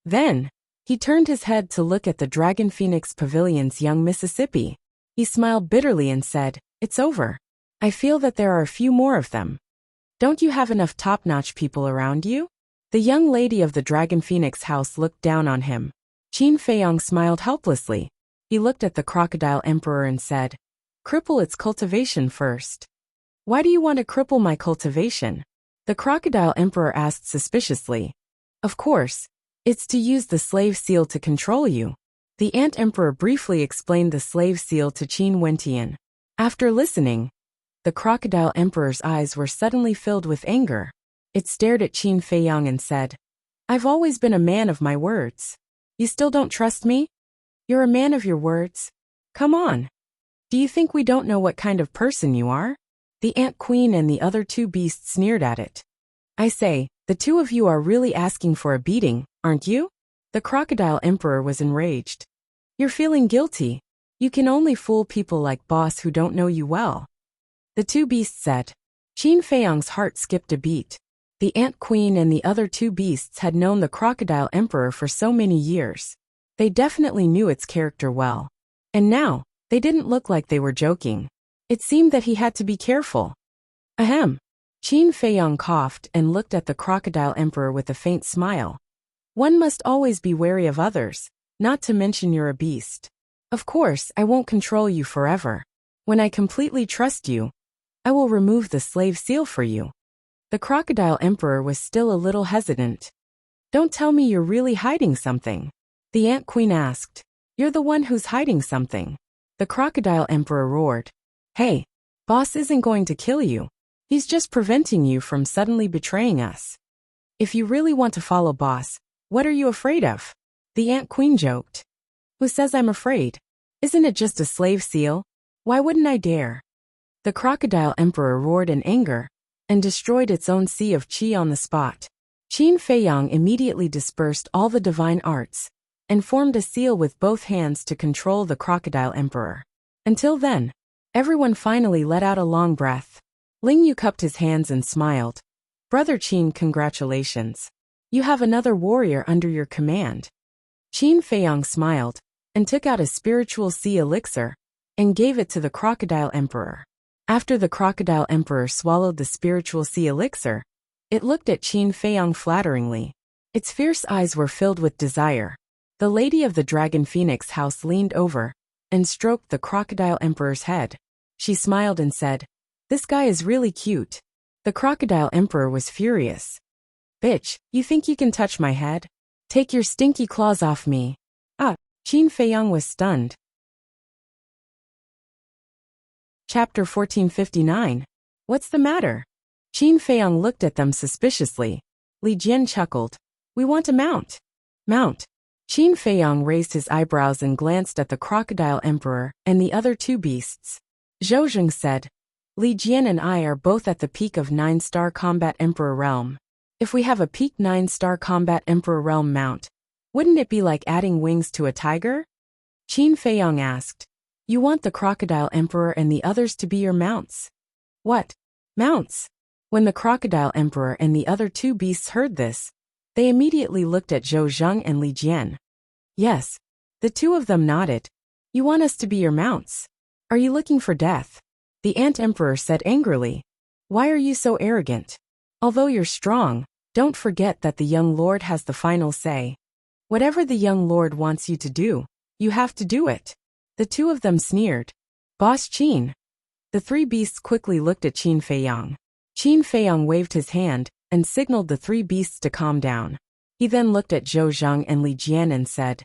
[SPEAKER 1] Then, he turned his head to look at the Dragon Phoenix Pavilion's young Mississippi. He smiled bitterly and said, It's over. I feel that there are a few more of them. Don't you have enough top-notch people around you? The young lady of the Dragon Phoenix house looked down on him. Qin Feiyang smiled helplessly. He looked at the Crocodile Emperor and said, Cripple its cultivation first. Why do you want to cripple my cultivation? The Crocodile Emperor asked suspiciously. Of course, it's to use the slave seal to control you. The Ant Emperor briefly explained the slave seal to Qin Wentian. After listening, the Crocodile Emperor's eyes were suddenly filled with anger. It stared at Qin Feiyang and said, I've always been a man of my words. You still don't trust me? You're a man of your words? Come on. Do you think we don't know what kind of person you are? The Ant Queen and the other two beasts sneered at it. I say, the two of you are really asking for a beating, aren't you? The Crocodile Emperor was enraged. You're feeling guilty. You can only fool people like boss who don't know you well. The two beasts said. Qin Feiyang's heart skipped a beat. The Ant Queen and the other two beasts had known the Crocodile Emperor for so many years. They definitely knew its character well. And now, they didn't look like they were joking. It seemed that he had to be careful. Ahem. Qin Feiyang coughed and looked at the Crocodile Emperor with a faint smile. One must always be wary of others, not to mention you're a beast. Of course, I won't control you forever. When I completely trust you, I will remove the slave seal for you. The Crocodile Emperor was still a little hesitant. Don't tell me you're really hiding something. The Ant Queen asked. You're the one who's hiding something. The Crocodile Emperor roared. Hey, boss isn't going to kill you. He's just preventing you from suddenly betraying us. If you really want to follow boss, what are you afraid of? The Ant Queen joked. Who says I'm afraid? Isn't it just a slave seal? Why wouldn't I dare? The Crocodile Emperor roared in anger, and destroyed its own sea of qi on the spot. Qin Feiyang immediately dispersed all the divine arts, and formed a seal with both hands to control the Crocodile Emperor. Until then, everyone finally let out a long breath. Ling Yu cupped his hands and smiled. Brother Qin, congratulations. You have another warrior under your command. Qin Feiyang smiled and took out a spiritual sea elixir and gave it to the Crocodile Emperor. After the Crocodile Emperor swallowed the spiritual sea elixir, it looked at Qin Feiyang flatteringly. Its fierce eyes were filled with desire. The lady of the Dragon Phoenix house leaned over and stroked the Crocodile Emperor's head. She smiled and said, "This guy is really cute." The Crocodile Emperor was furious. "Bitch, you think you can touch my head? Take your stinky claws off me." Ah, Qin Feiyang was stunned. Chapter 1459. What's the matter? Qin Feiyang looked at them suspiciously. Li Jian chuckled. "We want a mount." "Mount?" Qin Feiyang raised his eyebrows and glanced at the Crocodile Emperor and the other two beasts. Zhou Zheng said, "Li Jian and I are both at the peak of 9-star Combat Emperor Realm. If we have a peak 9-star Combat Emperor Realm mount, wouldn't it be like adding wings to a tiger?" Qin Feiyang asked. "You want the Crocodile Emperor and the others to be your mounts?" "What? Mounts?" When the Crocodile Emperor and the other two beasts heard this, they immediately looked at Zhou Zheng and Li Jian. Yes. The two of them nodded. "You want us to be your mounts? Are you looking for death?" The Ant Emperor said angrily. "Why are you so arrogant? Although you're strong, don't forget that the young lord has the final say. Whatever the young lord wants you to do, you have to do it." The two of them sneered. "Boss Qin." The three beasts quickly looked at Qin Feiyang. Qin Feiyang waved his hand and signaled the three beasts to calm down. He then looked at Zhou Zheng and Li Jian and said,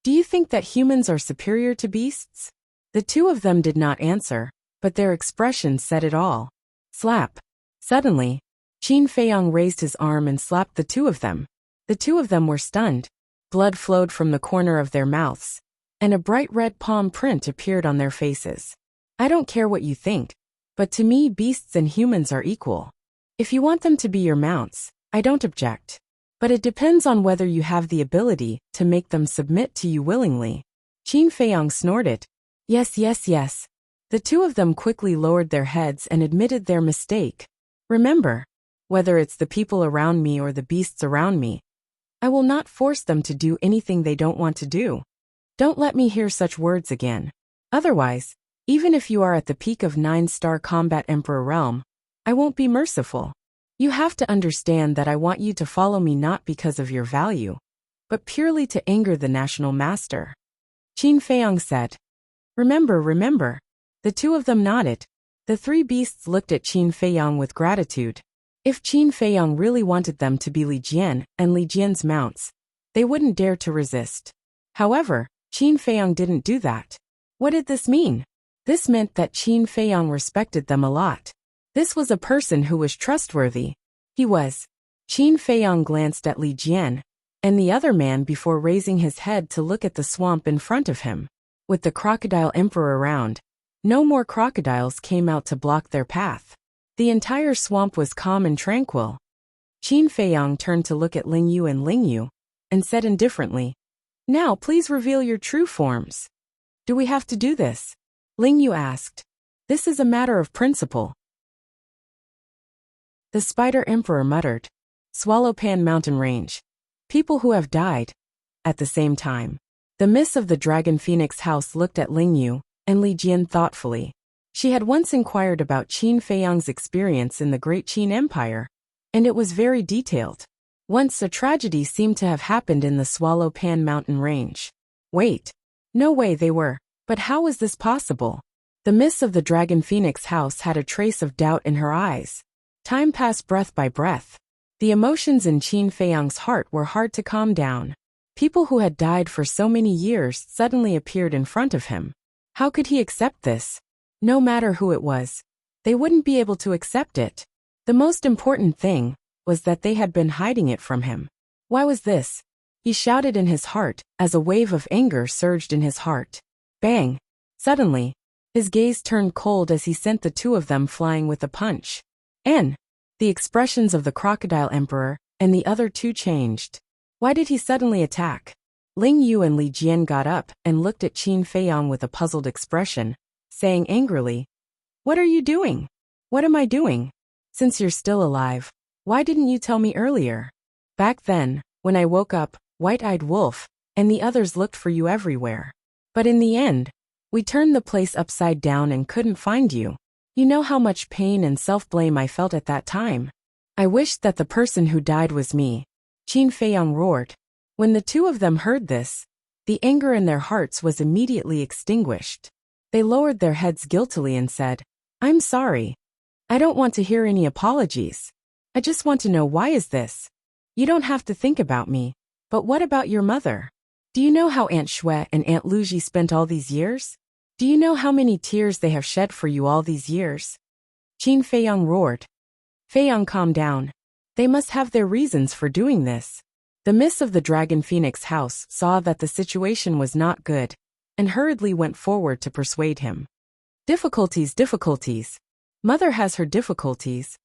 [SPEAKER 1] "Do you think that humans are superior to beasts?" The two of them did not answer, but their expressions said it all. Slap. Suddenly, Qin Feiyang raised his arm and slapped the two of them. The two of them were stunned. Blood flowed from the corner of their mouths, and a bright red palm print appeared on their faces. "I don't care what you think, but to me beasts and humans are equal. If you want them to be your mounts, I don't object. But it depends on whether you have the ability to make them submit to you willingly." Qin Feiyang snorted. Yes, yes, yes. The two of them quickly lowered their heads and admitted their mistake. "Remember, whether it's the people around me or the beasts around me, I will not force them to do anything they don't want to do. Don't let me hear such words again. Otherwise, even if you are at the peak of 9-star Combat Emperor Realm, I won't be merciful. You have to understand that I want you to follow me not because of your value, but purely to anger the national master." Qin Feiyang said. Remember, remember." The two of them nodded. The three beasts looked at Qin Feiyang with gratitude. If Qin Feiyang really wanted them to be Li Jian and Li Jian's mounts, they wouldn't dare to resist. However, Qin Feiyang didn't do that. What did this mean? This meant that Qin Feiyang respected them a lot. This was a person who was trustworthy. He was. Qin Feiyang glanced at Li Jian and the other man before raising his head to look at the swamp in front of him. With the Crocodile Emperor around, no more crocodiles came out to block their path. The entire swamp was calm and tranquil. Qin Feiyang turned to look at Ling Yu and said indifferently, "Now please reveal your true forms." "Do we have to do this?" Ling Yu asked. "This is a matter of principle." The Spider Emperor muttered. Swallowpan Mountain Range. People who have died. At the same time, the Miss of the Dragon Phoenix house looked at Ling Yu and Li Jian thoughtfully. She had once inquired about Qin Feiyang's experience in the Great Qin Empire, and it was very detailed. Once a tragedy seemed to have happened in the Swallowpan Mountain Range. Wait. No way they were. But how was this possible? The Miss of the Dragon Phoenix house had a trace of doubt in her eyes. Time passed breath by breath. The emotions in Qin Feiyang's heart were hard to calm down. People who had died for so many years suddenly appeared in front of him. How could he accept this? No matter who it was, they wouldn't be able to accept it. The most important thing was that they had been hiding it from him. Why was this? He shouted in his heart as a wave of anger surged in his heart. Bang! Suddenly, his gaze turned cold as he sent the two of them flying with a punch. The expressions of the Crocodile Emperor and the other two changed. Why did he suddenly attack? Ling Yu and Li Jian got up and looked at Qin Feiyang with a puzzled expression, saying angrily, "What are you doing?" "What am I doing? Since you're still alive, why didn't you tell me earlier?" "Back then, when I woke up, White-Eyed Wolf and the others looked for you everywhere. But in the end, we turned the place upside down and couldn't find you. You know how much pain and self-blame I felt at that time. I wished that the person who died was me. Qin Feiyang roared. When the two of them heard this, the anger in their hearts was immediately extinguished. They lowered their heads guiltily and said, I'm sorry. I don't want to hear any apologies. I just want to know why is this? You don't have to think about me. But what about your mother? Do you know how Aunt Shui and Aunt Luji spent all these years? Do you know how many tears they have shed for you all these years? Qin Feiyang roared. Feiyang, calm down. They must have their reasons for doing this. The miss of the Dragon Phoenix house saw that the situation was not good, and hurriedly went forward to persuade him. Difficulties. Mother has her difficulties.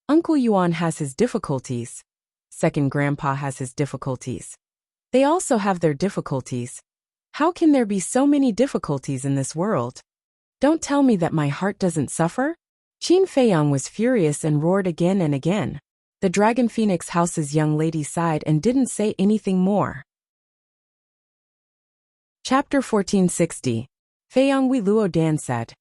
[SPEAKER 1] Uncle Yuan has his difficulties. Second grandpa has his difficulties. They also have their difficulties. How can there be so many difficulties in this world? Don't tell me that my heart doesn't suffer? Qin Feiyang was furious and roared again and again. The Dragon Phoenix house's young lady sighed and didn't say anything more. Chapter 1460. Feiyang Wei Luo Dan said.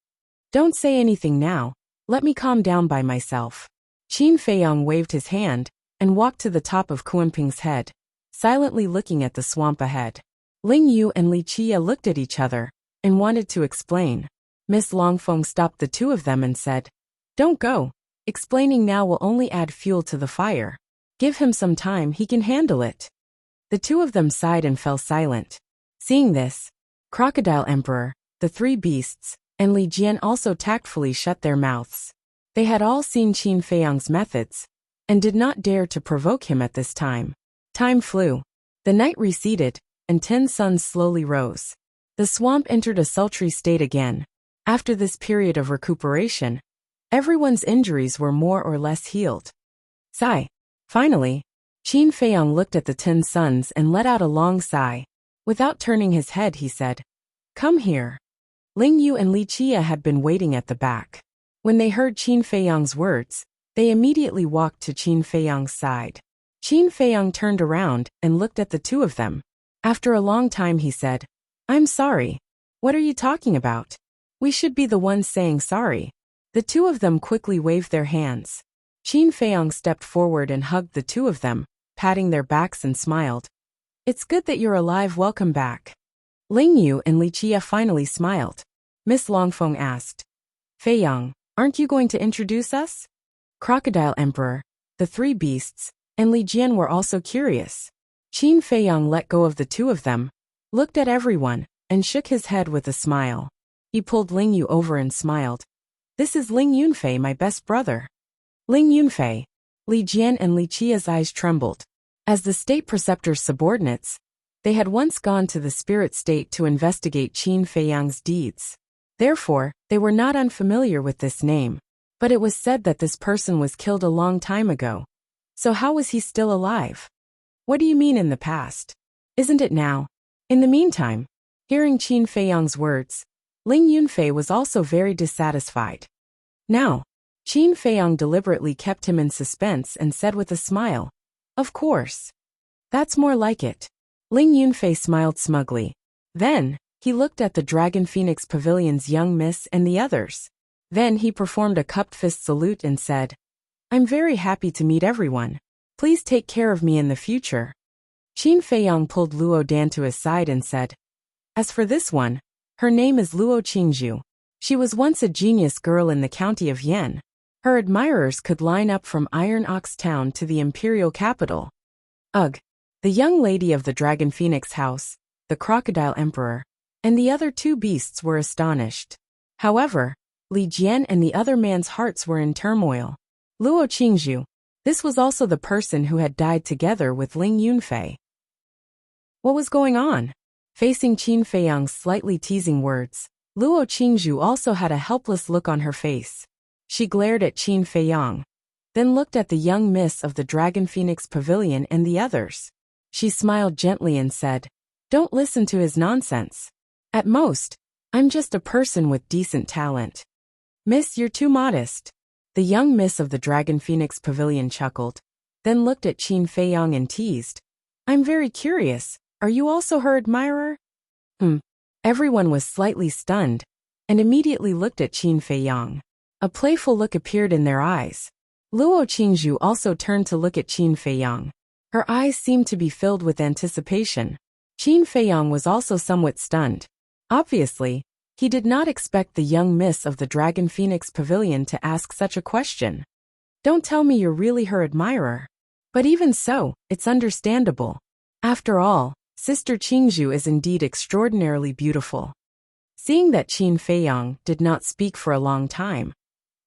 [SPEAKER 1] Don't say anything now, let me calm down by myself. Qin Feiyang waved his hand and walked to the top of Kuanping's head, silently looking at the swamp ahead. Ling Yu and Li Qia looked at each other and wanted to explain. Miss Longfeng stopped the two of them and said, Don't go. Explaining now will only add fuel to the fire. Give him some time, he can handle it. The two of them sighed and fell silent. Seeing this, Crocodile Emperor, the three beasts, and Li Jian also tactfully shut their mouths. They had all seen Qin Feiyang's methods, and did not dare to provoke him at this time. Time flew. The night receded, and 10 suns slowly rose. The swamp entered a sultry state again. After this period of recuperation, everyone's injuries were more or less healed. Sigh. Finally, Qin Feiyang looked at the 10 suns and let out a long sigh. Without turning his head, he said, Come here. Ling Yu and Li Qia had been waiting at the back. When they heard Qin Feiyang's words, they immediately walked to Qin Feiyang's side. Qin Feiyang turned around and looked at the two of them. After a long time he said, I'm sorry. What are you talking about? We should be the ones saying sorry. The two of them quickly waved their hands. Qin Feiyang stepped forward and hugged the two of them, patting their backs and smiled. It's good that you're alive, welcome back. Ling Yu and Li Qia finally smiled. Miss Longfeng asked, Feiyang, aren't you going to introduce us? Crocodile Emperor, the three beasts, and Li Jian were also curious. Qin Feiyang let go of the two of them, looked at everyone, and shook his head with a smile. He pulled Ling Yu over and smiled. This is Ling Yunfei, my best brother. Ling Yunfei. Li Jian and Li Qia's eyes trembled. As the state preceptor's subordinates, they had once gone to the spirit state to investigate Qin Feiyang's deeds. Therefore, they were not unfamiliar with this name. But it was said that this person was killed a long time ago. So how was he still alive? What do you mean in the past? Isn't it now? In the meantime, hearing Qin Feiyang's words, Ling Yunfei was also very dissatisfied. Now, Qin Feiyang deliberately kept him in suspense and said with a smile, Of course. That's more like it. Ling Yunfei smiled smugly. Then, he looked at the Dragon Phoenix Pavilion's young miss and the others. Then he performed a cupped fist salute and said, I'm very happy to meet everyone. Please take care of me in the future. Qin Feiyang pulled Luo Dan to his side and said, As for this one, her name is Luo Qingzhu. She was once a genius girl in the county of Yan. Her admirers could line up from Iron Ox Town to the imperial capital. Ugh! The young lady of the Dragon Phoenix house, the Crocodile Emperor, and the other two beasts were astonished. However, Li Jian and the other man's hearts were in turmoil. Luo Qingzhu. This was also the person who had died together with Ling Yunfei. What was going on? Facing Qin Feiyang's slightly teasing words, Luo Qingzhu also had a helpless look on her face. She glared at Qin Feiyang, then looked at the young miss of the Dragon Phoenix Pavilion and the others. She smiled gently and said, Don't listen to his nonsense. At most, I'm just a person with decent talent. Miss, you're too modest. The young miss of the Dragon Phoenix Pavilion chuckled, then looked at Qin Feiyang and teased. I'm very curious, Are you also her admirer? Everyone was slightly stunned and immediately looked at Qin Feiyang. A playful look appeared in their eyes. Luo Qingzhu also turned to look at Qin Feiyang. Her eyes seemed to be filled with anticipation. Qin Feiyang was also somewhat stunned. Obviously, he did not expect the young miss of the Dragon Phoenix Pavilion to ask such a question. Don't tell me you're really her admirer. But even so, it's understandable. After all, Sister Qingzhu is indeed extraordinarily beautiful. Seeing that Qin Feiyang did not speak for a long time,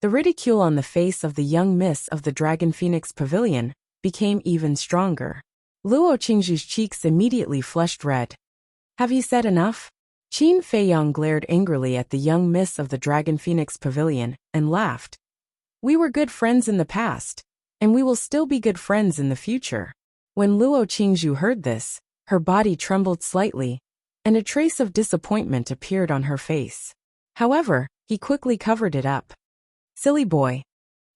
[SPEAKER 1] the ridicule on the face of the young miss of the Dragon Phoenix Pavilion became even stronger. Luo Qingzhu's cheeks immediately flushed red. Have you said enough? Qin Feiyang glared angrily at the young miss of the Dragon Phoenix Pavilion and laughed. We were good friends in the past, and we will still be good friends in the future. When Luo Qingzhu heard this, her body trembled slightly, and a trace of disappointment appeared on her face. However, he quickly covered it up. Silly boy.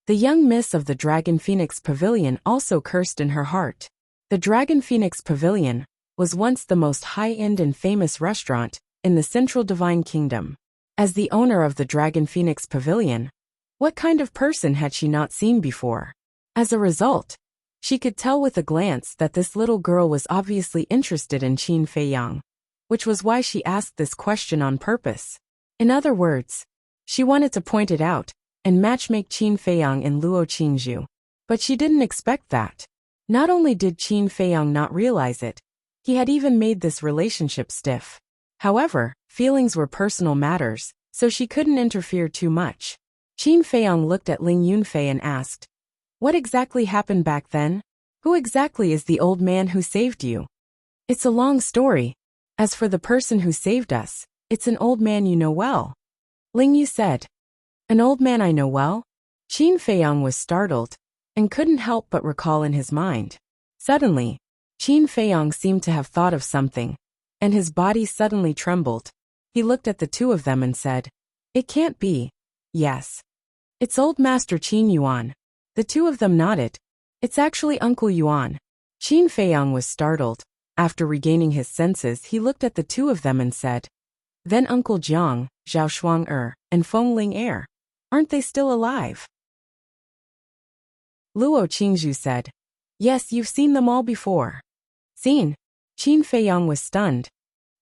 [SPEAKER 1] The young miss of the Dragon Phoenix Pavilion also cursed in her heart. The Dragon Phoenix Pavilion was once the most high-end and famous restaurant in the Central Divine Kingdom. As the owner of the Dragon Phoenix Pavilion, what kind of person had she not seen before? As a result, she could tell with a glance that this little girl was obviously interested in Qin Feiyang, which was why she asked this question on purpose. In other words, she wanted to point it out and matchmake Qin Feiyang and Luo Qingzhu. But she didn't expect that. Not only did Qin Feiyang not realize it, he had even made this relationship stiff. However, feelings were personal matters, so she couldn't interfere too much. Qin Feiyang looked at Ling Yunfei and asked, What exactly happened back then? Who exactly is the old man who saved you? It's a long story. As for the person who saved us, it's an old man you know well. Ling Yu said. An old man I know well? Qin Feiyang was startled and couldn't help but recall in his mind. Suddenly, Qin Feiyang seemed to have thought of something, and his body suddenly trembled. He looked at the two of them and said, It can't be. Yes. It's old Master Qin Yuan. The two of them nodded. It's actually Uncle Yuan. Qin Feiyang was startled. After regaining his senses, he looked at the two of them and said, Then Uncle Jiang, Zhao Shuang and Feng Ling aren't they still alive? Luo Qingzhu said, Yes, you've seen them all before. Seen? Qin Feiyang was stunned.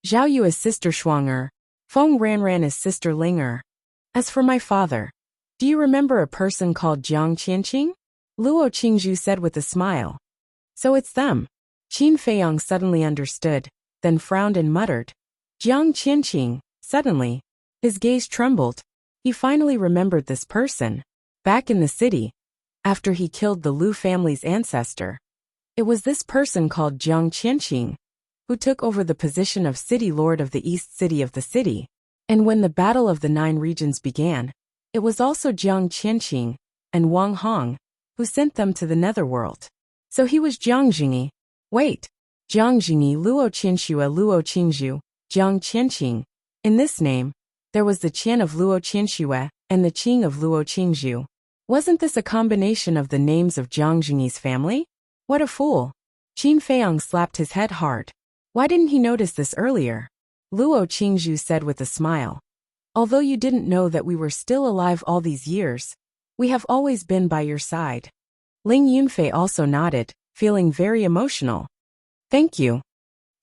[SPEAKER 1] Zhao Yu is Sister Shuang Feng Ranran is Sister Ling As for my father, do you remember a person called Jiang Qianqing? Luo Qingzhu said with a smile. So it's them. Qin Feiyang suddenly understood, then frowned and muttered, Jiang Qianqing. Suddenly, his gaze trembled. He finally remembered this person. Back in the city, after he killed the Lu family's ancestor, it was this person called Jiang Qianqing who took over the position of City Lord of the East City of the city. And when the Battle of the Nine Regions began, it was also Jiang Qianqing and Wang Hong who sent them to the Netherworld. So he was Jiang Jingyi. Wait, Jiang Jingyi Luo Qingzhu, Jiang Qianqing. In this name, there was the Qian of Luo Qingzhu and the Qing of Luo Qingzhu. Wasn't this a combination of the names of Jiang Jingyi's family? What a fool. Qin Feiyang slapped his head hard. Why didn't he notice this earlier? Luo Qingzhu said with a smile. Although you didn't know that we were still alive all these years, we have always been by your side. Ling Yunfei also nodded, feeling very emotional. Thank you.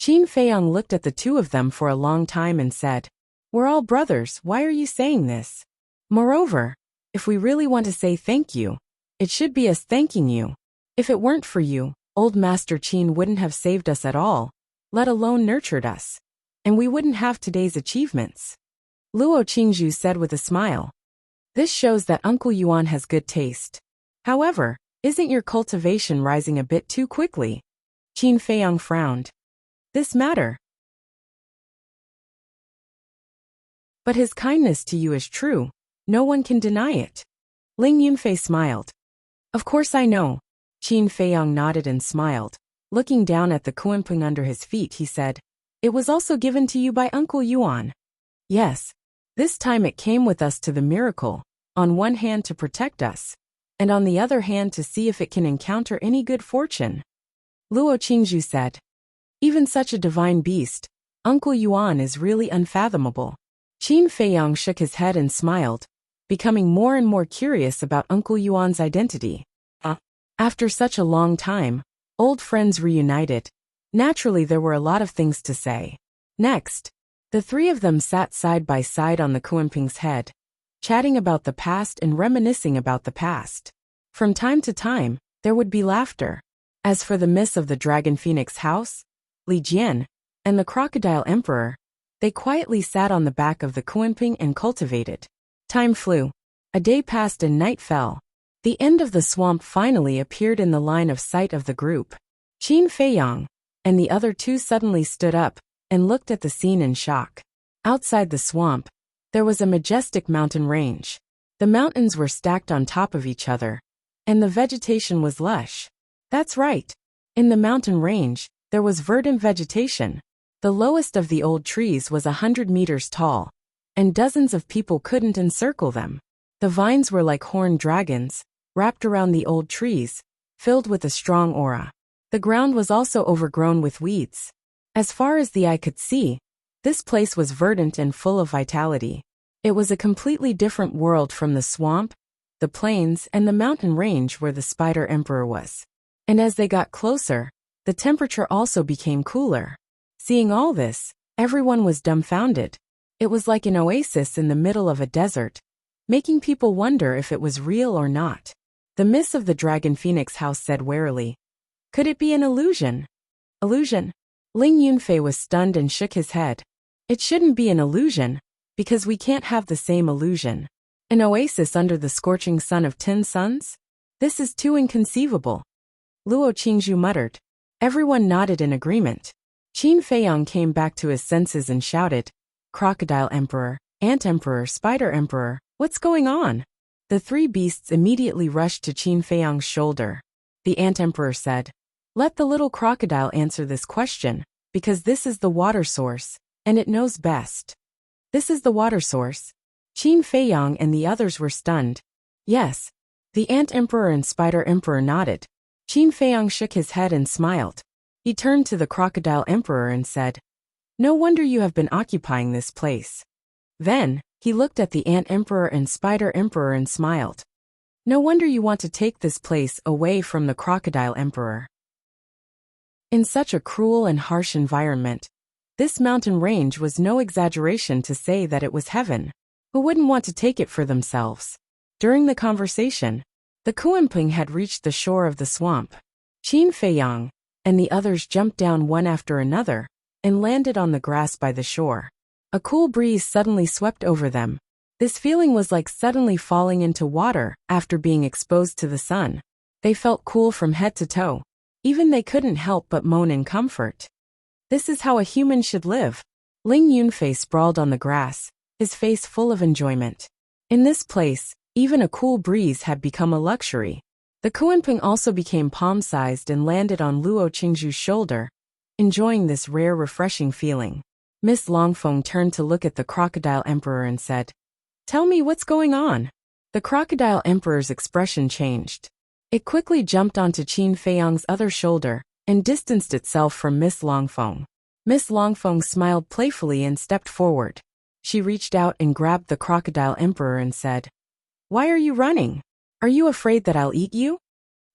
[SPEAKER 1] Qin Feiyang looked at the two of them for a long time and said, We're all brothers, why are you saying this? Moreover, if we really want to say thank you, it should be us thanking you. If it weren't for you, old Master Qin wouldn't have saved us at all, let alone nurtured us. And we wouldn't have today's achievements. Luo Qingzhu said with a smile. This shows that Uncle Yuan has good taste. However, isn't your cultivation rising a bit too quickly? Qin Feiyang frowned. This matter. But his kindness to you is true. No one can deny it. Ling Yunfei smiled. Of course I know. Qin Feiyang nodded and smiled. Looking down at the kuimping under his feet, he said, It was also given to you by Uncle Yuan. Yes. This time it came with us to the miracle, on one hand to protect us, and on the other hand to see if it can encounter any good fortune. Luo Qingzhu said. Even such a divine beast, Uncle Yuan is really unfathomable. Qin Feiyang shook his head and smiled, becoming more and more curious about Uncle Yuan's identity. After such a long time, old friends reunited. Naturally, there were a lot of things to say. Next, the three of them sat side by side on the Kunping's head, chatting about the past and reminiscing about the past. From time to time, there would be laughter. As for the miss of the Dragon Phoenix house, Li Jian, and the Crocodile Emperor, they quietly sat on the back of the Kunping and cultivated. Time flew. A day passed and night fell. The end of the swamp finally appeared in the line of sight of the group. Qin Feiyang and the other two suddenly stood up and looked at the scene in shock. Outside the swamp, there was a majestic mountain range. The mountains were stacked on top of each other, and the vegetation was lush. That's right. In the mountain range, there was verdant vegetation. The lowest of the old trees was 100 meters tall, and dozens of people couldn't encircle them. The vines were like horned dragons, wrapped around the old trees, filled with a strong aura. The ground was also overgrown with weeds. As far as the eye could see, this place was verdant and full of vitality. It was a completely different world from the swamp, the plains, and the mountain range where the Spider Emperor was. And as they got closer, the temperature also became cooler. Seeing all this, everyone was dumbfounded. It was like an oasis in the middle of a desert, making people wonder if it was real or not. The miss of the Dragon Phoenix house said warily, "Could it be an illusion?" Illusion? Ling Yunfei was stunned and shook his head. It shouldn't be an illusion, because we can't have the same illusion. An oasis under the scorching sun of 10 suns? This is too inconceivable. Luo Qingzhu muttered. Everyone nodded in agreement. Qin Feiyang came back to his senses and shouted, "Crocodile Emperor, Ant Emperor, Spider Emperor, what's going on?" The three beasts immediately rushed to Qin Feiyang's shoulder. The Ant Emperor said, "Let the little crocodile answer this question, because this is the water source, and it knows best." This is the water source? Qin Feiyang and the others were stunned. Yes. The Ant Emperor and Spider Emperor nodded. Qin Feiyang shook his head and smiled. He turned to the Crocodile Emperor and said, "No wonder you have been occupying this place." Then, he looked at the Ant Emperor and Spider Emperor and smiled. "No wonder you want to take this place away from the Crocodile Emperor." In such a cruel and harsh environment, this mountain range was no exaggeration to say that it was heaven. Who wouldn't want to take it for themselves? During the conversation, the Kunping had reached the shore of the swamp. Qin Feiyang and the others jumped down one after another and landed on the grass by the shore. A cool breeze suddenly swept over them. This feeling was like suddenly falling into water after being exposed to the sun. They felt cool from head to toe. Even they couldn't help but moan in comfort. This is how a human should live. Ling Yunfei sprawled on the grass, his face full of enjoyment. In this place, even a cool breeze had become a luxury. The Kunping also became palm-sized and landed on Luo Qingzhu's shoulder, enjoying this rare refreshing feeling. Miss Longfeng turned to look at the Crocodile Emperor and said, "Tell me what's going on." The Crocodile Emperor's expression changed. It quickly jumped onto Qin Feiyang's other shoulder and distanced itself from Miss Longfeng. Miss Longfeng smiled playfully and stepped forward. She reached out and grabbed the Crocodile Emperor and said, "Why are you running? Are you afraid that I'll eat you?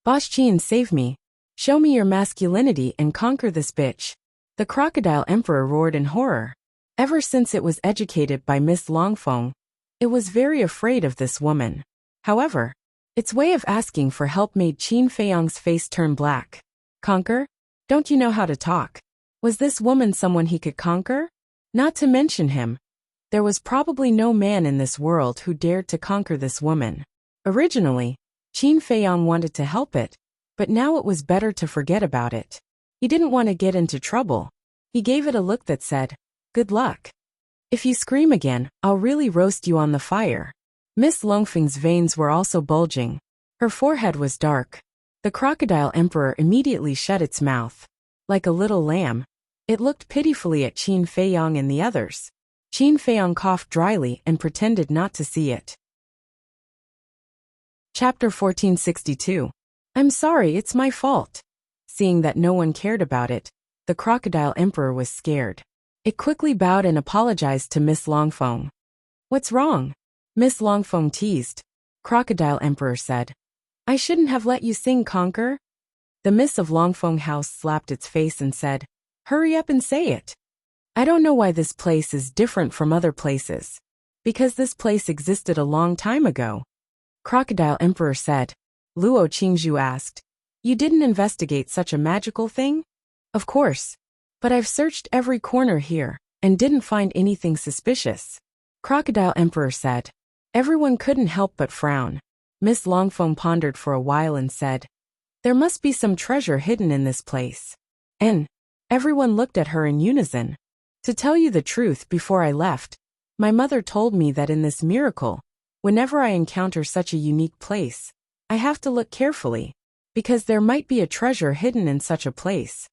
[SPEAKER 1] Boss Qin, save me. Show me your masculinity and conquer this bitch." The Crocodile Emperor roared in horror. Ever since it was educated by Miss Longfeng, it was very afraid of this woman. However, its way of asking for help made Qin Feiyang's face turn black. Conquer? Don't you know how to talk? Was this woman someone he could conquer? Not to mention him. There was probably no man in this world who dared to conquer this woman. Originally, Qin Feiyang wanted to help it, but now it was better to forget about it. He didn't want to get into trouble. He gave it a look that said, "Good luck. If you scream again, I'll really roast you on the fire." Miss Longfeng's veins were also bulging. Her forehead was dark. The Crocodile Emperor immediately shut its mouth. Like a little lamb, it looked pitifully at Qin Feiyang and the others. Qin Feiyang coughed dryly and pretended not to see it. Chapter 1462. I'm sorry, it's my fault. Seeing that no one cared about it, the Crocodile Emperor was scared. It quickly bowed and apologized to Miss Longfeng. "What's wrong?" Miss Longfeng teased. Crocodile Emperor said. "I shouldn't have let you sing, Conquer." The Miss of Longfeng House slapped its face and said, "Hurry up and say it." "I don't know why this place is different from other places. Because this place existed a long time ago." Crocodile Emperor said. Luo Qingzhu asked, "You didn't investigate such a magical thing?" "Of course. But I've searched every corner here, and didn't find anything suspicious." Crocodile Emperor said. Everyone couldn't help but frown. Miss Longfeng pondered for a while and said, "There must be some treasure hidden in this place." And everyone looked at her in unison. "To tell you the truth, before I left, my mother told me that in this miracle, whenever I encounter such a unique place, I have to look carefully, because there might be a treasure hidden in such a place."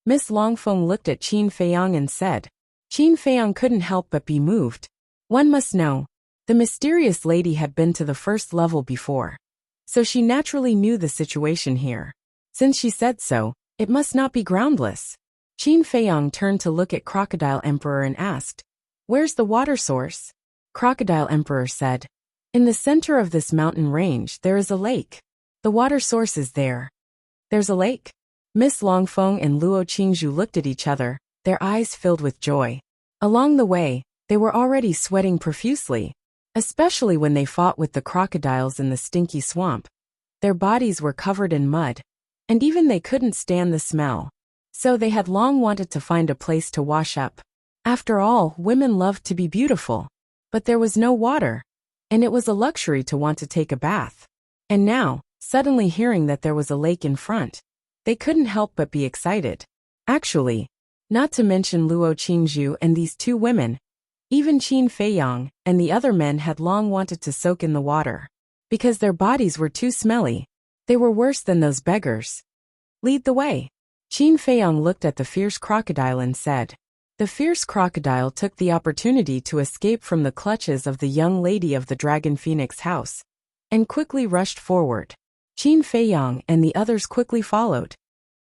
[SPEAKER 1] Miss Longfeng looked at Qin Feiyang and said. Qin Feiyang couldn't help but be moved. One must know, the mysterious lady had been to the first level before, so she naturally knew the situation here. Since she said so, it must not be groundless. Qin Feiyang turned to look at Crocodile Emperor and asked, "Where's the water source?" Crocodile Emperor said, "In the center of this mountain range there is a lake. The water source is there." "There's a lake?" Miss Longfeng and Luo Qingzhu looked at each other, their eyes filled with joy. Along the way, they were already sweating profusely, especially when they fought with the crocodiles in the stinky swamp. Their bodies were covered in mud, and even they couldn't stand the smell. So they had long wanted to find a place to wash up. After all, women loved to be beautiful. But there was no water, and it was a luxury to want to take a bath. And now, suddenly hearing that there was a lake in front, they couldn't help but be excited. Actually, not to mention Luo Qingzhu and these two women, even Qin Feiyang and the other men had long wanted to soak in the water. Because their bodies were too smelly. They were worse than those beggars. "Lead the way." Qin Feiyang looked at the fierce crocodile and said. The fierce crocodile took the opportunity to escape from the clutches of the young lady of the Dragon Phoenix house, and quickly rushed forward. Qin Feiyang and the others quickly followed.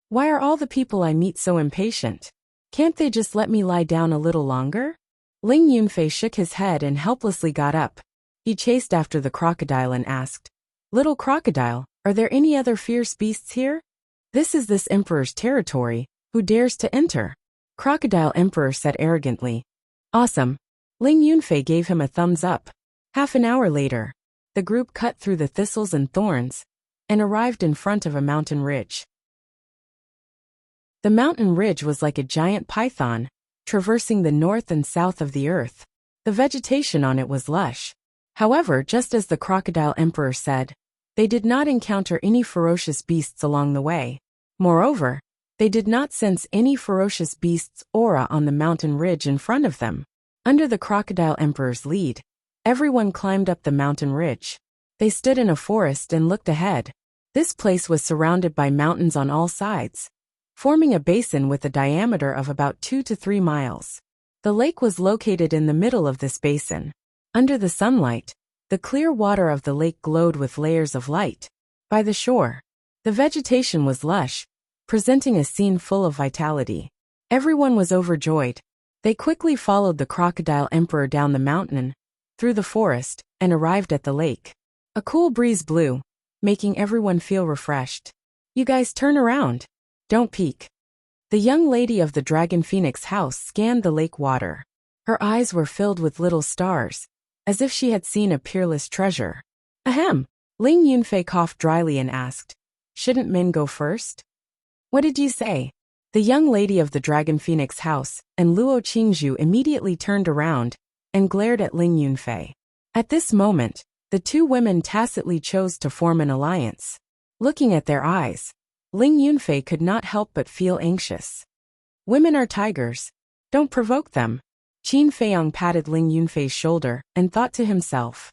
[SPEAKER 1] "Why are all the people I meet so impatient? Can't they just let me lie down a little longer?" Ling Yunfei shook his head and helplessly got up. He chased after the crocodile and asked, "Little crocodile, are there any other fierce beasts here? This is this emperor's territory. Who dares to enter?" Crocodile Emperor said arrogantly. "Awesome." Ling Yunfei gave him a thumbs up. Half an hour later, the group cut through the thistles and thorns, and arrived in front of a mountain ridge. The mountain ridge was like a giant python, traversing the north and south of the earth. The vegetation on it was lush. However, just as the Crocodile Emperor said, they did not encounter any ferocious beasts along the way. Moreover, they did not sense any ferocious beast's aura on the mountain ridge in front of them. Under the Crocodile Emperor's lead, everyone climbed up the mountain ridge. They stood in a forest and looked ahead. This place was surrounded by mountains on all sides, forming a basin with a diameter of about 2 to 3 miles. The lake was located in the middle of this basin. Under the sunlight, the clear water of the lake glowed with layers of light. By the shore, the vegetation was lush, presenting a scene full of vitality. Everyone was overjoyed. They quickly followed the Crocodile Emperor down the mountain, through the forest, and arrived at the lake. A cool breeze blew, making everyone feel refreshed. "You guys turn around. Don't peek." The young lady of the Dragon Phoenix house scanned the lake water. Her eyes were filled with little stars, as if she had seen a peerless treasure. "Ahem." Ling Yunfei coughed dryly and asked, "Shouldn't men go first?" "What did you say?" The young lady of the Dragon Phoenix house and Luo Qingzhu immediately turned around and glared at Ling Yunfei. At this moment, the two women tacitly chose to form an alliance. Looking at their eyes, Ling Yunfei could not help but feel anxious. "Women are tigers. Don't provoke them." Qin Feiyang patted Ling Yunfei's shoulder and thought to himself,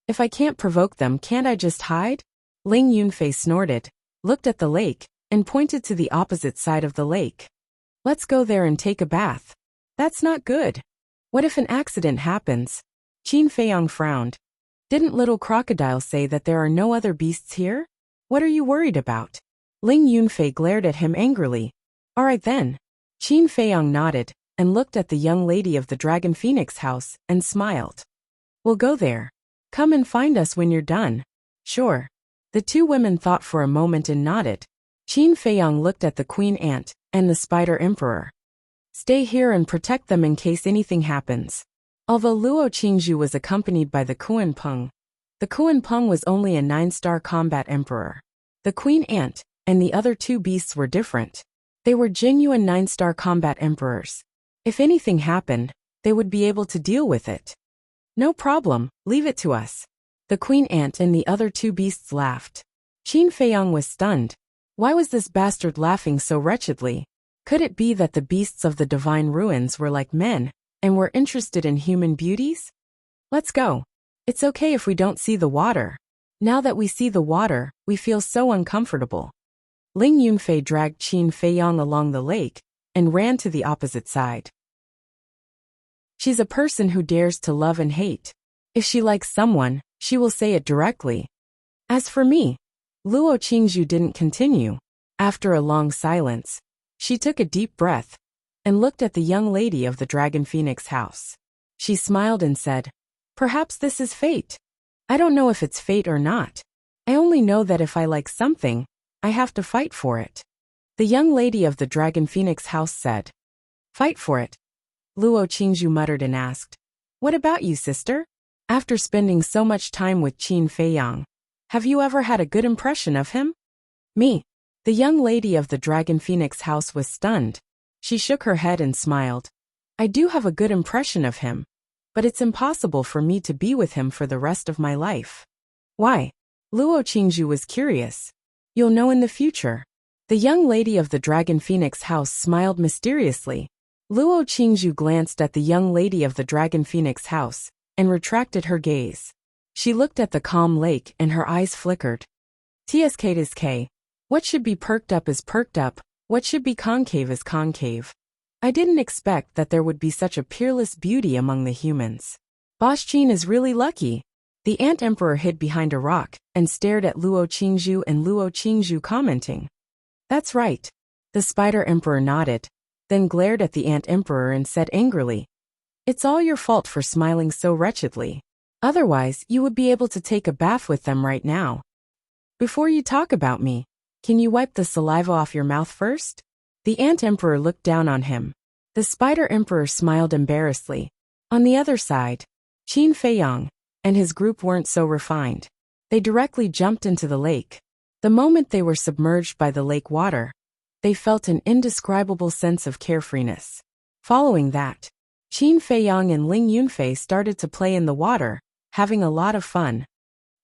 [SPEAKER 1] "If I can't provoke them, can't I just hide?" Ling Yunfei snorted, looked at the lake, and pointed to the opposite side of the lake. "Let's go there and take a bath." "That's not good. What if an accident happens?" Qin Feiyang frowned. "Didn't Little Crocodile say that there are no other beasts here? What are you worried about?" Ling Yunfei glared at him angrily. "All right then. Qin Feiyang nodded and looked at the young lady of the Dragon Phoenix house and smiled. We'll go there. Come and find us when you're done. Sure. The two women thought for a moment and nodded. Qin Feiyang looked at the Queen Ant and the Spider Emperor. Stay here and protect them in case anything happens. Although Luo Qingzhu was accompanied by the Kuan Peng, the Kuan Peng was only a 9-star combat emperor. The Queen Ant and the other two beasts were different. They were genuine 9-star combat emperors. If anything happened, they would be able to deal with it. No problem, leave it to us. The Queen Ant and the other two beasts laughed. Qin Feiyang was stunned. Why was this bastard laughing so wretchedly? Could it be that the beasts of the divine ruins were like men and were interested in human beauties? Let's go. It's okay if we don't see the water. Now that we see the water, we feel so uncomfortable. Ling Yunfei dragged Qin Feiyang along the lake and ran to the opposite side. She's a person who dares to love and hate. If she likes someone, she will say it directly. As for me, Luo Qingzhu didn't continue. After a long silence, she took a deep breath and looked at the young lady of the Dragon Phoenix house. She smiled and said, "Perhaps this is fate. I don't know if it's fate or not. I only know that if I like something, I have to fight for it." The young lady of the Dragon Phoenix house said, "Fight for it?" Luo Qingzhu muttered and asked, "What about you, sister? After spending so much time with Qin Feiyang, have you ever had a good impression of him?" "Me?" The young lady of the Dragon Phoenix house was stunned. She shook her head and smiled. "I do have a good impression of him, but it's impossible for me to be with him for the rest of my life." "Why?" Luo Qingzhu was curious. "You'll know in the future." The young lady of the Dragon Phoenix house smiled mysteriously. Luo Qingzhu glanced at the young lady of the Dragon Phoenix house and retracted her gaze. She looked at the calm lake and her eyes flickered. "Tsk. What should be perked up is perked up, what should be concave is concave. I didn't expect that there would be such a peerless beauty among the humans. Boss Qin is really lucky." The Ant Emperor hid behind a rock and stared at Luo Qingzhu and Luo Qingzhu commenting. "That's right." The Spider Emperor nodded, then glared at the Ant Emperor and said angrily, "It's all your fault for smiling so wretchedly. Otherwise, you would be able to take a bath with them right now. Before you talk about me, can you wipe the saliva off your mouth first?" The Ant Emperor looked down on him. The Spider Emperor smiled embarrassedly. On the other side, Qin Feiyang and his group weren't so refined. They directly jumped into the lake. The moment they were submerged by the lake water, they felt an indescribable sense of carefreeness. Following that, Qin Feiyang and Ling Yunfei started to play in the water, having a lot of fun.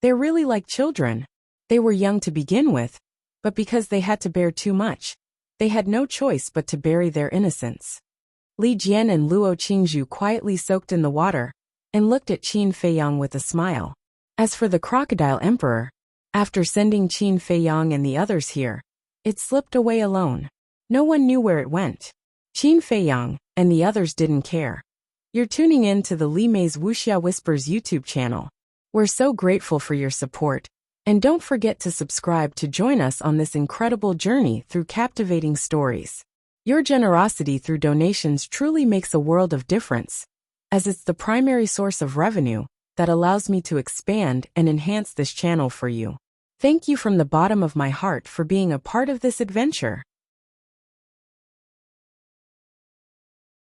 [SPEAKER 1] They're really like children. They were young to begin with, but because they had to bear too much, they had no choice but to bury their innocence. Li Jian and Luo Qingzhu quietly soaked in the water and looked at Qin Feiyang with a smile. As for the Crocodile Emperor, after sending Qin Feiyang and the others here, it slipped away alone. No one knew where it went. Qin Feiyang and the others didn't care. You're tuning in to the Li Mei's Wuxia Whispers YouTube channel. We're so grateful for your support. And don't forget to subscribe to join us on this incredible journey through captivating stories. Your generosity through donations truly makes a world of difference, as it's the primary source of revenue that allows me to expand and enhance this channel for you. Thank you from the bottom of my heart for being a part of this adventure.